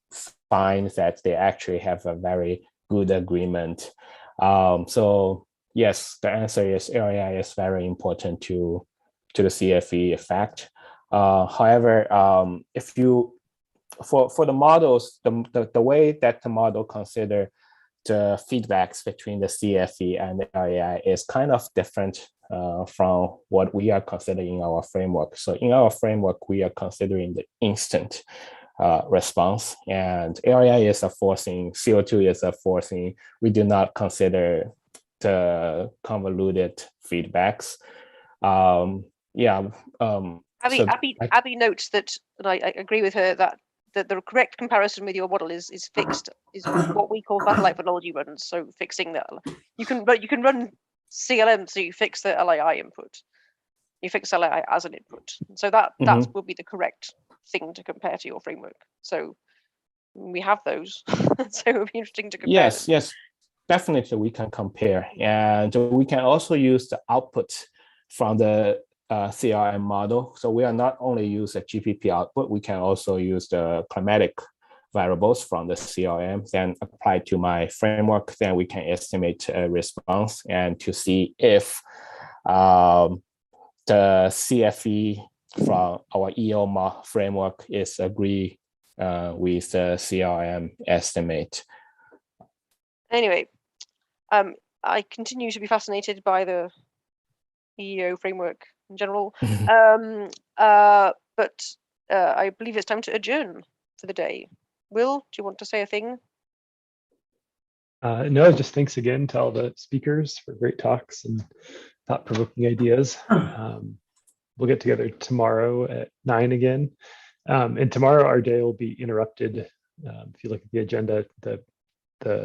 find that they actually have a very good agreement. So yes, the answer is LAI is very important to the CFE effect. However, if you for the models, the way that the model consider the feedbacks between the CFE and the LAI is kind of different from what we are considering in our framework. So in our framework, we are considering the instant response, and LAI is a forcing, CO2 is a forcing. We do not consider the convoluted feedbacks. Abby notes that, and I agree with her, that the correct comparison with your model is fixed, is what we call satellite phonology runs. So fixing that, you can run CLM, so you fix the LAI input, you fix LAI as an input. So that would be the correct thing to compare to your framework. So we have those. So it would be interesting to compare. Yes, definitely we can compare, and we can also use the output from the CRM model. So we are not only use the GPP output, we can also use the climatic variables from the CRM, then apply to my framework. Then we can estimate a response and to see if the CFE from our EO framework is agree with the CRM estimate. Anyway, I continue to be fascinated by the EO framework in general, but I believe it's time to adjourn for the day. Will, do you want to say a thing? No, just thanks again to all the speakers for great talks and thought-provoking ideas. We'll get together tomorrow at 9 again. And tomorrow our day will be interrupted. If you look at the agenda, the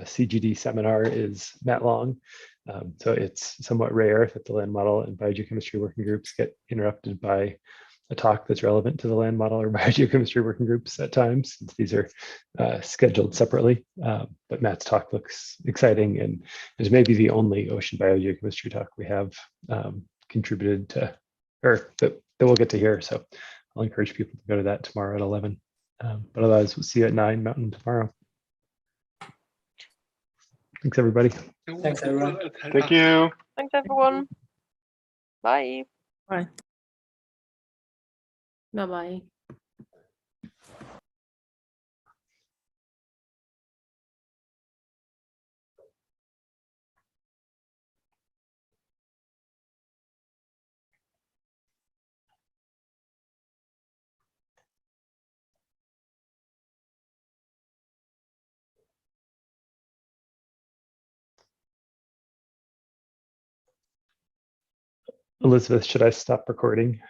CGD seminar is that long. So it's somewhat rare that the land model and biogeochemistry working groups get interrupted by a talk that's relevant to the land model or biogeochemistry working groups at times, since these are scheduled separately. But Matt's talk looks exciting and is maybe the only ocean biogeochemistry talk we have contributed to, or that we'll get to hear. So I'll encourage people to go to that tomorrow at 11. But otherwise, we'll see you at 9 Mountain tomorrow. Thanks, everybody. Thanks, everyone. Thank you. Thanks, everyone. Bye. Bye. Bye-bye. Elizabeth, should I stop recording?